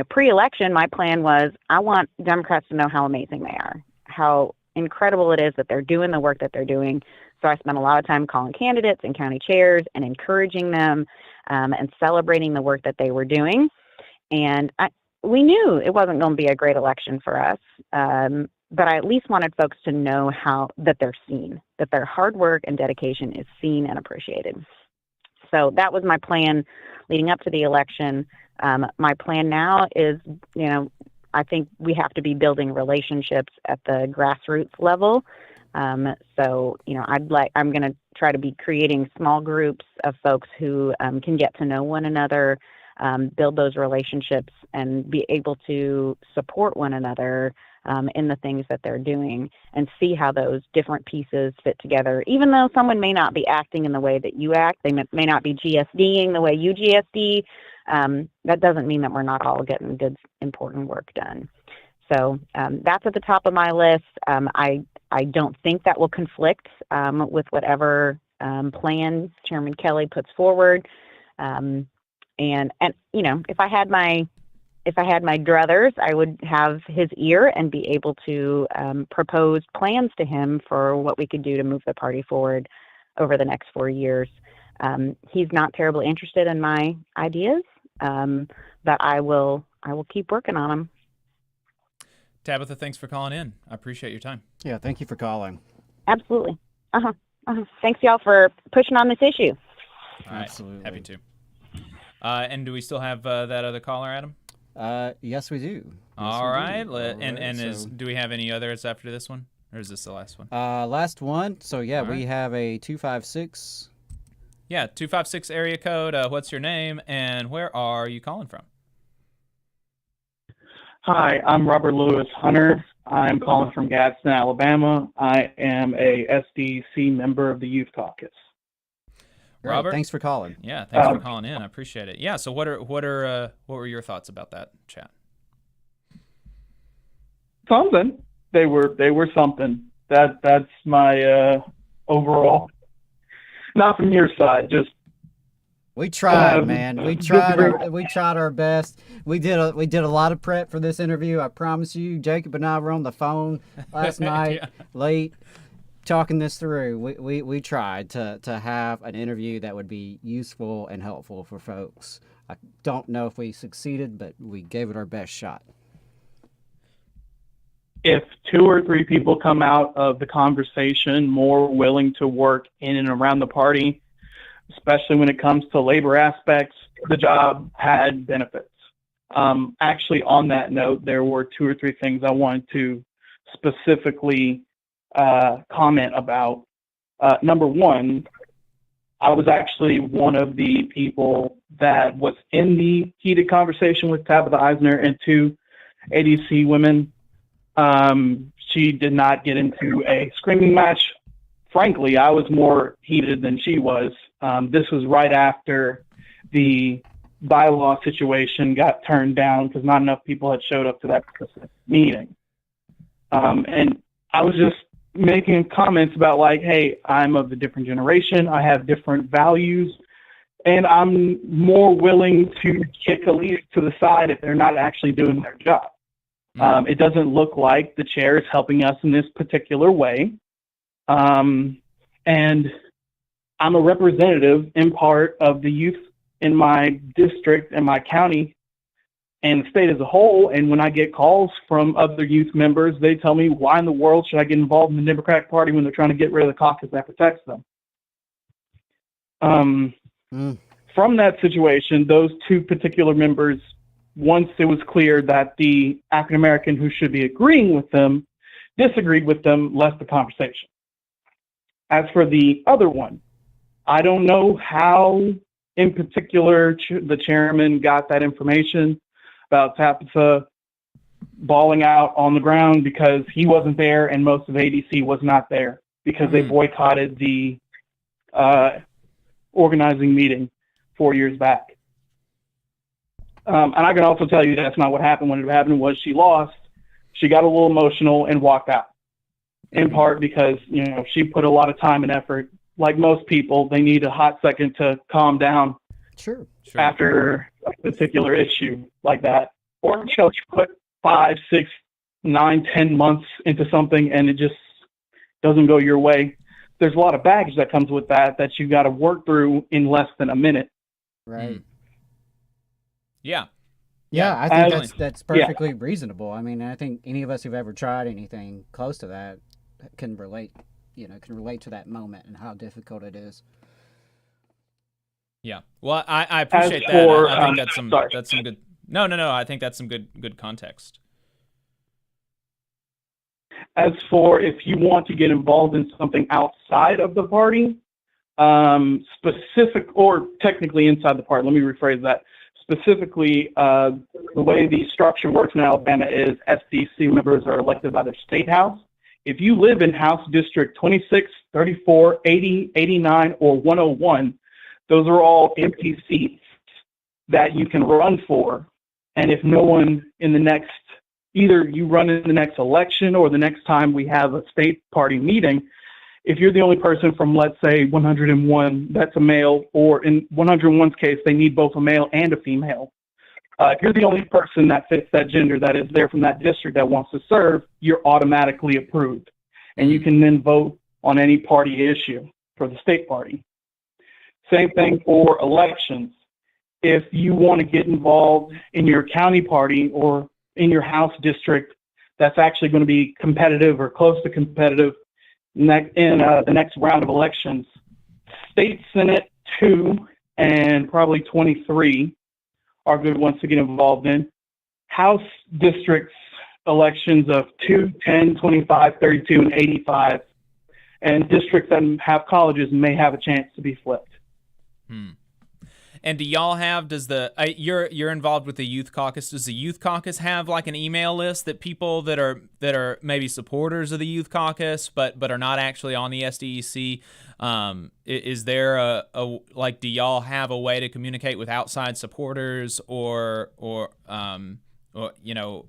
pre-election, my plan was I want Democrats to know how amazing they are, how incredible it is that they're doing the work that they're doing. So I spent a lot of time calling candidates and county chairs and encouraging them and celebrating the work that they were doing. And we knew it wasn't going to be a great election for us, but I at least wanted folks to know that they're seen, that their hard work and dedication is seen and appreciated. So that was my plan leading up to the election. My plan now is, I think we have to be building relationships at the grassroots level. So, I'm going to try to be creating small groups of folks who can get to know one another, build those relationships, and be able to support one another in the things that they're doing, and see how those different pieces fit together. Even though someone may not be acting in the way that you act, they may not be GSDing the way you GSD, that doesn't mean that we're not all getting good, important work done. So that's at the top of my list. I don't think that will conflict with whatever plan Chairman Kelley puts forward. And if I had my druthers, I would have his ear and be able to propose plans to him for what we could do to move the party forward over the next 4 years. He's not terribly interested in my ideas, but I will keep working on them. Tabitha, thanks for calling in. I appreciate your time. Yeah, thank you for calling. Absolutely. Thanks, y'all, for pushing on this issue. All right. Absolutely. Happy to. And do we still have that other caller, Adam? Yes, we do. All right. Do we have any others after this one, or is this the last one? Last one. So yeah, All right. we have a 256. Yeah, 256 area code. What's your name and where are you calling from? Hi, I'm Robert Lewis Hunter. I'm calling from Gadsden, Alabama. I am a SDC member of the Youth Caucus. Robert, thanks for calling. Yeah, thanks for calling in. I appreciate it. Yeah, so what were your thoughts about that chat? Something. They were something. That's my overall. Not from your side, just. We tried, man. We tried our best. We did a lot of prep for this interview. I promise you. Jacob and I were on the phone last night, late, talking this through. We tried to have an interview that would be useful and helpful for folks. I don't know if we succeeded, but we gave it our best shot. If 2 or 3 people come out of the conversation more willing to work in and around the party, especially when it comes to labor aspects, the job had benefits. Actually, on that note, there were 2 or 3 things I wanted to specifically comment about. Number one, I was actually one of the people that was in the heated conversation with Tabitha Eisner and 2 ADC women. She did not get into a screaming match. Frankly, I was more heated than she was. This was right after the bylaw situation got turned down because not enough people had showed up to that meeting. And I was just making comments about like, hey, I'm of a different generation, I have different values, and I'm more willing to kick a leader to the side if they're not actually doing their job. It doesn't look like the chair is helping us in this particular way. And I'm a representative in part of the youth in my district and my county and the state as a whole. And when I get calls from other youth members, they tell me, why in the world should I get involved in the Democratic Party when they're trying to get rid of the caucus that protects them? From that situation, those two particular members, once it was clear that the African American who should be agreeing with them disagreed with them, left the conversation. As for the other one, I don't know how in particular the chairman got that information about Tabitha bawling out on the ground, because he wasn't there and most of ADC was not there because they boycotted the organizing meeting 4 years back. And I can also tell you that's not what happened. What happened was she lost, she got a little emotional and walked out, in part because, you know, she put a lot of time and effort. Like most people, they need a hot second to calm down after a particular issue like that. Or, you know, you put 5, 6, 9, 10 months into something and it just doesn't go your way. There's a lot of baggage that comes with that you got to work through in less than a minute. Right. Yeah. Yeah, I think that's perfectly reasonable. I mean, I think any of us who've ever tried anything close to that can relate, can relate to that moment and how difficult it is. Yeah. Well, I appreciate that. I think that's some good. No. I think that's some good context. As for if you want to get involved in something outside of the party, specific or technically inside the party, let me rephrase that. Specifically, the way the structure works in Alabama is SDC members are elected by their state house. If you live in House District 26, 34, 80, 89, or 101, those are all empty seats that you can run for. And if no one in the next, either you run in the next election or the next time we have a state party meeting, if you're the only person from, let's say, 101 that's a male, or in 101's case, they need both a male and a female. If you're the only person that fits that gender that is there from that district that wants to serve, you're automatically approved. And you can then vote on any party issue for the state party. Same thing for elections. If you want to get involved in your county party or in your house district that's actually going to be competitive or close to competitive in the next round of elections, State Senate 2 and probably 23 are good ones to get involved in. House districts elections of 2, 10, 25, 32, and 85, and districts that have colleges may have a chance to be flipped. And do y'all have, you're involved with the youth caucus, does the youth caucus have like an email list that people that are maybe supporters of the youth caucus but are not actually on the SDEC, is there do y'all have a way to communicate with outside supporters or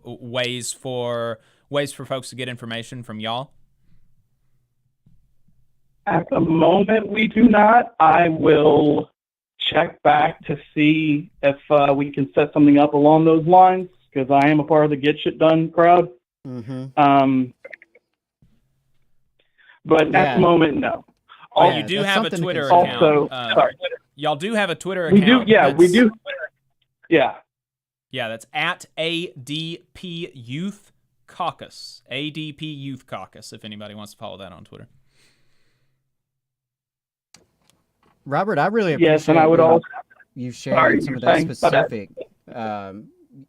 ways for folks to get information from y'all? At the moment we do not. I will check back to see if we can set something up along those lines, because I am a part of the Get Shit Done crowd. But at the moment, no. You do have a Twitter account. Also, y'all do have a Twitter account. We do, yeah, we do. Yeah. Yeah, that's at ADP Youth Caucus. ADP Youth Caucus, if anybody wants to follow that on Twitter. Robert, I really appreciate you sharing some of those specific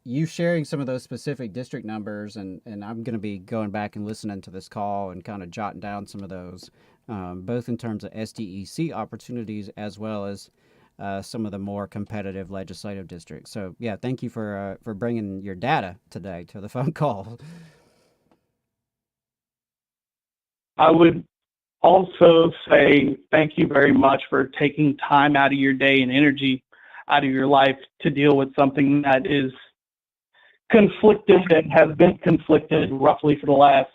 you sharing some of those specific district numbers, and I'm going to be going back and listening to this call and kind of jotting down some of those, both in terms of SDEC opportunities as well as some of the more competitive legislative districts. So, yeah, thank you for bringing your data today to the phone call. I would also say thank you very much for taking time out of your day and energy out of your life to deal with something that is conflicted and has been conflicted roughly for the last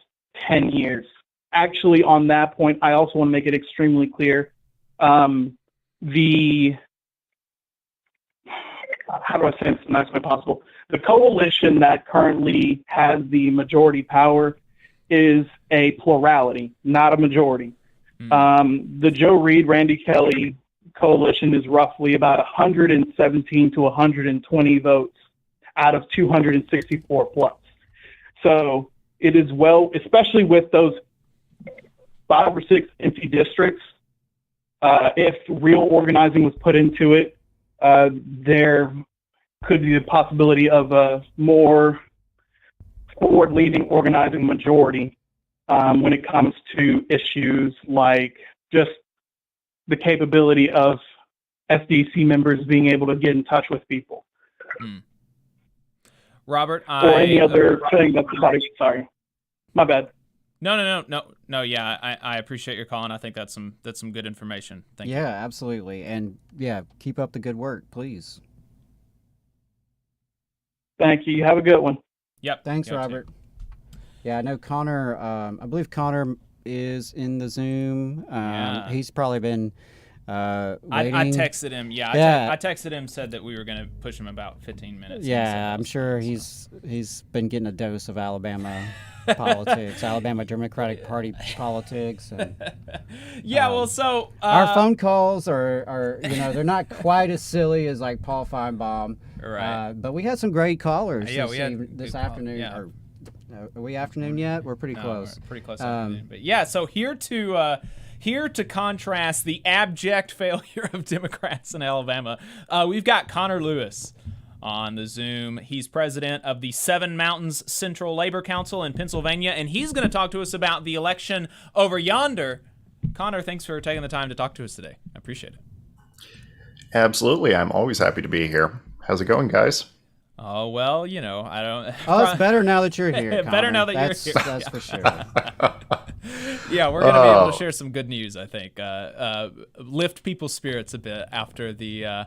10 years. actually, on that point, I also want to make it extremely clear. How do I say this in the nicest way possible? The coalition that currently has the majority power is a plurality, not a majority. The Joe Reed, Randy Kelley coalition is roughly about 117 to 120 votes out of 264 plus. So it is especially with those 5 or 6 empty districts, if real organizing was put into it, there could be the possibility of a more forward-leaning organizing majority when it comes to issues like just the capability of SDC members being able to get in touch with people. Robert, or any other thing that's about it. Sorry, my bad. No. Yeah, I appreciate your call, and I think that's some good information. Thank you. Yeah, absolutely, and yeah, keep up the good work, please. Thank you. Have a good one. Yep. Thanks, Robert. Yeah, I know Connor. I believe Connor is in the Zoom. He's probably been waiting. I texted him. Yeah, I texted him, said that we were going to push him about 15 minutes. Yeah, I'm sure he's been getting a dose of Alabama politics, Alabama Democratic Party politics. And, our phone calls are they're not quite as silly as like Paul Feinbaum. Right. But we had some great callers this afternoon. Yeah. Are we afternoon yet? We're pretty close. We're pretty close afternoon. But yeah, so here to contrast the abject failure of Democrats in Alabama, we've got Connor Lewis on the Zoom. He's president of the Seven Mountains Central Labor Council in Pennsylvania, and he's going to talk to us about the election over yonder. Connor, thanks for taking the time to talk to us today. I appreciate it. Absolutely. I'm always happy to be here. How's it going, guys? Oh, well, I don't... Oh, it's better now that you're here, Better now that you're here. That's for sure. Yeah, we're going to be able to share some good news, I think. Lift people's spirits a bit after the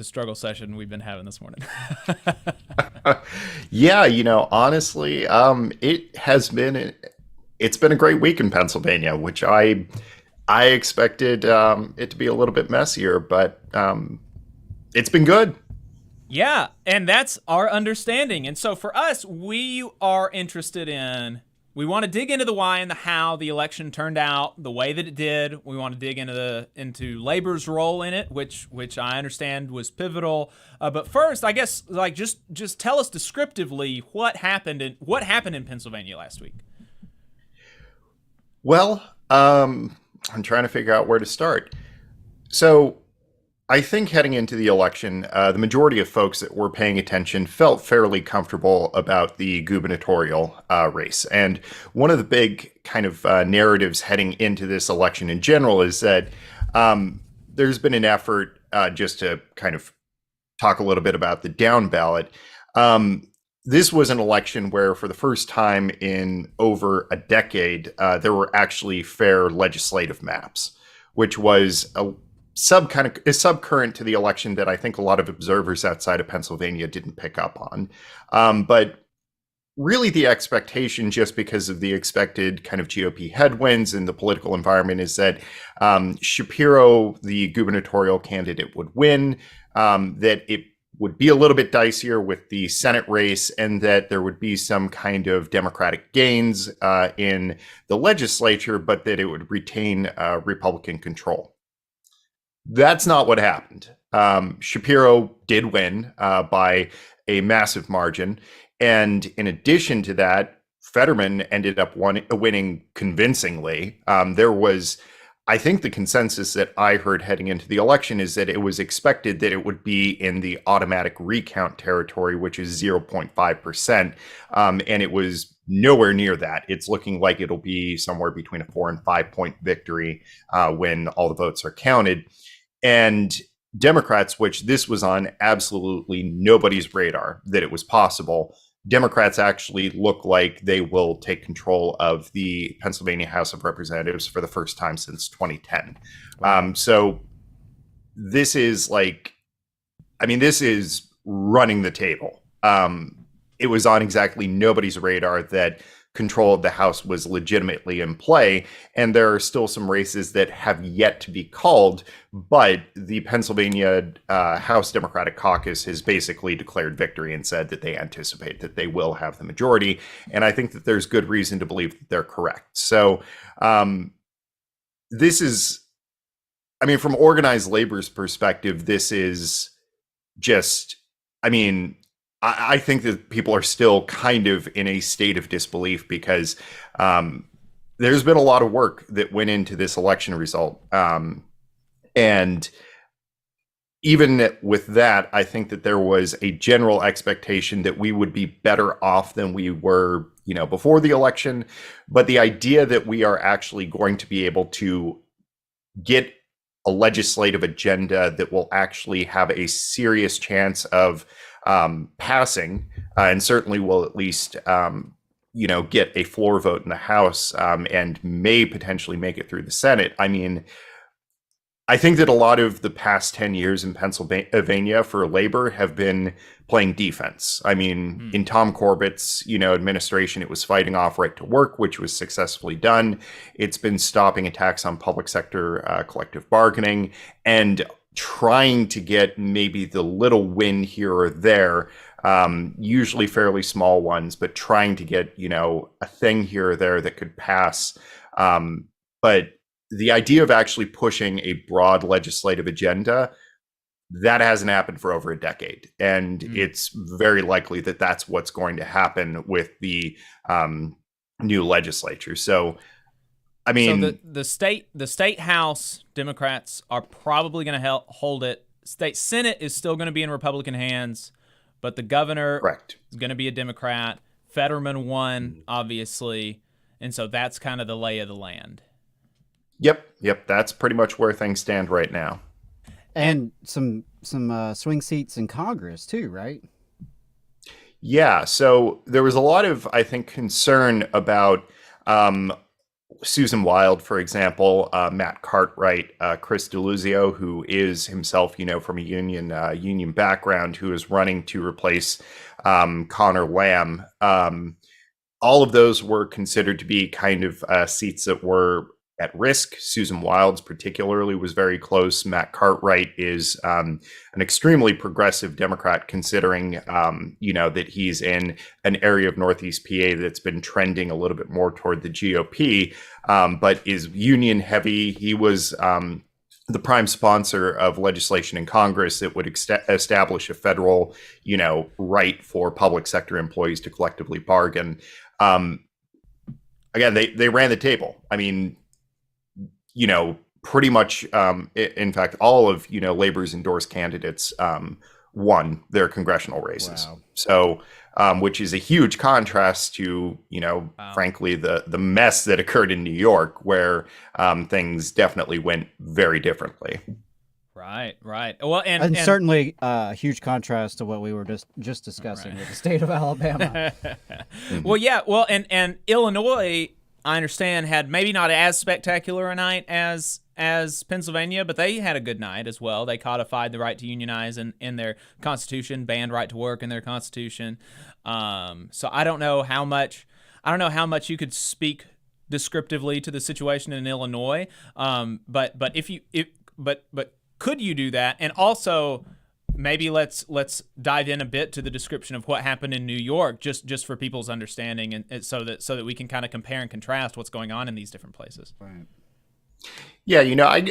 struggle session we've been having this morning. Yeah, honestly, it's been a great week in Pennsylvania, which I expected it to be a little bit messier, but it's been good. Yeah, and that's our understanding. And so for us, we are interested in, we want to dig into the why and the how the election turned out the way that it did. We want to dig into labor's role in it, which I understand was pivotal. But first, I guess, like just tell us descriptively what happened in Pennsylvania last week. Well, I'm trying to figure out where to start. So I think heading into the election, the majority of folks that were paying attention felt fairly comfortable about the gubernatorial race. And one of the big kind of narratives heading into this election in general is that there's been an effort just to kind of talk a little bit about the down ballot. This was an election where for the first time in over a decade, there were actually fair legislative maps, which was a subcurrent to the election that I think a lot of observers outside of Pennsylvania didn't pick up on. But really the expectation, just because of the expected kind of GOP headwinds in the political environment, is that Shapiro, the gubernatorial candidate, would win, that it would be a little bit dicier with the Senate race, and that there would be some kind of Democratic gains in the legislature, but that it would retain Republican control. That's not what happened. Shapiro did win by a massive margin. And in addition to that, Fetterman ended up winning convincingly. There was, I think the consensus that I heard heading into the election is that it was expected that it would be in the automatic recount territory, which is 0.5%. And it was nowhere near that. It's looking like it'll be somewhere between a 4 and 5 point victory when all the votes are counted. And Democrats, which this was on absolutely nobody's radar that it was possible, Democrats actually look like they will take control of the Pennsylvania House of Representatives for the first time since 2010. So this is this is running the table. It was on exactly nobody's radar that control of the House was legitimately in play. And there are still some races that have yet to be called, but the Pennsylvania House Democratic Caucus has basically declared victory and said that they anticipate that they will have the majority. And I think that there's good reason to believe that they're correct. So this is, I mean, from organized labor's perspective, this is just, I mean, I think that people are still kind of in a state of disbelief because there's been a lot of work that went into this election result. And even with that, I think that there was a general expectation that we would be better off than we were, before the election. But the idea that we are actually going to be able to get a legislative agenda that will actually have a serious chance of passing, and certainly will at least, get a floor vote in the House and may potentially make it through the Senate. I mean, I think that a lot of the past 10 years in Pennsylvania for labor have been playing defense. I mean, in Tom Corbett's, administration, it was fighting off right to work, which was successfully done. It's been stopping attacks on public sector collective bargaining and trying to get maybe the little win here or there, usually fairly small ones, but trying to get, a thing here or there that could pass. But the idea of actually pushing a broad legislative agenda, that hasn't happened for over a decade. And it's very likely that that's what's going to happen with the new legislature. So, I mean, so the state House Democrats are probably going to hold it. State Senate is still going to be in Republican hands, but the governor is going to be a Democrat. Fetterman won, obviously, and so that's kind of the lay of the land. Yep. That's pretty much where things stand right now. And some swing seats in Congress too, right? Yeah. So there was a lot of, I think, concern about Susan Wild, for example, Matt Cartwright, Chris DeLuzio, who is himself, from a union background, who is running to replace Connor Lamb. All of those were considered to be kind of seats that were at risk. Susan Wild's particularly was very close. Matt Cartwright is an extremely progressive Democrat, considering, that he's in an area of Northeast PA that's been trending a little bit more toward the GOP, but is union heavy. He was the prime sponsor of legislation in Congress that would establish a federal, right for public sector employees to collectively bargain. Again, they ran the table. I mean, pretty much, in fact, all of, Labor's endorsed candidates won their congressional races. Wow. So, which is a huge contrast to, frankly, the mess that occurred in New York, where things definitely went very differently. Right. Well, and certainly a huge contrast to what we were just discussing with the state of Alabama. Well, yeah. Well, and Illinois, I understand, had maybe not as spectacular a night as Pennsylvania, but they had a good night as well. They codified the right to unionize in their constitution, banned right to work in their constitution. So I don't know how much you could speak descriptively to the situation in Illinois. But could you do that? And also, maybe let's dive in a bit to the description of what happened in New York, just for people's understanding, and so that we can kind of compare and contrast what's going on in these different places. Right. Yeah,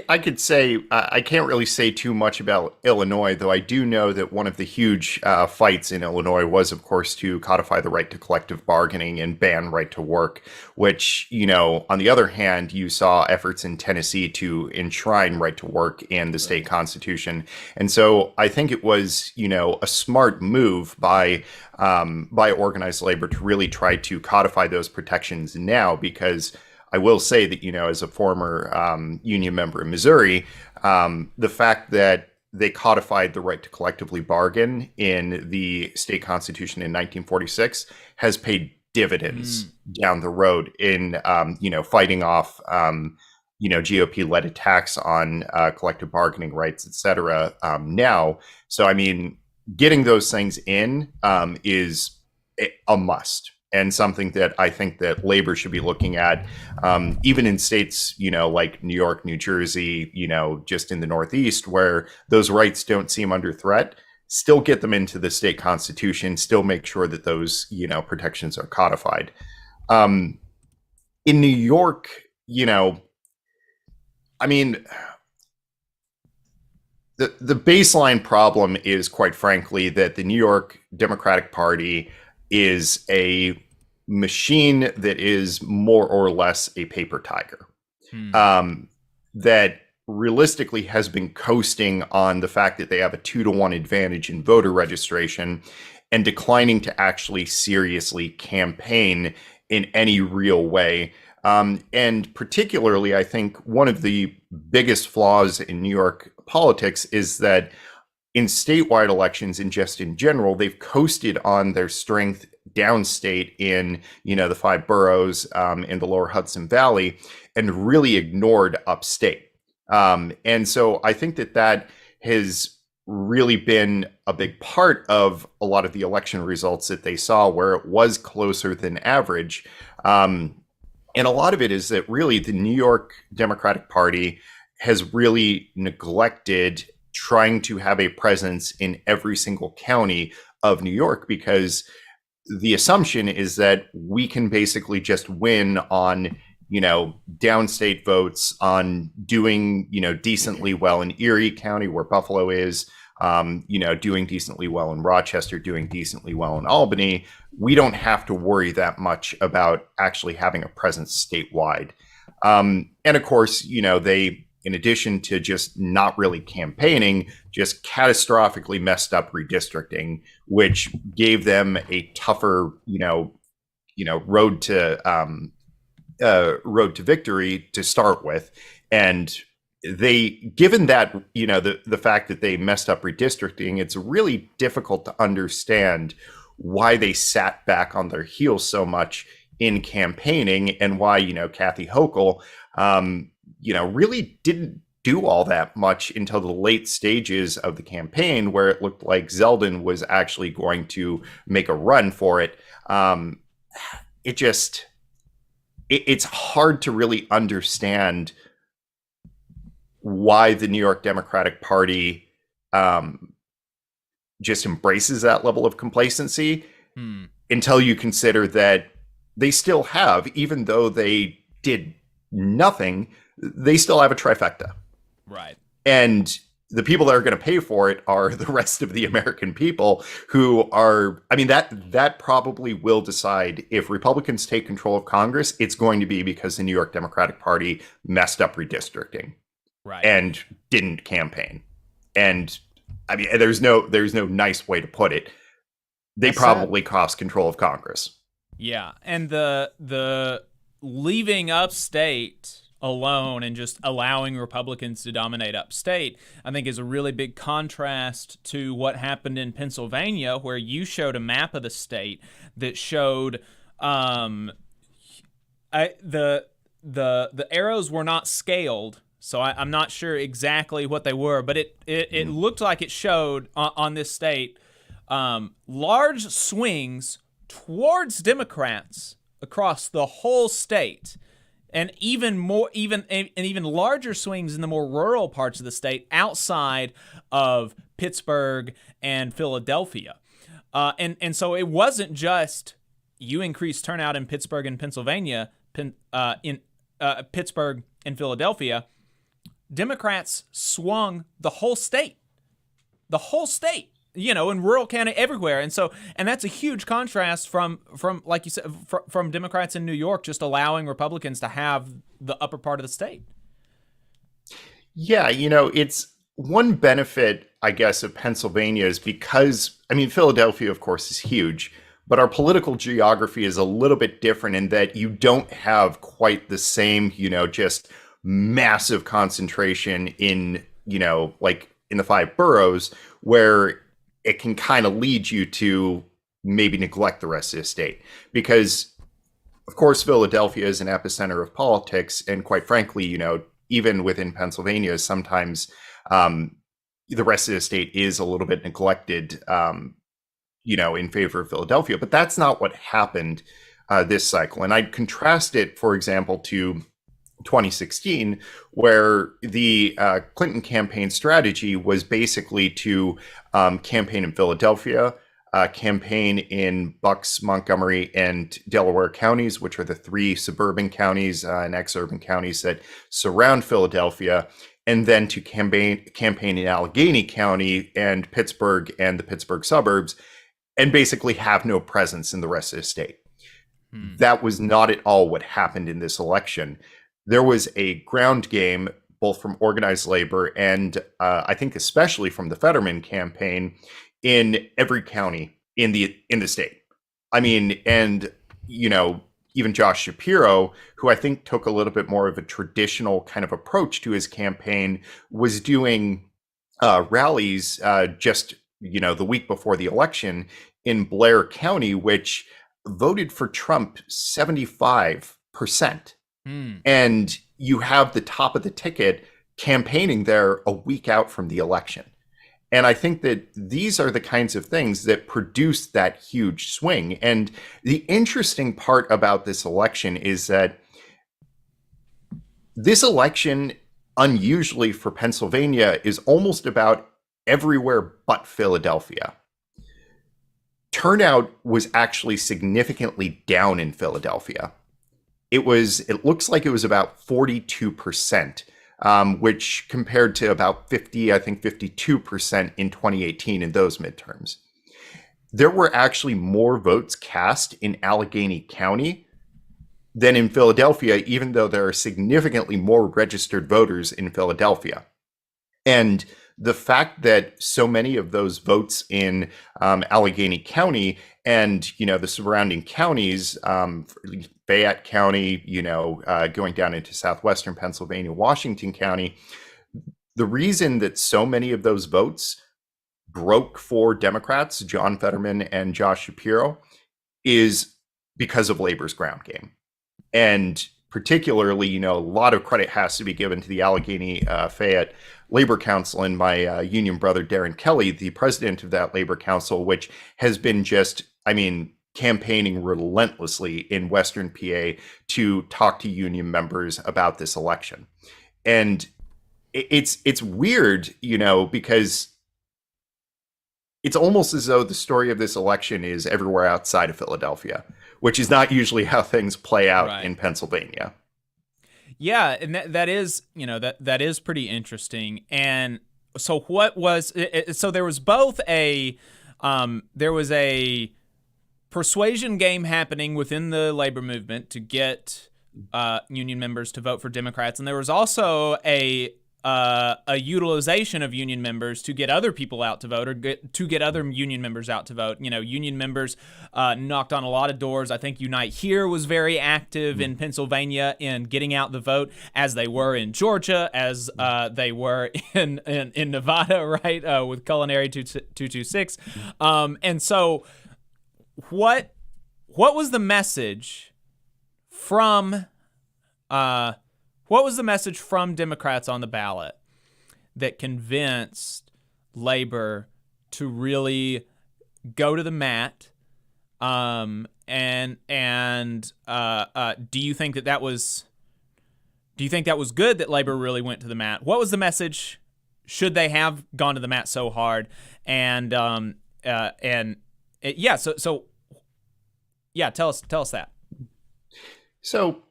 I could say I can't really say too much about Illinois, though I do know that one of the huge fights in Illinois was, of course, to codify the right to collective bargaining and ban right to work, which, on the other hand, you saw efforts in Tennessee to enshrine right to work in the state constitution. And so I think it was, a smart move by organized labor to really try to codify those protections now, because I will say that, as a former union member in Missouri, the fact that they codified the right to collectively bargain in the state constitution in 1946 has paid dividends down the road in, fighting off, GOP-led attacks on collective bargaining rights, et cetera, now. So, I mean, getting those things in is a must. and something that I think that labor should be looking at, even in states, like New York, New Jersey, just in the Northeast, where those rights don't seem under threat. Still get them into the state constitution, still make sure that those, protections are codified. In New York, I mean, the baseline problem is, quite frankly, that the New York Democratic Party is a machine that is more or less a paper tiger. That realistically has been coasting on the fact that they have a 2-to-1 advantage in voter registration and declining to actually seriously campaign in any real way. And particularly, I think one of the biggest flaws in New York politics is that in statewide elections and just in general, they've coasted on their strength downstate in, the 5 boroughs in the lower Hudson Valley and really ignored upstate. And so I think that has really been a big part of a lot of the election results that they saw, where it was closer than average. And a lot of it is that really the New York Democratic Party has really neglected trying to have a presence in every single county of New York, because the assumption is that we can basically just win on downstate votes, on doing, decently well in Erie County, where Buffalo is, doing decently well in Rochester, doing decently well in Albany. We don't have to worry that much about actually having a presence statewide. And of course, they, in addition to just not really campaigning, just catastrophically messed up redistricting, which gave them a tougher, road to victory to start with. And they, given that, the fact that they messed up redistricting, it's really difficult to understand why they sat back on their heels so much in campaigning, and why, Kathy Hochul, really didn't do all that much until the late stages of the campaign, where it looked like Zeldin was actually going to make a run for it. It's hard to really understand why the New York Democratic Party just embraces that level of complacency until you consider that they still have, even though they did nothing, they still have a trifecta. Right. And the people that are going to pay for it are the rest of the American people, who are, that probably will decide if Republicans take control of Congress. It's going to be because the New York Democratic Party messed up redistricting, right, and didn't campaign. And there's no nice way to put it. They probably cost control of Congress. Yeah, and the leaving upstate alone and just allowing Republicans to dominate upstate, I think, is a really big contrast to what happened in Pennsylvania, where you showed a map of the state that showed the arrows were not scaled, so I'm not sure exactly what they were, but it looked like it showed on this state large swings towards Democrats across the whole state, and even larger swings in the more rural parts of the state outside of Pittsburgh and Philadelphia. And so it wasn't just you increased turnout in Pittsburgh and Pennsylvania, Pittsburgh and Philadelphia. Democrats swung the whole state, in rural county, everywhere. And that's a huge contrast from like you said, from Democrats in New York just allowing Republicans to have the upper part of the state. Yeah, it's one benefit, I guess, of Pennsylvania is because, Philadelphia, of course, is huge, but our political geography is a little bit different in that you don't have quite the same, just massive concentration in, like in the 5 boroughs, where it can kind of lead you to maybe neglect the rest of the state. Because, of course, Philadelphia is an epicenter of politics. And quite frankly, even within Pennsylvania, sometimes the rest of the state is a little bit neglected, in favor of Philadelphia. But that's not what happened this cycle. And I'd contrast it, for example, to 2016, where the Clinton campaign strategy was basically to campaign in Philadelphia, campaign in Bucks, Montgomery, and Delaware counties, which are the three suburban counties and exurban counties that surround Philadelphia, and then to campaign in Allegheny County and Pittsburgh and the Pittsburgh suburbs, and basically have no presence in the rest of the state. That was not at all what happened in this election. There was a ground game, both from organized labor and I think especially from the Fetterman campaign, in every county in the state. I mean, and even Josh Shapiro, who I think took a little bit more of a traditional kind of approach to his campaign, was doing rallies just the week before the election in Blair County, which voted for Trump 75%. And you have the top of the ticket campaigning there a week out from the election. And I think that these are the kinds of things that produce that huge swing. And the interesting part about this election is that this election, unusually for Pennsylvania, is almost about everywhere but Philadelphia. Turnout was actually significantly down in Philadelphia. It looks like it was about 42%, which compared to about 52% in 2018 in those midterms. There were actually more votes cast in Allegheny County than in Philadelphia, even though there are significantly more registered voters in Philadelphia. And the fact that so many of those votes in Allegheny County and the surrounding counties, Fayette County, going down into southwestern Pennsylvania, Washington County, the reason that so many of those votes broke for Democrats, John Fetterman and Josh Shapiro, is because of labor's ground game. And particularly, a lot of credit has to be given to the Allegheny Fayette Labor Council and my union brother, Darren Kelley, the president of that labor council, which has been campaigning relentlessly in Western PA to talk to union members about this election. And it's weird, because it's almost as though the story of this election is everywhere outside of Philadelphia, which is not usually how things play out in Pennsylvania. Yeah, and that is, that is pretty interesting. And so what was so there was both a persuasion game happening within the labor movement to get union members to vote for Democrats, and there was also a utilization of union members to get other people out to vote, or to get other union members out to vote. Union members knocked on a lot of doors. I think Unite Here was very active in Pennsylvania in getting out the vote, as they were in Georgia, as they were in Nevada, right, with Culinary 226. And so what was the message from Democrats on the ballot that convinced labor to really go to the mat? Do you think that was good that labor really went to the mat? What was the message? Should they have gone to the mat so hard? Tell us that. So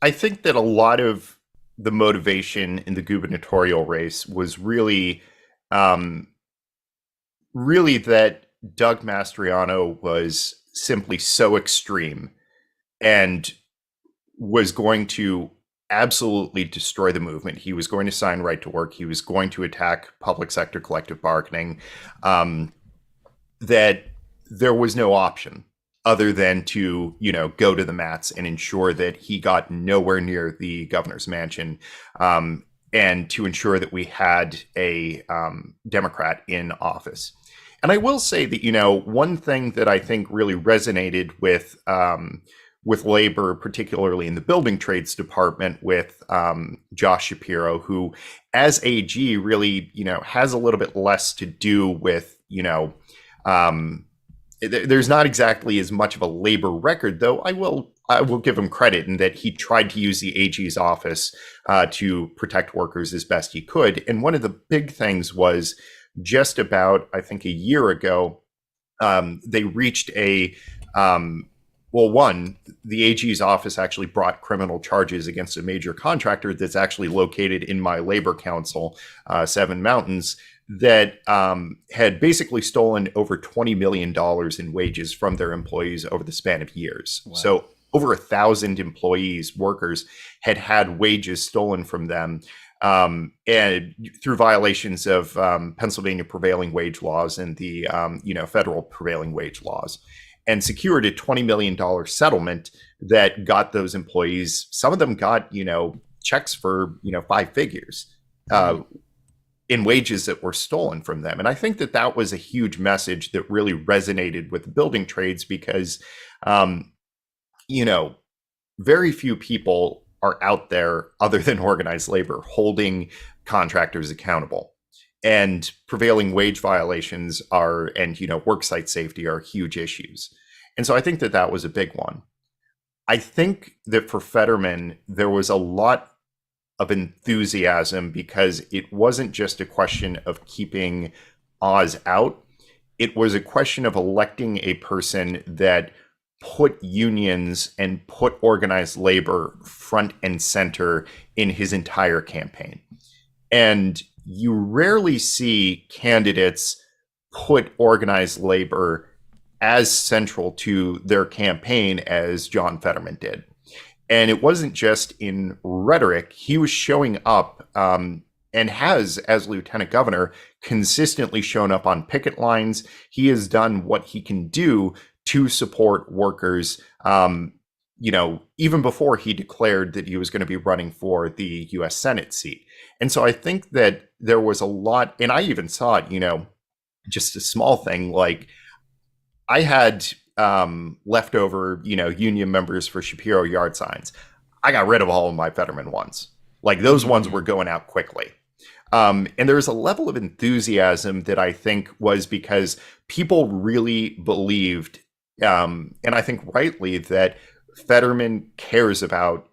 I think that a lot of the motivation in the gubernatorial race was really that Doug Mastriano was simply so extreme and was going to absolutely destroy the movement. He was going to sign right to work. He was going to attack public sector collective bargaining, that there was no option other than to, go to the mats and ensure that he got nowhere near the governor's mansion, and to ensure that we had a Democrat in office. And I will say that, one thing that I think really resonated with labor, particularly in the building trades department, with Josh Shapiro, who as AG really, has a little bit less to do with, there's not exactly as much of a labor record, though I will give him credit in that he tried to use the AG's office to protect workers as best he could. And one of the big things was just about, I think, a year ago, they reached a the AG's office actually brought criminal charges against a major contractor that's actually located in my labor council, Seven Mountains, that had basically stolen over $20 million in wages from their employees over the span of years. Wow. So over 1,000 employees, workers, had wages stolen from them, and through violations of Pennsylvania prevailing wage laws and the federal prevailing wage laws, and secured a $20 million settlement that got those employees. Some of them got checks for 5 figures in wages that were stolen from them. And I think that was a huge message that really resonated with the building trades because very few people are out there other than organized labor holding contractors accountable. And prevailing wage violations and worksite safety are huge issues. And so I think that was a big one. I think that for Fetterman, there was a lot of enthusiasm because it wasn't just a question of keeping Oz out. It was a question of electing a person that put unions and put organized labor front and center in his entire campaign. And you rarely see candidates put organized labor as central to their campaign as John Fetterman did. And it wasn't just in rhetoric. He was showing up and has, as lieutenant governor, consistently shown up on picket lines. He has done what he can do to support workers, even before he declared that he was going to be running for the U.S. Senate seat. And so I think that there was a lot, and I even saw it, just a small thing, like I had leftover, union members for Shapiro yard signs. I got rid of all of my Fetterman ones. Like those ones were going out quickly. And there was a level of enthusiasm that I think was because people really believed, and I think rightly, that Fetterman cares about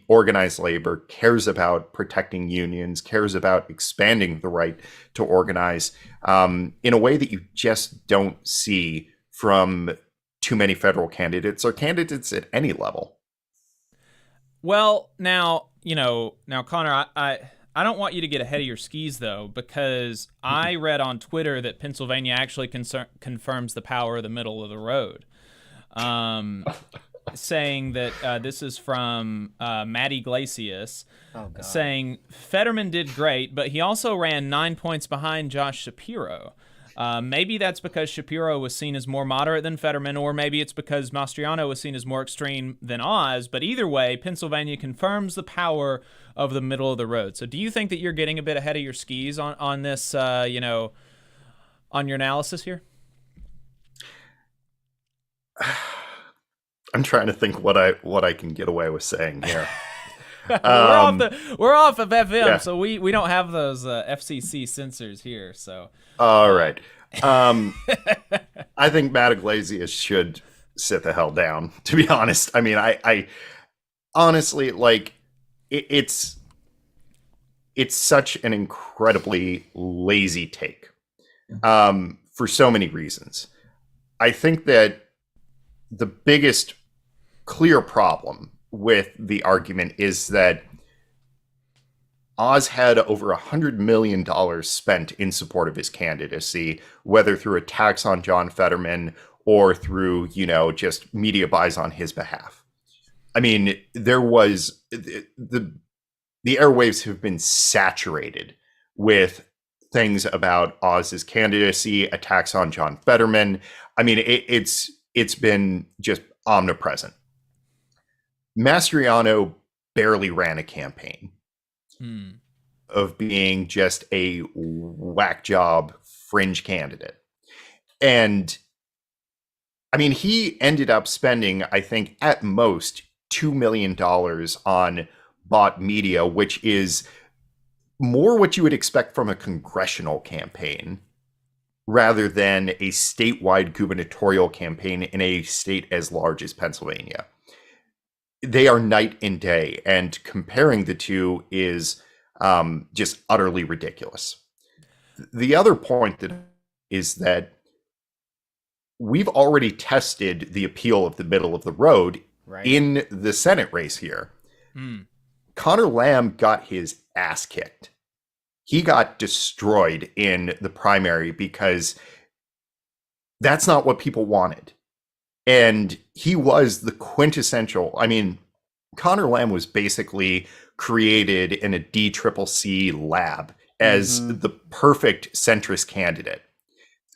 organized labor, cares about protecting unions, cares about expanding the right to organize in a way that you just don't see from too many federal candidates or candidates at any level. Well, now, Connor, I don't want you to get ahead of your skis, though, because I read on Twitter that Pennsylvania actually confirms the power of the middle of the road, saying that this is from Matt Iglesias, saying Fetterman did great, but he also ran 9 points behind Josh Shapiro. Maybe that's because Shapiro was seen as more moderate than Fetterman, or maybe it's because Mastriano was seen as more extreme than Oz. But either way, Pennsylvania confirms the power of the middle of the road. So do you think that you're getting a bit ahead of your skis on this, on your analysis here? I'm trying to think what I can get away with saying here. we're off of FM, yeah. So we don't have those FCC censors here. So all right, I think Matt Iglesias should sit the hell down. To be honest, I mean, I honestly it's such an incredibly lazy take for so many reasons. I think that the biggest clear problem with the argument is that Oz had over $100 million spent in support of his candidacy, whether through attacks on John Fetterman or through, just media buys on his behalf. I mean, there was the airwaves have been saturated with things about Oz's candidacy, attacks on John Fetterman. I mean, it's been just omnipresent. Mastriano barely ran a campaign of being just a whack job fringe candidate. And I mean, he ended up spending, I think, at most $2 million on bought media, which is more what you would expect from a congressional campaign rather than a statewide gubernatorial campaign in a state as large as Pennsylvania. They are night and day, and comparing the two is just utterly ridiculous. The other point is that we've already tested the appeal of the middle of the road in the Senate race here. Connor Lamb got his ass kicked. He got destroyed in the primary because that's not what people wanted. And he was the quintessential. I mean, Connor Lamb was basically created in a DCCC lab as the perfect centrist candidate,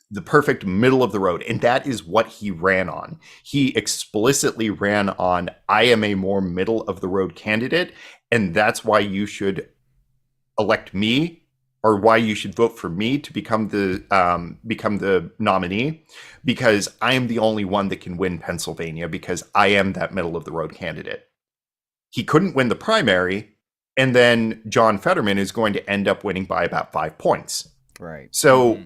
the perfect middle of the road. And that is what he ran on. He explicitly ran on, I am a more middle of the road candidate, and that's why you should elect me, or why you should vote for me to become the nominee, because I am the only one that can win Pennsylvania, because I am that middle of the road candidate. He couldn't win the primary, and then John Fetterman is going to end up winning by about 5 points. Right. So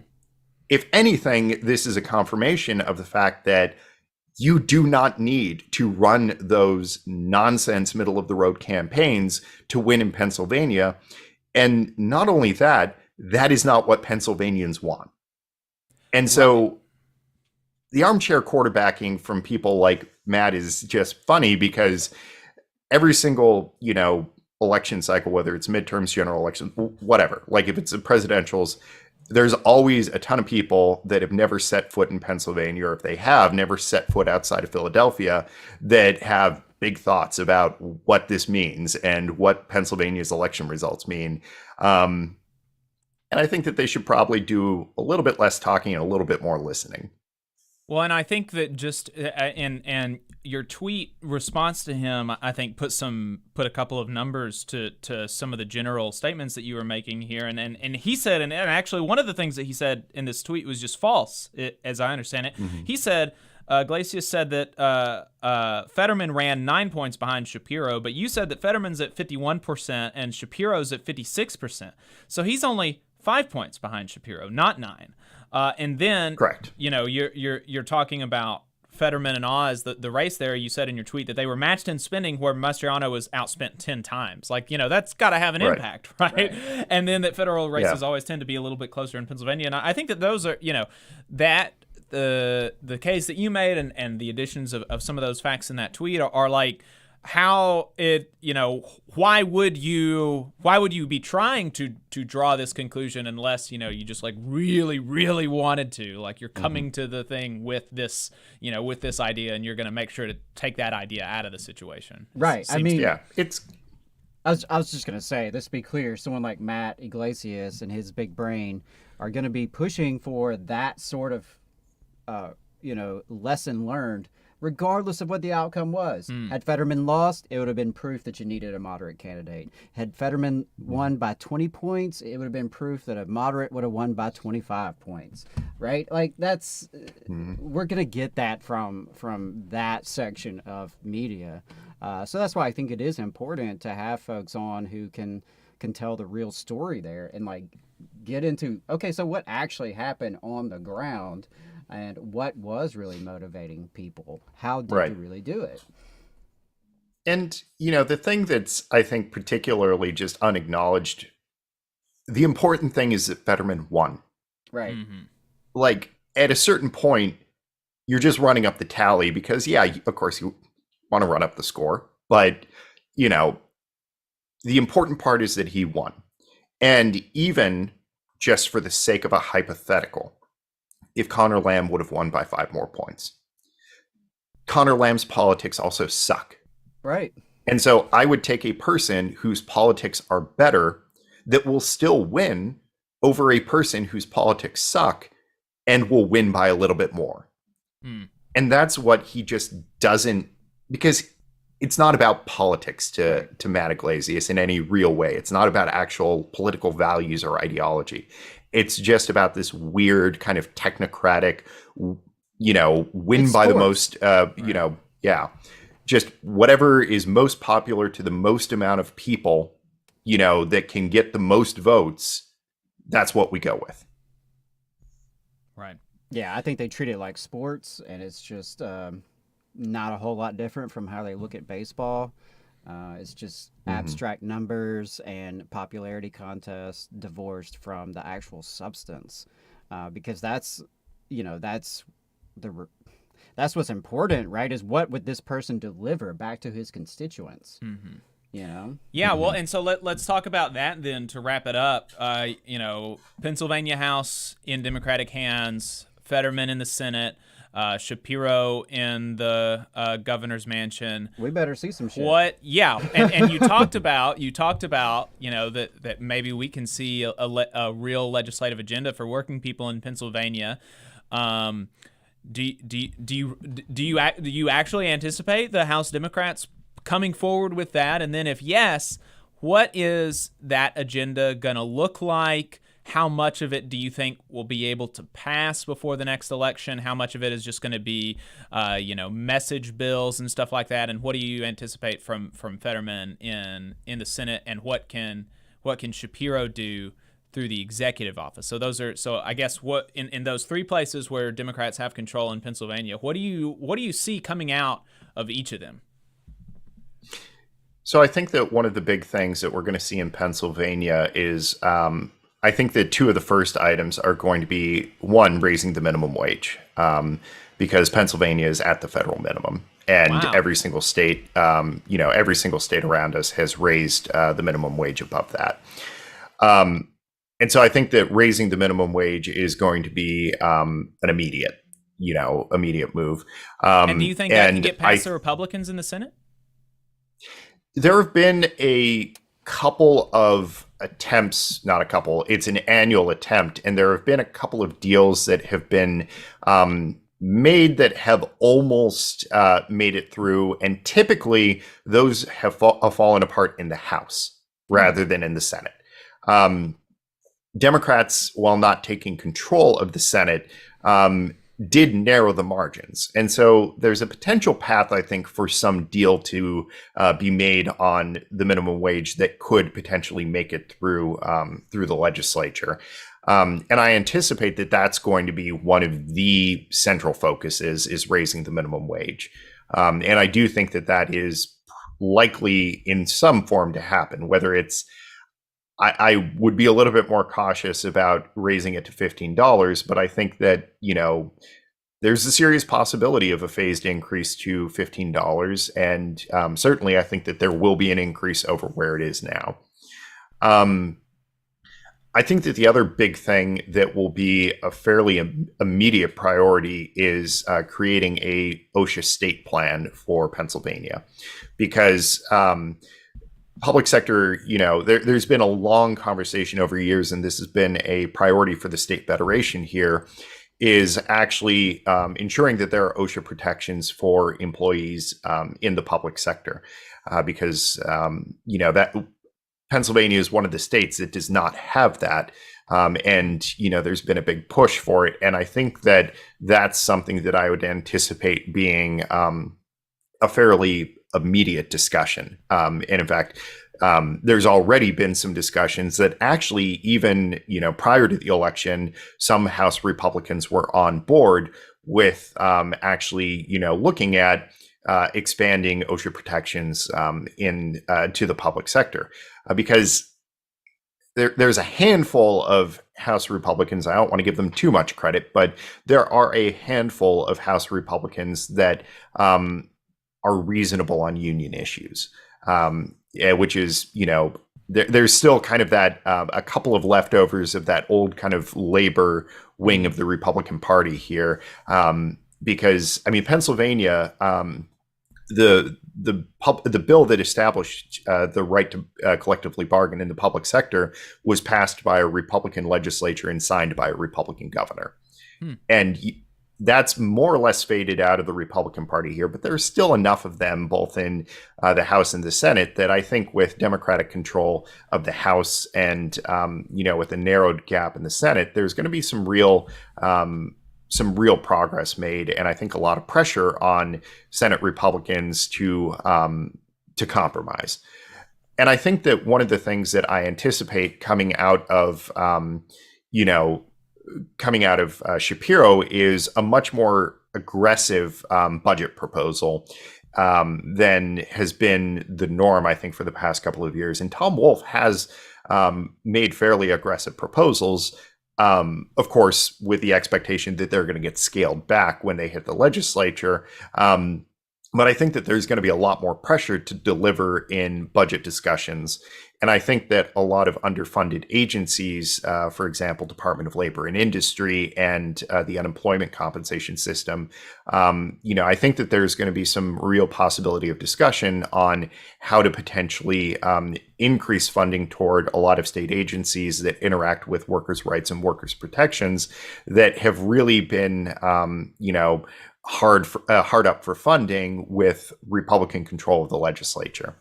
if anything, this is a confirmation of the fact that you do not need to run those nonsense middle of the road campaigns to win in Pennsylvania. And not only that, that is not what Pennsylvanians want. And so the armchair quarterbacking from people like Matt is just funny, because every single, election cycle, whether it's midterms, general elections, whatever, like if it's a presidentials, there's always a ton of people that have never set foot in Pennsylvania, or if they have never set foot outside of Philadelphia, that have big thoughts about what this means and what Pennsylvania's election results mean. And I think that they should probably do a little bit less talking and a little bit more listening. Well, and I think that just and your tweet response to him, I think put a couple of numbers to some of the general statements that you were making here, and he said, and actually one of the things that he said in this tweet was just false, as I understand it. He said, Iglesias said that Fetterman ran 9 points behind Shapiro, but you said that Fetterman's at 51% and Shapiro's at 56%. So he's only 5 points behind Shapiro, not 9. And then, correct. You're talking about Fetterman and Oz, the race there. You said in your tweet that they were matched in spending, where Mastriano was outspent 10 times. That's got to have an impact, right? And then that federal races always tend to be a little bit closer in Pennsylvania. And I think that those are, that the case that you made and the additions of some of those facts in that tweet are like how it, why would you be trying to draw this conclusion unless, you just like really, really wanted to, like you're coming to the thing with this, with this idea, and you're going to make sure to take that idea out of the situation. Right. I was just going to say, let's be clear, someone like Matt Iglesias and his big brain are going to be pushing for that sort of, lesson learned, regardless of what the outcome was. Had Fetterman lost, it would have been proof that you needed a moderate candidate. Had Fetterman won by 20 points, it would have been proof that a moderate would have won by 25 points, right? Like that's, we're going to get that from that section of media. So that's why I think it is important to have folks on who can tell the real story there and like get into, okay, so what actually happened on the ground and what was really motivating people? How did you really do it? And, the thing that's, I think, particularly just unacknowledged, the important thing is that Fetterman won. Right. Like, at a certain point, you're just running up the tally because, of course, you want to run up the score. But, the important part is that he won. And even just for the sake of a hypothetical, if Connor Lamb would have won by 5 more points, Connor Lamb's politics also suck. Right. And so I would take a person whose politics are better that will still win over a person whose politics suck and will win by a little bit more. And that's what he just doesn't, because it's not about politics to Matt Iglesias in any real way. It's not about actual political values or ideology. It's just about this weird kind of technocratic, win by the most, just whatever is most popular to the most amount of people, that can get the most votes. That's what we go with. Right. Yeah, I think they treat it like sports, and it's just not a whole lot different from how they look at baseball. It's just abstract numbers and popularity contests divorced from the actual substance, because that's what's important, right? Is what would this person deliver back to his constituents? Mm-hmm. You know? Yeah, well, and so let's talk about that then to wrap it up. Pennsylvania House in Democratic hands, Fetterman in the Senate, Shapiro in the governor's mansion. We better see some shit. Yeah, and you talked about that maybe we can see a real legislative agenda for working people in Pennsylvania. Do you actually anticipate the House Democrats coming forward with that? And then if yes, what is that agenda going to look like? How much of it do you think will be able to pass before the next election? How much of it is just going to be, message bills and stuff like that? And what do you anticipate from Fetterman in the Senate? And what can Shapiro do through the executive office? So I guess what in those three places where Democrats have control in Pennsylvania, what do you see coming out of each of them? So I think that one of the big things that we're going to see in Pennsylvania is I think that two of the first items are going to be, one, raising the minimum wage, because Pennsylvania is at the federal minimum. And every single state, every single state around us has raised the minimum wage above that. And so I think that raising the minimum wage is going to be an immediate move. And do you think that can get past the Republicans in the Senate? There have been a couple of attempts, not a couple, it's an annual attempt, and there have been a couple of deals that have been made that have almost made it through, and typically those have fallen apart in the House rather than in the Senate. Democrats, while not taking control of the Senate, did narrow the margins. And so there's a potential path, I think, for some deal to be made on the minimum wage that could potentially make it through the legislature. And I anticipate that that's going to be one of the central focuses, is raising the minimum wage. And I do think that that is likely in some form to happen, whether it's I would be a little bit more cautious about raising it to $15, but I think that, there's a serious possibility of a phased increase to $15. And certainly I think that there will be an increase over where it is now. I think that the other big thing that will be a fairly immediate priority is creating a OSHA state plan for Pennsylvania, because public sector, there's been a long conversation over years, and this has been a priority for the state federation here, is actually ensuring that there are OSHA protections for employees in the public sector, because, that Pennsylvania is one of the states that does not have that. And, there's been a big push for it. And I think that that's something that I would anticipate being a fairly immediate discussion. And in fact, there's already been some discussions that actually even, prior to the election, some House Republicans were on board with actually, looking at expanding OSHA protections to the public sector, because there's a handful of House Republicans. I don't want to give them too much credit, but there are a handful of House Republicans that are reasonable on union issues, which is, there's still kind of that a couple of leftovers of that old kind of labor wing of the Republican Party here, because Pennsylvania, the bill that established the right to collectively bargain in the public sector was passed by a Republican legislature and signed by a Republican governor, and that's more or less faded out of the Republican Party here, but there's still enough of them both in the House and the Senate that I think with Democratic control of the House and, with a narrowed gap in the Senate, there's going to be some real progress made. And I think a lot of pressure on Senate Republicans to compromise. And I think that one of the things that I anticipate coming out of, coming out of Shapiro is a much more aggressive budget proposal than has been the norm, I think, for the past couple of years. And Tom Wolf has made fairly aggressive proposals, of course, with the expectation that they're going to get scaled back when they hit the legislature. But I think that there's going to be a lot more pressure to deliver in budget discussions. And I think that a lot of underfunded agencies, for example, Department of Labor and Industry and the unemployment compensation system, I think that there's going to be some real possibility of discussion on how to potentially increase funding toward a lot of state agencies that interact with workers' rights and workers' protections that have really been, hard up for funding with Republican control of the legislature.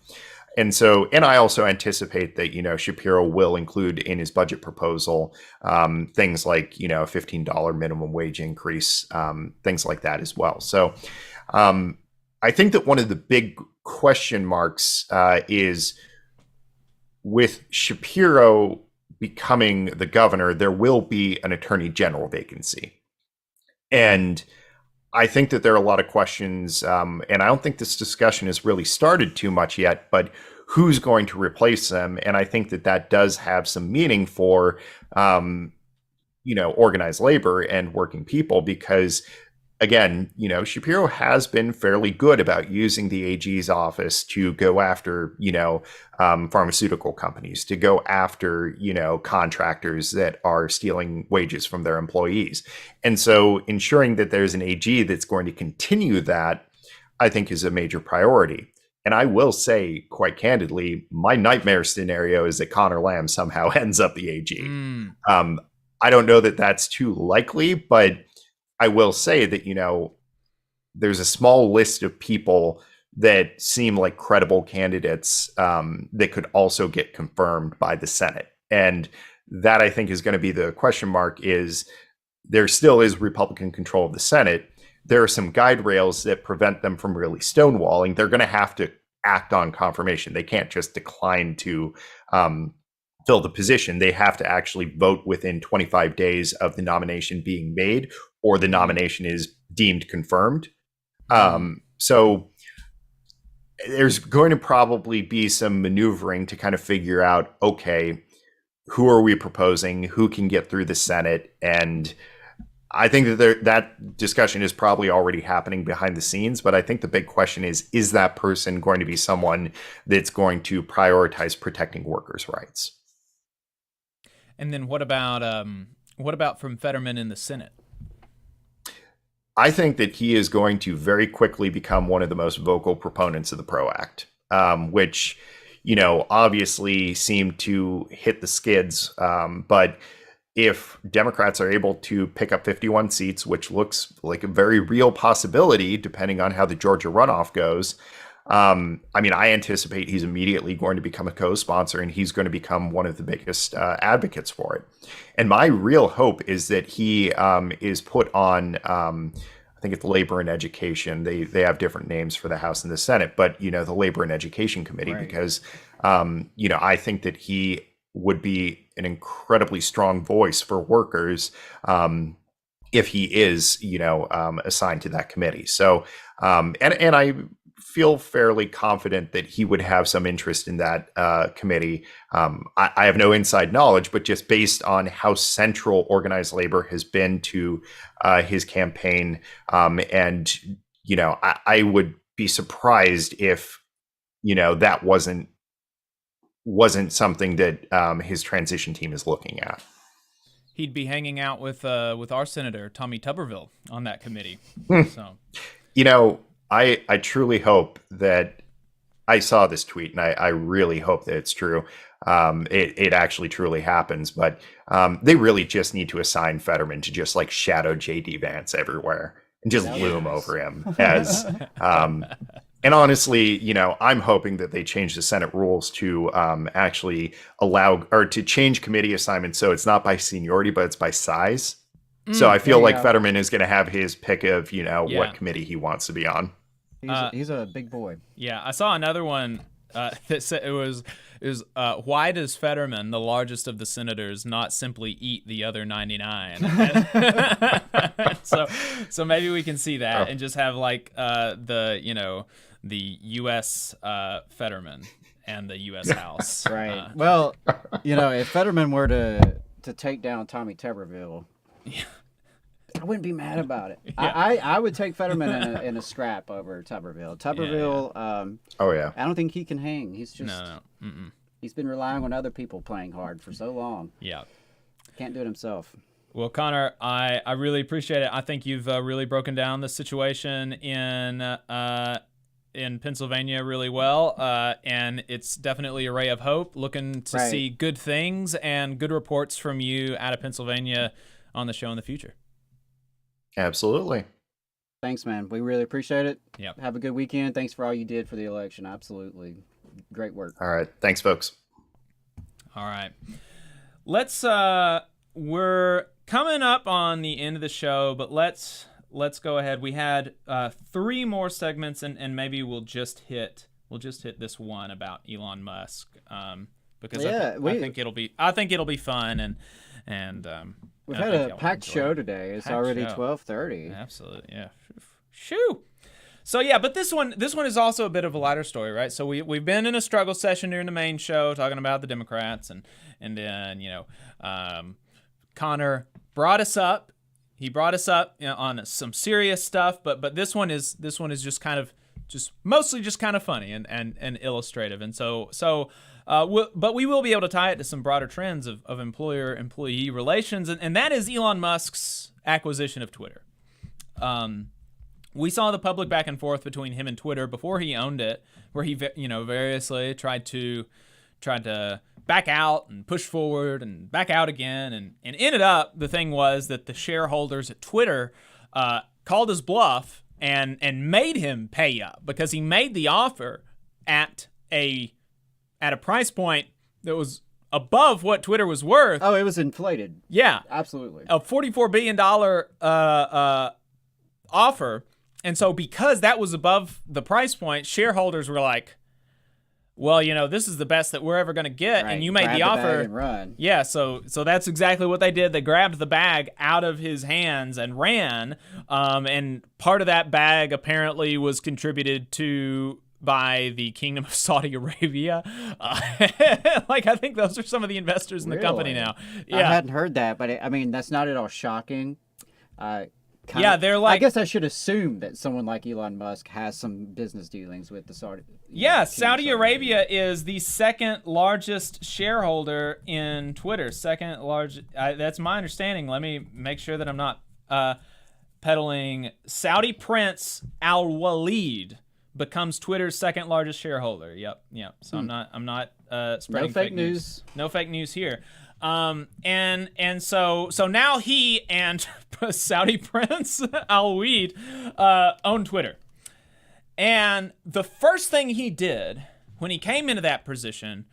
And I also anticipate that, Shapiro will include in his budget proposal things like, a $15 minimum wage increase, things like that as well. So I think that one of the big question marks is with Shapiro becoming the governor, there will be an attorney general vacancy. And I think that there are a lot of questions, and I don't think this discussion has really started too much yet, but who's going to replace them? And I think that that does have some meaning for, organized labor and working people, because again, Shapiro has been fairly good about using the AG's office to go after, pharmaceutical companies, to go after, contractors that are stealing wages from their employees. And so ensuring that there's an AG that's going to continue that, I think, is a major priority. And I will say, quite candidly, my nightmare scenario is that Connor Lamb somehow ends up the AG. I don't know that that's too likely, but I will say that, there's a small list of people that seem like credible candidates that could also get confirmed by the Senate. And that, I think, is going to be the question mark. Is there still is Republican control of the Senate. There are some guide rails that prevent them from really stonewalling. They're going to have to act on confirmation. They can't just decline to fill the position. They have to actually vote within 25 days of the nomination being made, or the nomination is deemed confirmed. So there's going to probably be some maneuvering to kind of figure out, okay, who are we proposing? Who can get through the Senate? And I think that that discussion is probably already happening behind the scenes, but I think the big question is that person going to be someone that's going to prioritize protecting workers' rights? And then what about from Fetterman in the Senate? I think that he is going to very quickly become one of the most vocal proponents of the PRO Act, which, obviously seemed to hit the skids. But if Democrats are able to pick up 51 seats, which looks like a very real possibility, depending on how the Georgia runoff goes, I anticipate he's immediately going to become a co-sponsor, and he's going to become one of the biggest advocates for it. And my real hope is that he is put on, I think it's Labor and Education. They have different names for the House and the Senate, but, the Labor and Education Committee, right. Because, I think that he would be an incredibly strong voice for workers if he is, assigned to that committee. So, and I feel fairly confident that he would have some interest in that committee. I have no inside knowledge, but just based on how central organized labor has been to his campaign, and I would be surprised if that wasn't something that his transition team is looking at. He'd be hanging out with our Senator Tommy Tuberville on that committee. So, I truly hope that I saw this tweet, and I really hope that it's true. It actually truly happens, but they really just need to assign Fetterman to just like shadow J.D. Vance everywhere and just loom over him as. And honestly, I'm hoping that they change the Senate rules to actually allow or to change committee assignments so it's not by seniority, but it's by size. So I feel like Fetterman is going to have his pick of, what committee he wants to be on. He's a big boy. Yeah, I saw another one It was why does Fetterman, the largest of the senators, not simply eat the other 99? so maybe we can see that and just have like the U.S. Fetterman and the U.S. House. Right. Well, if Fetterman were to take down Tommy Tuberville, I wouldn't be mad about it. Yeah. I would take Fetterman in a scrap over Tuberville. Tuberville, I don't think he can hang. He's just he's been relying on other people playing hard for so long. Yeah. Can't do it himself. Well, Connor, I really appreciate it. I think you've really broken down the situation in Pennsylvania really well, and it's definitely a ray of hope. Looking to see good things and good reports from you out of Pennsylvania on the show in the future. Absolutely. Thanks, man. We really appreciate it. Yep. Have a good weekend. Thanks for all you did for the election. Absolutely. Great work. All right. Thanks, folks. All right. Let's we're coming up on the end of the show, but let's go ahead. We had 3 more segments, and maybe we'll just hit this one about Elon Musk, because I think it'll be fun, and we've had a packed show today. It's already 12:30. Absolutely, yeah. Shoo. So yeah, but this one is also a bit of a lighter story, right? So we've been in a struggle session during the main show talking about the Democrats, and then Connor brought us up. He brought us up on some serious stuff, but this one is just kind of mostly just kind of funny and illustrative, and but we will be able to tie it to some broader trends of employer-employee relations, and that is Elon Musk's acquisition of Twitter. We saw the public back and forth between him and Twitter before he owned it, where he variously tried to back out and push forward and back out again, and ended up, the thing was that the shareholders at Twitter called his bluff and made him pay up, because he made the offer at a price point that was above what Twitter was worth. Oh, it was inflated. Yeah. Absolutely. A $44 billion offer. And so because that was above the price point, shareholders were like, well, this is the best that we're ever going to get, and you made the offer. Bag and run. Yeah, so that's exactly what they did. They grabbed the bag out of his hands and ran, and part of that bag apparently was contributed to by the Kingdom of Saudi Arabia. I think those are some of the investors in the company now. Yeah. I hadn't heard that, but that's not at all shocking. They're like, I guess I should assume that someone like Elon Musk has some business dealings with the Saudi. Yeah, Saudi Arabia is the second largest shareholder in Twitter. Second largest. That's my understanding. Let me make sure that I'm not peddling. Saudi Prince Al Walid becomes Twitter's second largest shareholder. Yep. So I'm not spreading fake news. No fake news here. And so now he and Saudi Prince Al Walid own Twitter. And the first thing he did when he came into that position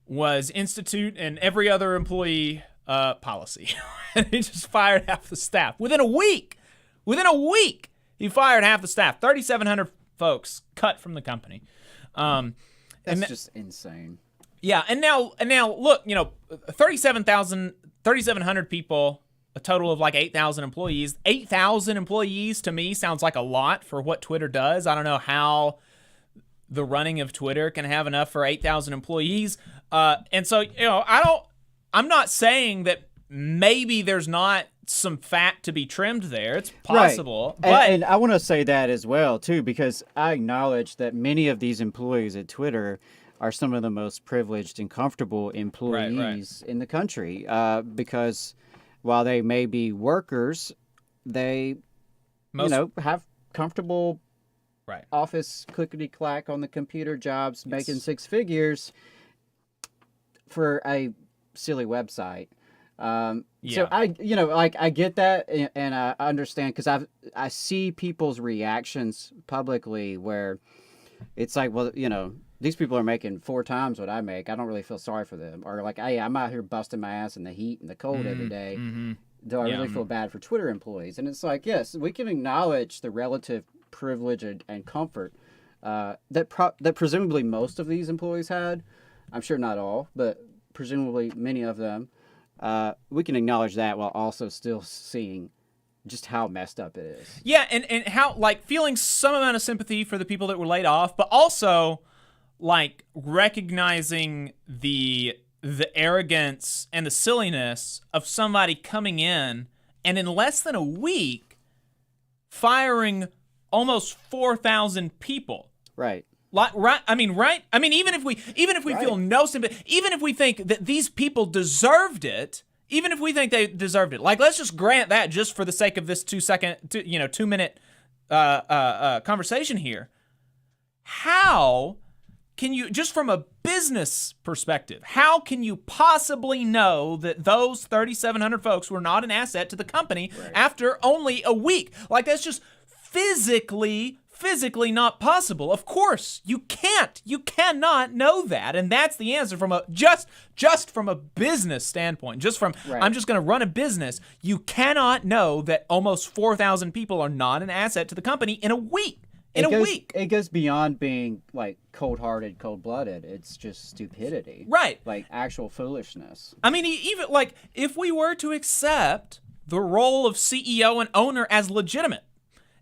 was institute an every other employee policy. And he just fired half the staff. Within a week, he fired half the staff. 3,700 folks cut from the company. That's just insane. Yeah, and now look, 3,700 people, a total of like 8,000 employees. 8,000 employees to me sounds like a lot for what Twitter does. I don't know how the running of Twitter can have enough for 8,000 employees. And so, I'm not saying that maybe there's not some fat to be trimmed there. It's possible. Right. But and I want to say that as well, too, because I acknowledge that many of these employees at Twitter are some of the most privileged and comfortable employees in the country, because while they may be workers, they have comfortable office clickety-clack on the computer jobs, making 6 figures for a silly website. So I get that, and I understand, because I see people's reactions publicly where it's like, well, these people are making 4 times what I make. I don't really feel sorry for them. Or like, hey, I'm out here busting my ass in the heat and the cold every day. Mm-hmm. Do I really feel bad for Twitter employees? And it's like, yes, we can acknowledge the relative privilege and comfort that presumably most of these employees had. I'm sure not all, but presumably many of them. We can acknowledge that while also still seeing just how messed up it is. Yeah, and how, like, feeling some amount of sympathy for the people that were laid off, but also, like, recognizing the arrogance and the silliness of somebody coming in and in less than a week firing almost 4,000 people. Right. Right. I mean, even if we feel no sympathy, even if we think that these people deserved it, even if we think they deserved it, like, let's just grant that just for the sake of this 2 minute conversation here. How can you, just from a business perspective, how can you possibly know that those 3,700 folks were not an asset to the company after only a week? Like, that's just physically not possible. Of course, you can't. You cannot know that, and that's the answer from a just from a business standpoint. I'm just going to run a business. You cannot know that almost 4,000 people are not an asset to the company in a week. It goes beyond being like cold-hearted, cold-blooded. It's just stupidity. Right. Like actual foolishness. I mean, even like if we were to accept the role of CEO and owner as legitimate,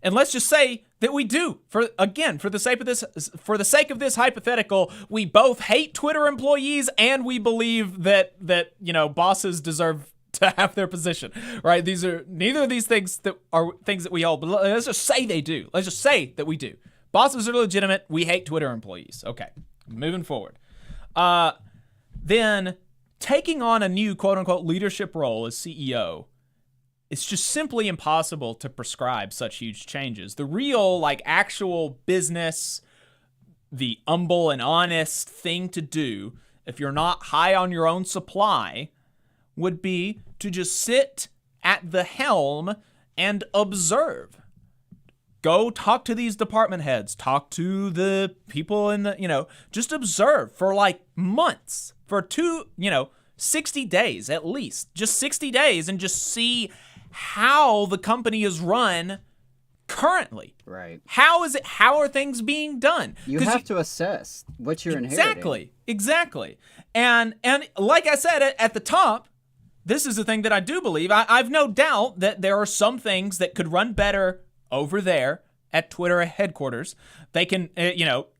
and let's just say that we do, for the sake of this hypothetical, we both hate Twitter employees and we believe that bosses deserve to have their position, right? Neither of these things that are things that we hold, but let's just say they do. Let's just say that we do. Bosses are legitimate. We hate Twitter employees. Okay, moving forward. Then taking on a new quote-unquote leadership role as CEO, it's just simply impossible to prescribe such huge changes. The real, like, actual business, the humble and honest thing to do, if you're not high on your own supply, would be to just sit at the helm and observe. Go talk to these department heads, talk to the people in the, just observe for like months, for 60 days at least, just 60 days, and just see how the company is run currently. Right. How are things being done? You have to assess what you're inheriting. Exactly. And like I said at the top, this is the thing that I do believe. I've no doubt that there are some things that could run better over there at Twitter headquarters. They can,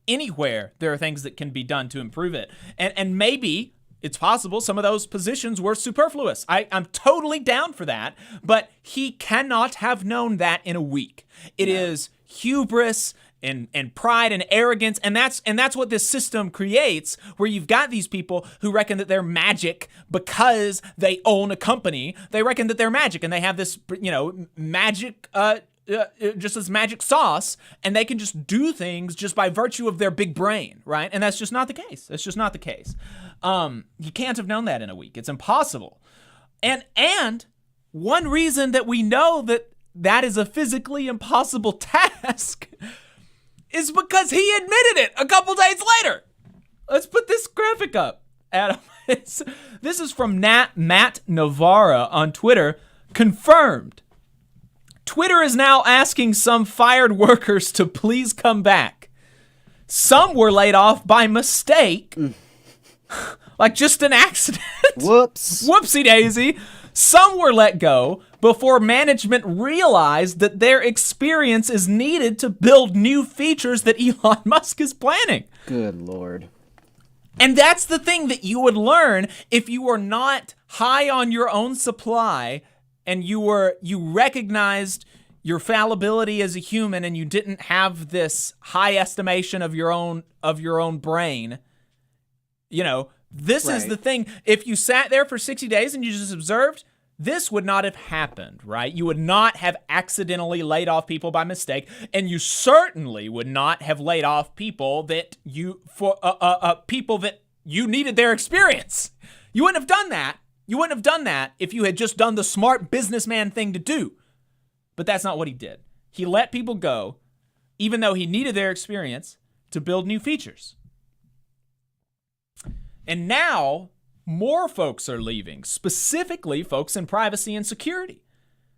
anywhere there are things that can be done to improve it. And maybe it's possible some of those positions were superfluous. I'm totally down for that, but he cannot have known that in a week. It is hubris and pride and arrogance, and that's what this system creates, where you've got these people who reckon that they're magic because they own a company. They reckon that they're magic, and they have this magic just this magic sauce, and they can just do things just by virtue of their big brain, right? And that's just not the case. That's just not the case. You can't have known that in a week. It's impossible. And one reason that we know that is a physically impossible task is because he admitted it a couple days later. Let's put this graphic up, Adam. This is from Matt Navarra on Twitter. Confirmed. Twitter is now asking some fired workers to please come back. Some were laid off by mistake. Like just an accident. Whoops. Whoopsie daisy. Some were let go before management realized that their experience is needed to build new features that Elon Musk is planning. Good Lord. And that's the thing that you would learn if you were not high on your own supply and you recognized your fallibility as a human and you didn't have this high estimation of your own brain. This is the thing. If you sat there for 60 days and you just observed, this would not have happened, right? You would not have accidentally laid off people by mistake, and you certainly would not have laid off people that people that you needed their experience. You wouldn't have done that. You wouldn't have done that if you had just done the smart businessman thing to do. But that's not what he did. He let people go, even though he needed their experience to build new features. And now more folks are leaving, specifically folks in privacy and security.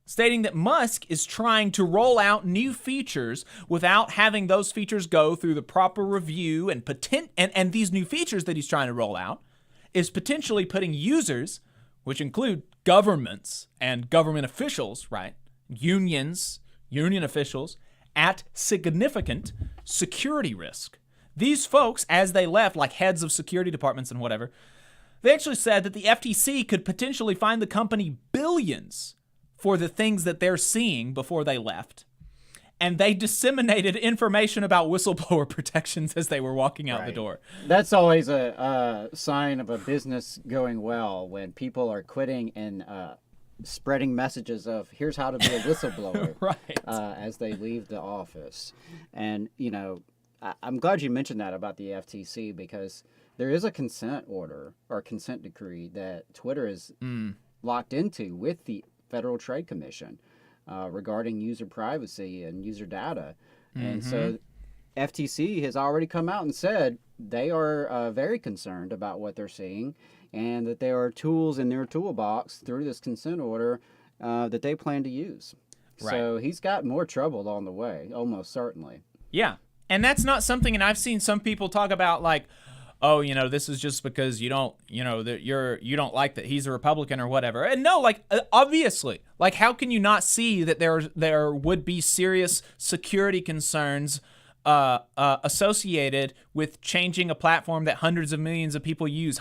stating that Musk is trying to roll out new features without having those features go through the proper review and these new features that he's trying to roll out is potentially putting users, which include governments and government officials, right? Union officials, at significant security risk. These folks, as they left, like heads of security departments and whatever, they actually said that the FTC could potentially fine the company billions for the things that they're seeing before they left. And they disseminated information about whistleblower protections as they were walking out the door. That's always a sign of a business going well, when people are quitting and spreading messages of here's how to be a whistleblower as they leave the office. And, I'm glad you mentioned that about the FTC, because there is a consent order or consent decree that Twitter is locked into with the Federal Trade Commission regarding user privacy and user data. And so FTC has already come out and said they are very concerned about what they're seeing, and that there are tools in their toolbox through this consent order that they plan to use. So he's got more trouble on the way, almost certainly. Yeah. And that's not something, and I've seen some people talk about like, oh, this is just because you don't like that he's a Republican or whatever. And no, like, obviously, like, how can you not see that there would be serious security concerns associated with changing a platform that hundreds of millions of people use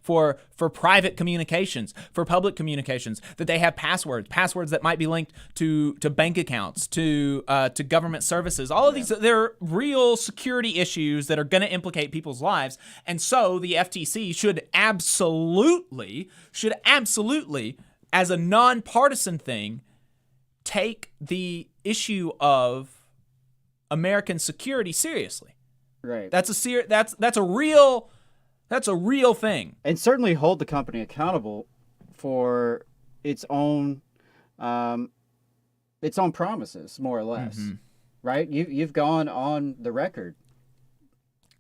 for private communications, for public communications, that they have passwords that might be linked to bank accounts, to government services. All of these, they're real security issues that are going to implicate people's lives. And so the FTC should absolutely, as a nonpartisan thing, take the issue of American security seriously. Right. That's a real thing. And certainly hold the company accountable for its own promises, more or less. Right? You've gone on the record.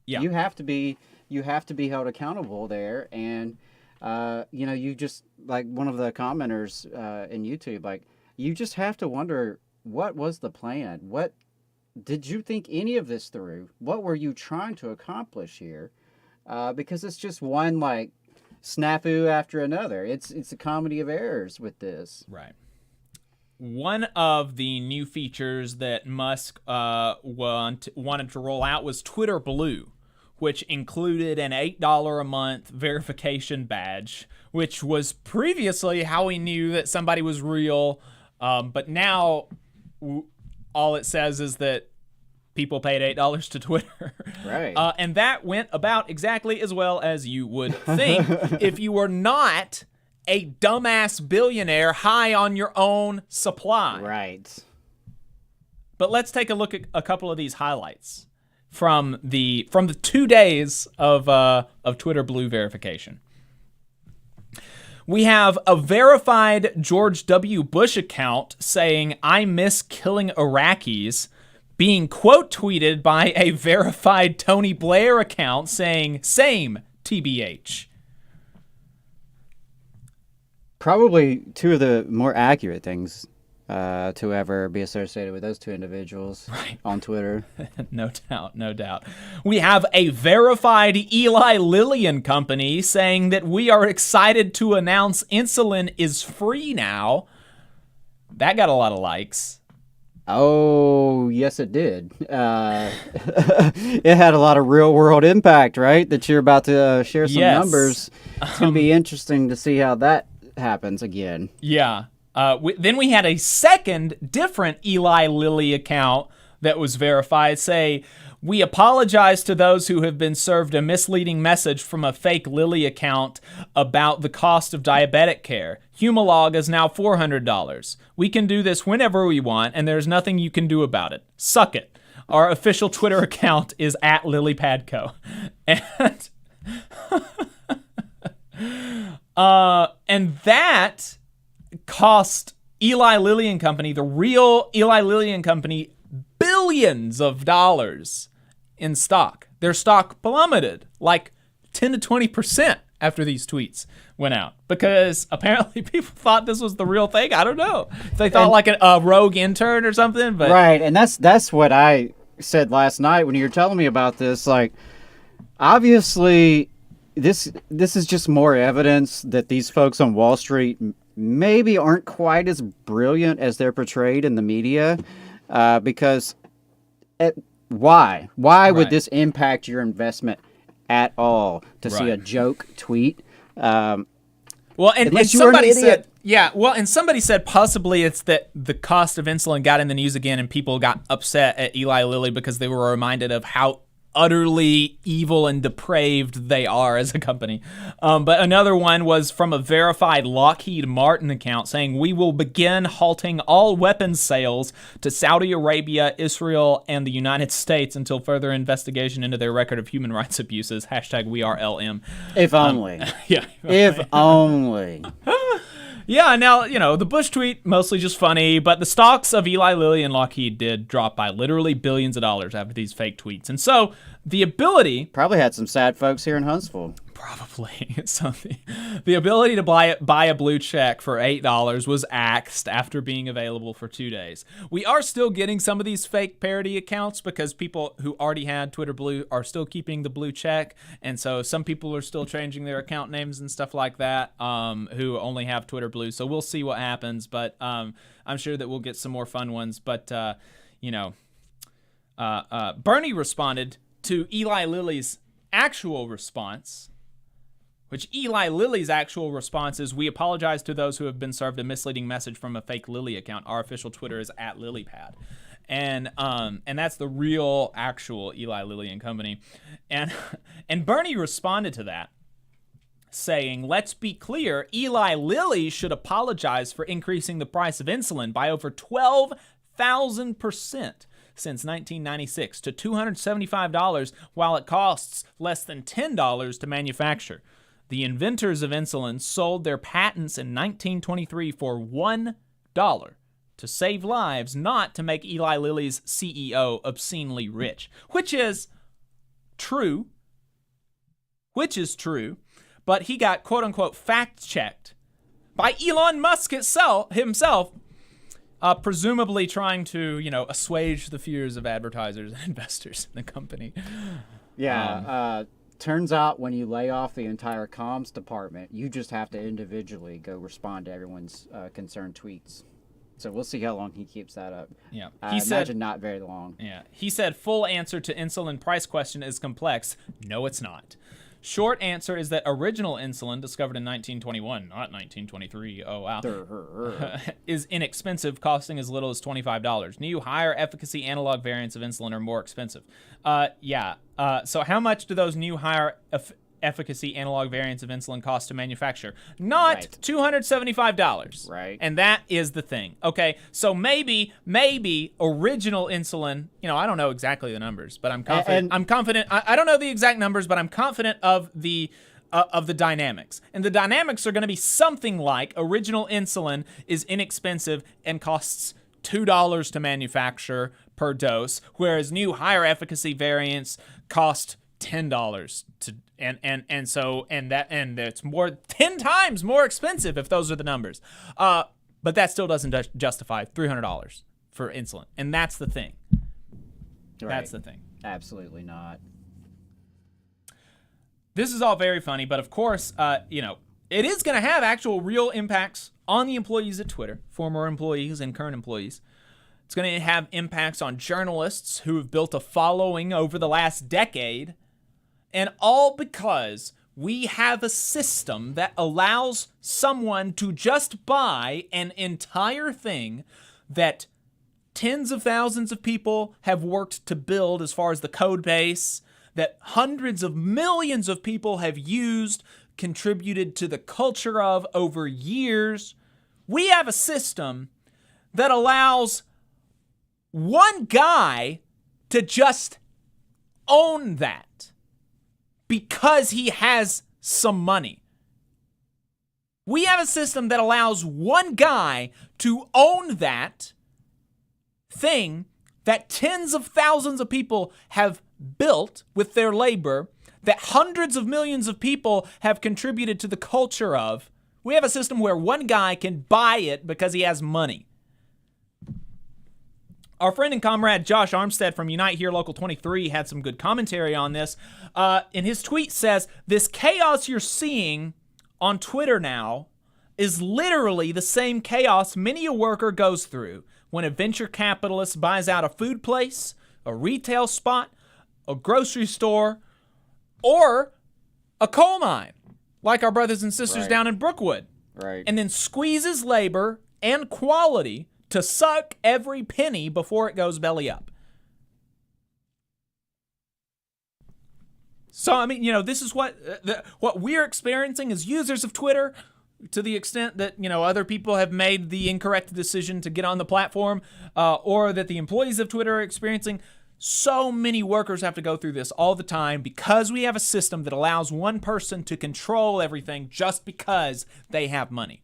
Yeah. You have to be held accountable there, and you just, like one of the commenters in YouTube, like, you just have to wonder, what was the plan? What did you think any of this through? What were you trying to accomplish here? Because it's just one, like, snafu after another. It's a comedy of errors with this. Right. One of the new features that Musk wanted to roll out was Twitter Blue, which included an $8 a month verification badge, which was previously how we knew that somebody was real. But now all it says is that people paid $8 to Twitter. Right. And that went about exactly as well as you would think if you were not a dumbass billionaire high on your own supply. Right. But let's take a look at a couple of these highlights from the 2 days of Twitter Blue verification. We have a verified George W. Bush account saying, "I miss killing Iraqis," being quote tweeted by a verified Tony Blair account saying, "Same, TBH." Probably two of the more accurate things to ever be associated with those two individuals on Twitter. No doubt. We have a verified Eli Lilly and Company saying that we are excited to announce insulin is free now. That got a lot of likes. Oh, yes, it did. It had a lot of real-world impact, right? That you're about to share some numbers. It's going to be interesting to see how that happens again. Yeah. Then we had a second different Eli Lilly account that was verified say, "We apologize to those who have been served a misleading message from a fake Lilly account about the cost of diabetic care. Humalog is now $400. We can do this whenever we want, and there's nothing you can do about it. Suck it. Our official Twitter account is @LilyPadco." And that cost Eli Lilly and Company, the real Eli Lilly and Company, billions of dollars in stock. Their stock plummeted like 10 to 20% after these tweets went out, because apparently people thought this was the real thing. I don't know. They thought like a rogue intern or something. But right, and that's what I said last night when you were telling me about this. Like, obviously, this is just more evidence that these folks on Wall Street maybe aren't quite as brilliant as they're portrayed in the media, because why would this impact your investment at all to see a joke tweet? Well, and somebody said, and somebody said possibly it's that the cost of insulin got in the news again, and people got upset at Eli Lilly because they were reminded of how utterly evil and depraved they are as a company. But another one was from a verified Lockheed Martin account saying, "We will begin halting all weapons sales to Saudi Arabia, Israel, and the United States until further investigation into their record of human rights abuses. #WeAreLM." If only. Yeah. If only. Yeah, now, the Bush tweet, mostly just funny, but the stocks of Eli Lilly and Lockheed did drop by literally billions of dollars after these fake tweets. And so the ability... Probably had some sad folks here in Huntsville. Probably. So the ability to buy a blue check for $8 was axed after being available for 2 days. We are still getting some of these fake parody accounts because people who already had Twitter Blue are still keeping the blue check. And so some people are still changing their account names and stuff like that, who only have Twitter Blue. So we'll see what happens. But I'm sure that we'll get some more fun ones. But, Bernie responded to Eli Lilly's actual response, which Eli Lilly's actual response is, "We apologize to those who have been served a misleading message from a fake Lilly account. Our official Twitter is @LilyPad." And that's the real, actual Eli Lilly and Company. And Bernie responded to that, saying, "Let's be clear, Eli Lilly should apologize for increasing the price of insulin by over 12,000% since 1996 to $275, while it costs less than $10 to manufacture. The inventors of insulin sold their patents in 1923 for $1 to save lives, not to make Eli Lilly's CEO obscenely rich," which is true. But he got quote-unquote fact-checked by Elon Musk himself, presumably trying to, assuage the fears of advertisers and investors in the company. Yeah, turns out when you lay off the entire comms department, you just have to individually go respond to everyone's concerned tweets. So we'll see how long he keeps that up. Yeah, I imagine not very long. Yeah, he said, "Full answer to insulin price question is complex. No, it's not. Short answer is that original insulin, discovered in 1921, not 1923, oh wow, is inexpensive, costing as little as $25. New, higher efficacy analog variants of insulin are more expensive." So how much do those new, higher efficacy analog variants of insulin cost to manufacture? Not $275. Right. And that is the thing. Okay, so maybe original insulin, I don't know exactly the numbers, but I'm confident. I don't know the exact numbers, but I'm confident of the dynamics. And the dynamics are going to be something like original insulin is inexpensive and costs $2 to manufacture per dose, whereas new, higher efficacy variants cost $10 to, and that's more 10 times more expensive if those are the numbers. But that still doesn't justify $300 for insulin, and that's the thing. That's the thing. Absolutely not. This is all very funny, but of course, it is going to have actual real impacts on the employees at Twitter, former employees and current employees. It's going to have impacts on journalists who have built a following over the last decade, and all because we have a system that allows someone to just buy an entire thing that tens of thousands of people have worked to build as far as the code base, that hundreds of millions of people have used, contributed to the culture of over years. We have a system that allows one guy to just own that because he has some money. We have a system that allows one guy to own that thing that tens of thousands of people have built with their labor, that hundreds of millions of people have contributed to the culture of. We have a system where one guy can buy it because he has money. Our friend and comrade Josh Armstead from Unite Here Local 23 had some good commentary on this. In his tweet says, this chaos you're seeing on Twitter now is literally the same chaos many a worker goes through when a venture capitalist buys out a food place, a retail spot, a grocery store, or a coal mine, like our brothers and sisters down in Brookwood. Right. And then squeezes labor and quality to suck every penny before it goes belly up. So, I mean, this is what we're experiencing as users of Twitter, to the extent that, other people have made the incorrect decision to get on the platform, or that the employees of Twitter are experiencing. So many workers have to go through this all the time because we have a system that allows one person to control everything just because they have money.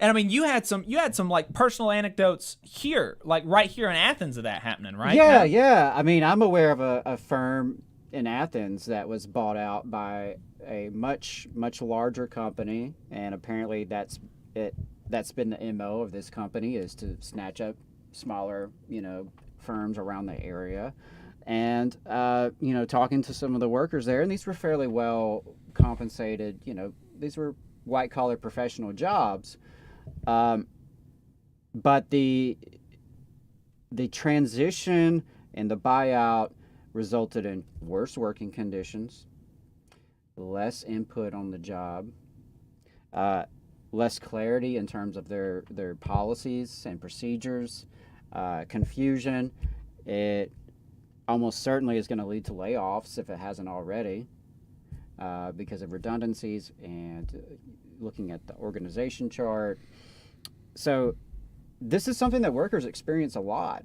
And I mean, you had some like personal anecdotes here, like right here in Athens, of that happening, right? Yeah. I mean, I'm aware of a firm in Athens that was bought out by a much larger company, and apparently that's been the MO of this company, is to snatch up smaller, firms around the area. And talking to some of the workers there, and these were fairly well compensated, these were white collar professional jobs. But the transition and the buyout resulted in worse working conditions, less input on the job, less clarity in terms of their policies and procedures, confusion. It almost certainly is going to lead to layoffs if it hasn't already, because of redundancies and looking at the organization chart. So this is something that workers experience a lot.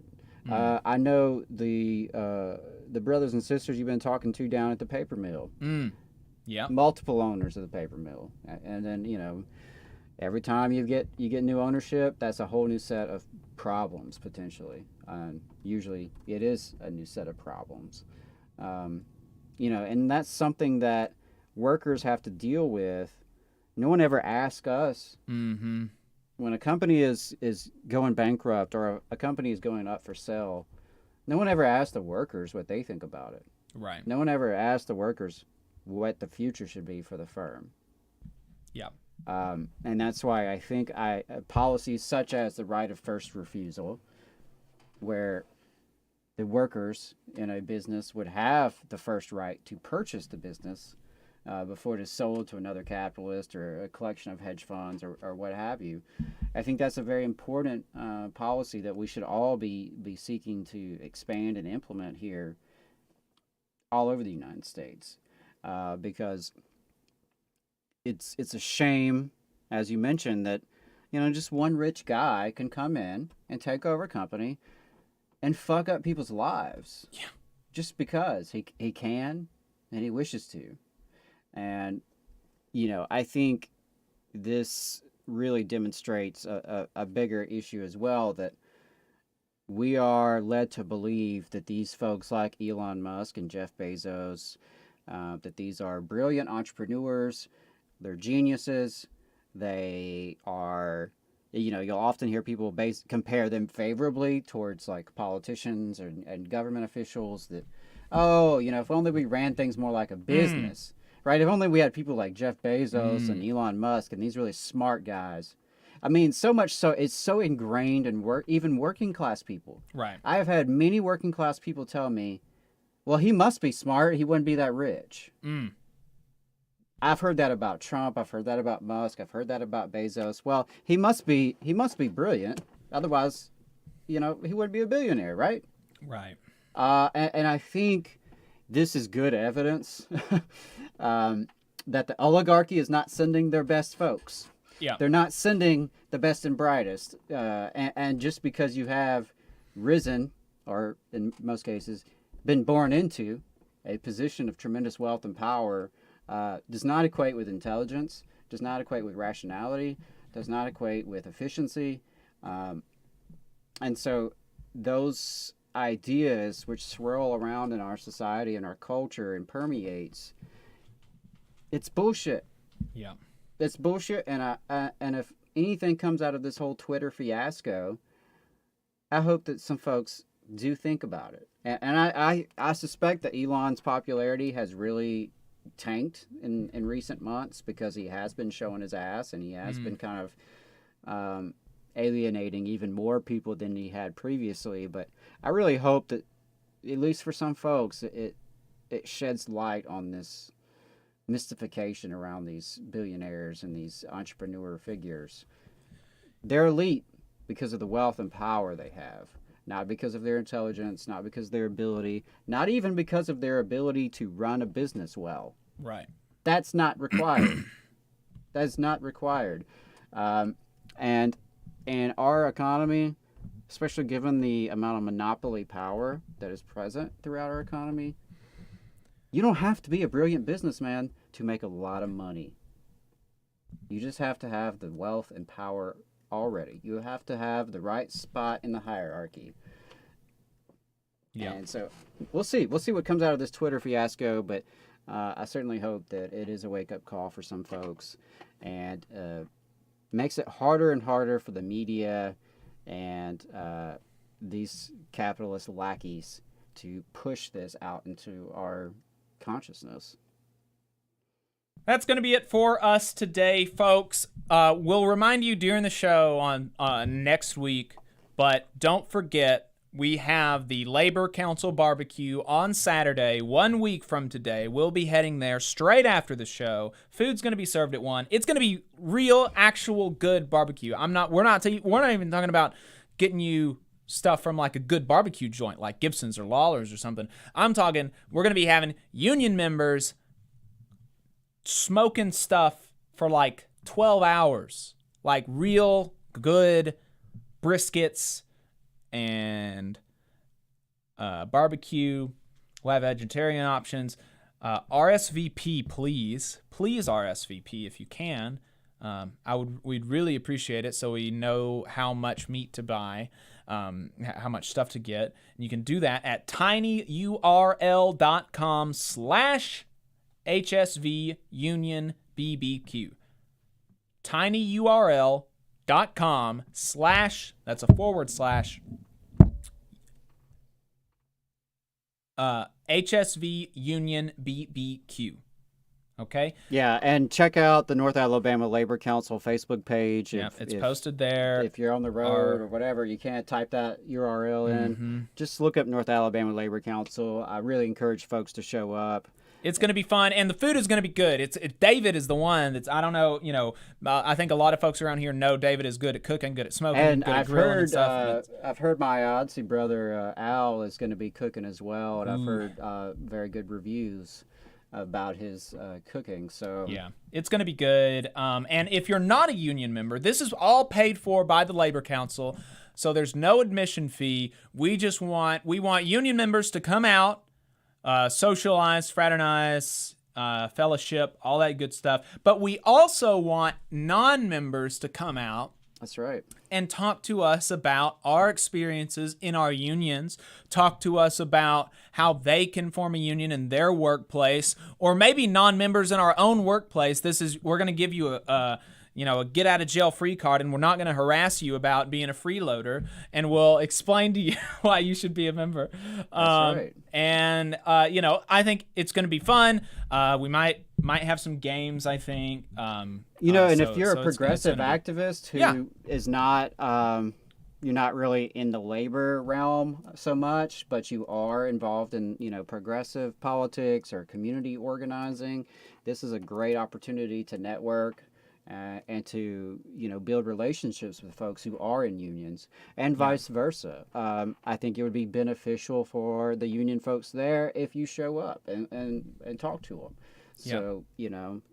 I know the brothers and sisters you've been talking to down at the paper mill. Yeah. Multiple owners of the paper mill. And then, every time you get new ownership, that's a whole new set of problems potentially. Usually it is a new set of problems. And that's something that workers have to deal with. No one ever asks us. Mm-hmm. When a company is going bankrupt or a company is going up for sale, no one ever asks the workers what they think about it. Right. No one ever asks the workers what the future should be for the firm. Yeah. And that's why I think policies such as the right of first refusal, where the workers in a business would have the first right to purchase the business before it is sold to another capitalist or a collection of hedge funds or what have you. I think that's a very important policy that we should all be seeking to expand and implement here all over the United States, because it's a shame, as you mentioned, that just one rich guy can come in and take over a company and fuck up people's lives. Yeah. Just because he can and he wishes to. And, I think this really demonstrates a bigger issue as well, that we are led to believe that these folks like Elon Musk and Jeff Bezos, that these are brilliant entrepreneurs, they're geniuses, they are, you'll often hear people compare them favorably towards like politicians and government officials, that, if only we ran things more like a business. Right? If only we had people like Jeff Bezos and Elon Musk and these really smart guys. I mean, so much so, it's so ingrained in even working class people. Right. I have had many working class people tell me, well, he must be smart. He wouldn't be that rich. I've heard that about Trump. I've heard that about Musk. I've heard that about Bezos. Well, he must be brilliant. Otherwise, he wouldn't be a billionaire, right? Right. And I think this is good evidence that the oligarchy is not sending their best folks. Yeah. They're not sending the best and brightest. And just because you have risen, or in most cases, been born into a position of tremendous wealth and power, does not equate with intelligence, does not equate with rationality, does not equate with efficiency. And so those ideas which swirl around in our society and our culture and permeates, it's bullshit. Yeah. It's bullshit, and if anything comes out of this whole Twitter fiasco, I hope that some folks do think about it. And I suspect that Elon's popularity has really tanked in recent months because he has been showing his ass, and he has been kind of alienating even more people than he had previously. But I really hope that, at least for some folks, it sheds light on this mystification around these billionaires and these entrepreneur figures. They're elite because of the wealth and power they have, not because of their intelligence, not because of their ability, not even because of their ability to run a business well. Right. That's not required. That's not required. And in our economy, especially given the amount of monopoly power that is present throughout our economy, you don't have to be a brilliant businessman to make a lot of money. You just have to have the wealth and power already. You have to have the right spot in the hierarchy. Yeah. And so we'll see. We'll see what comes out of this Twitter fiasco, but I certainly hope that it is a wake-up call for some folks, and makes it harder and harder for the media and these capitalist lackeys to push this out into our consciousness. That's going to be it for us today, folks. We'll remind you during the show on next week, but don't forget, we have the Labor Council barbecue on Saturday, 1 week from today. We'll be heading there straight after the show. Food's going to be served at 1. It's going to be real, actual, good barbecue. We're not even talking about getting you stuff from like a good barbecue joint like Gibson's or Lawler's or something. I'm talking we're going to be having union members smoking stuff for like 12 hours, like real good briskets and barbecue. We'll have vegetarian options. RSVP, please RSVP if you can. We'd really appreciate it, so we know how much meat to buy, how much stuff to get. And you can do that at tinyurl.com/HSV Union BBQ. tinyurl.com/ that's a / HSV Union BBQ. Okay? Yeah, and check out the North Alabama Labor Council Facebook page. Yeah, it's posted there. If you're on the road or whatever, you can't type that URL in. Just look up North Alabama Labor Council. I really encourage folks to show up. It's going to be fun, and the food is going to be good. David is the one that's, I don't know, I think a lot of folks around here know David is good at cooking, good at smoking, and good at grilling and stuff. I've heard my Odyssey brother Al is going to be cooking as well, and I've heard very good reviews about his cooking. So yeah, it's going to be good. And if you're not a union member, this is all paid for by the Labor Council, so there's no admission fee. We want union members to come out, socialize, fraternize, fellowship, all that good stuff. But we also want non-members to come out. That's right. And talk to us about our experiences in our unions. Talk to us about how they can form a union in their workplace, or maybe non-members in our own workplace. We're going to give you a get out of jail free card, and we're not going to harass you about being a freeloader, and we'll explain to you why you should be a member. That's right. And I think it's going to be fun. We might have some games, I think. And if you're a progressive activist who is not, you're not really in the labor realm so much, but you are involved in, progressive politics or community organizing, this is a great opportunity to network. And to build relationships with folks who are in unions, and vice versa. I think it would be beneficial for the union folks there if you show up and talk to them. So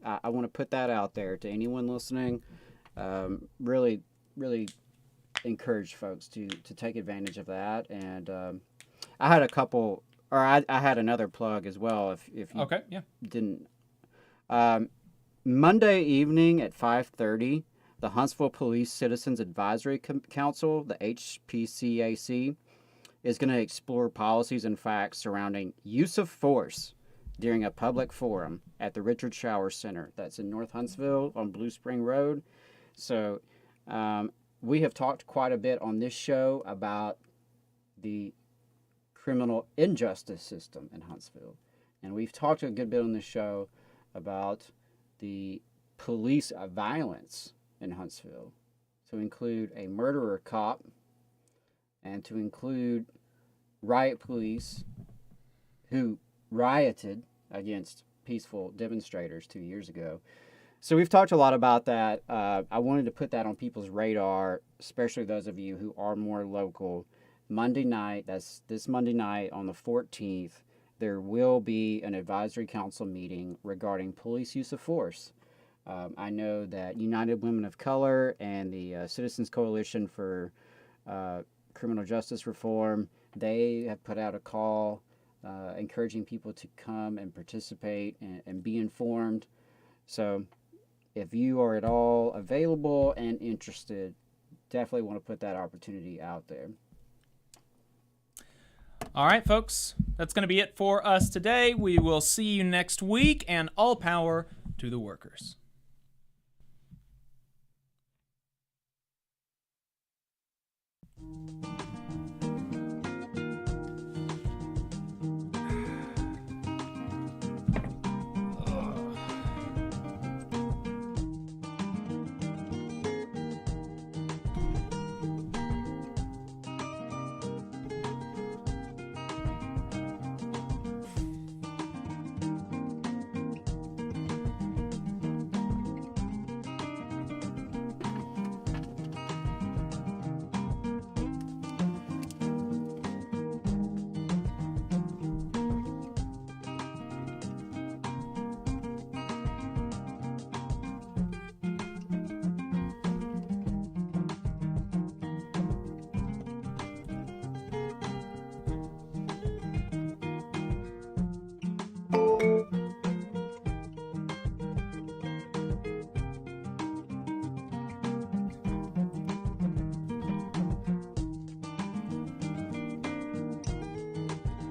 I want to put that out there to anyone listening. Really, really encourage folks to take advantage of that. And I had I had another plug as well. If you didn't. Monday evening at 5:30, the Huntsville Police Citizens Advisory Council, the HPCAC, is going to explore policies and facts surrounding use of force during a public forum at the Richard Shower Center. That's in North Huntsville on Blue Spring Road. So we have talked quite a bit on this show about the criminal injustice system in Huntsville. And we've talked a good bit on this show about the police violence in Huntsville, to include a murderer cop and to include riot police who rioted against peaceful demonstrators 2 years ago. So we've talked a lot about that. I wanted to put that on people's radar, especially those of you who are more local. Monday night, that's this Monday night on the 14th, there will be an advisory council meeting regarding police use of force. I know that United Women of Color and the Citizens Coalition for Criminal Justice Reform, they have put out a call encouraging people to come and participate and be informed. So if you are at all available and interested, definitely want to put that opportunity out there. All right, folks, that's going to be it for us today. We will see you next week, and all power to the workers.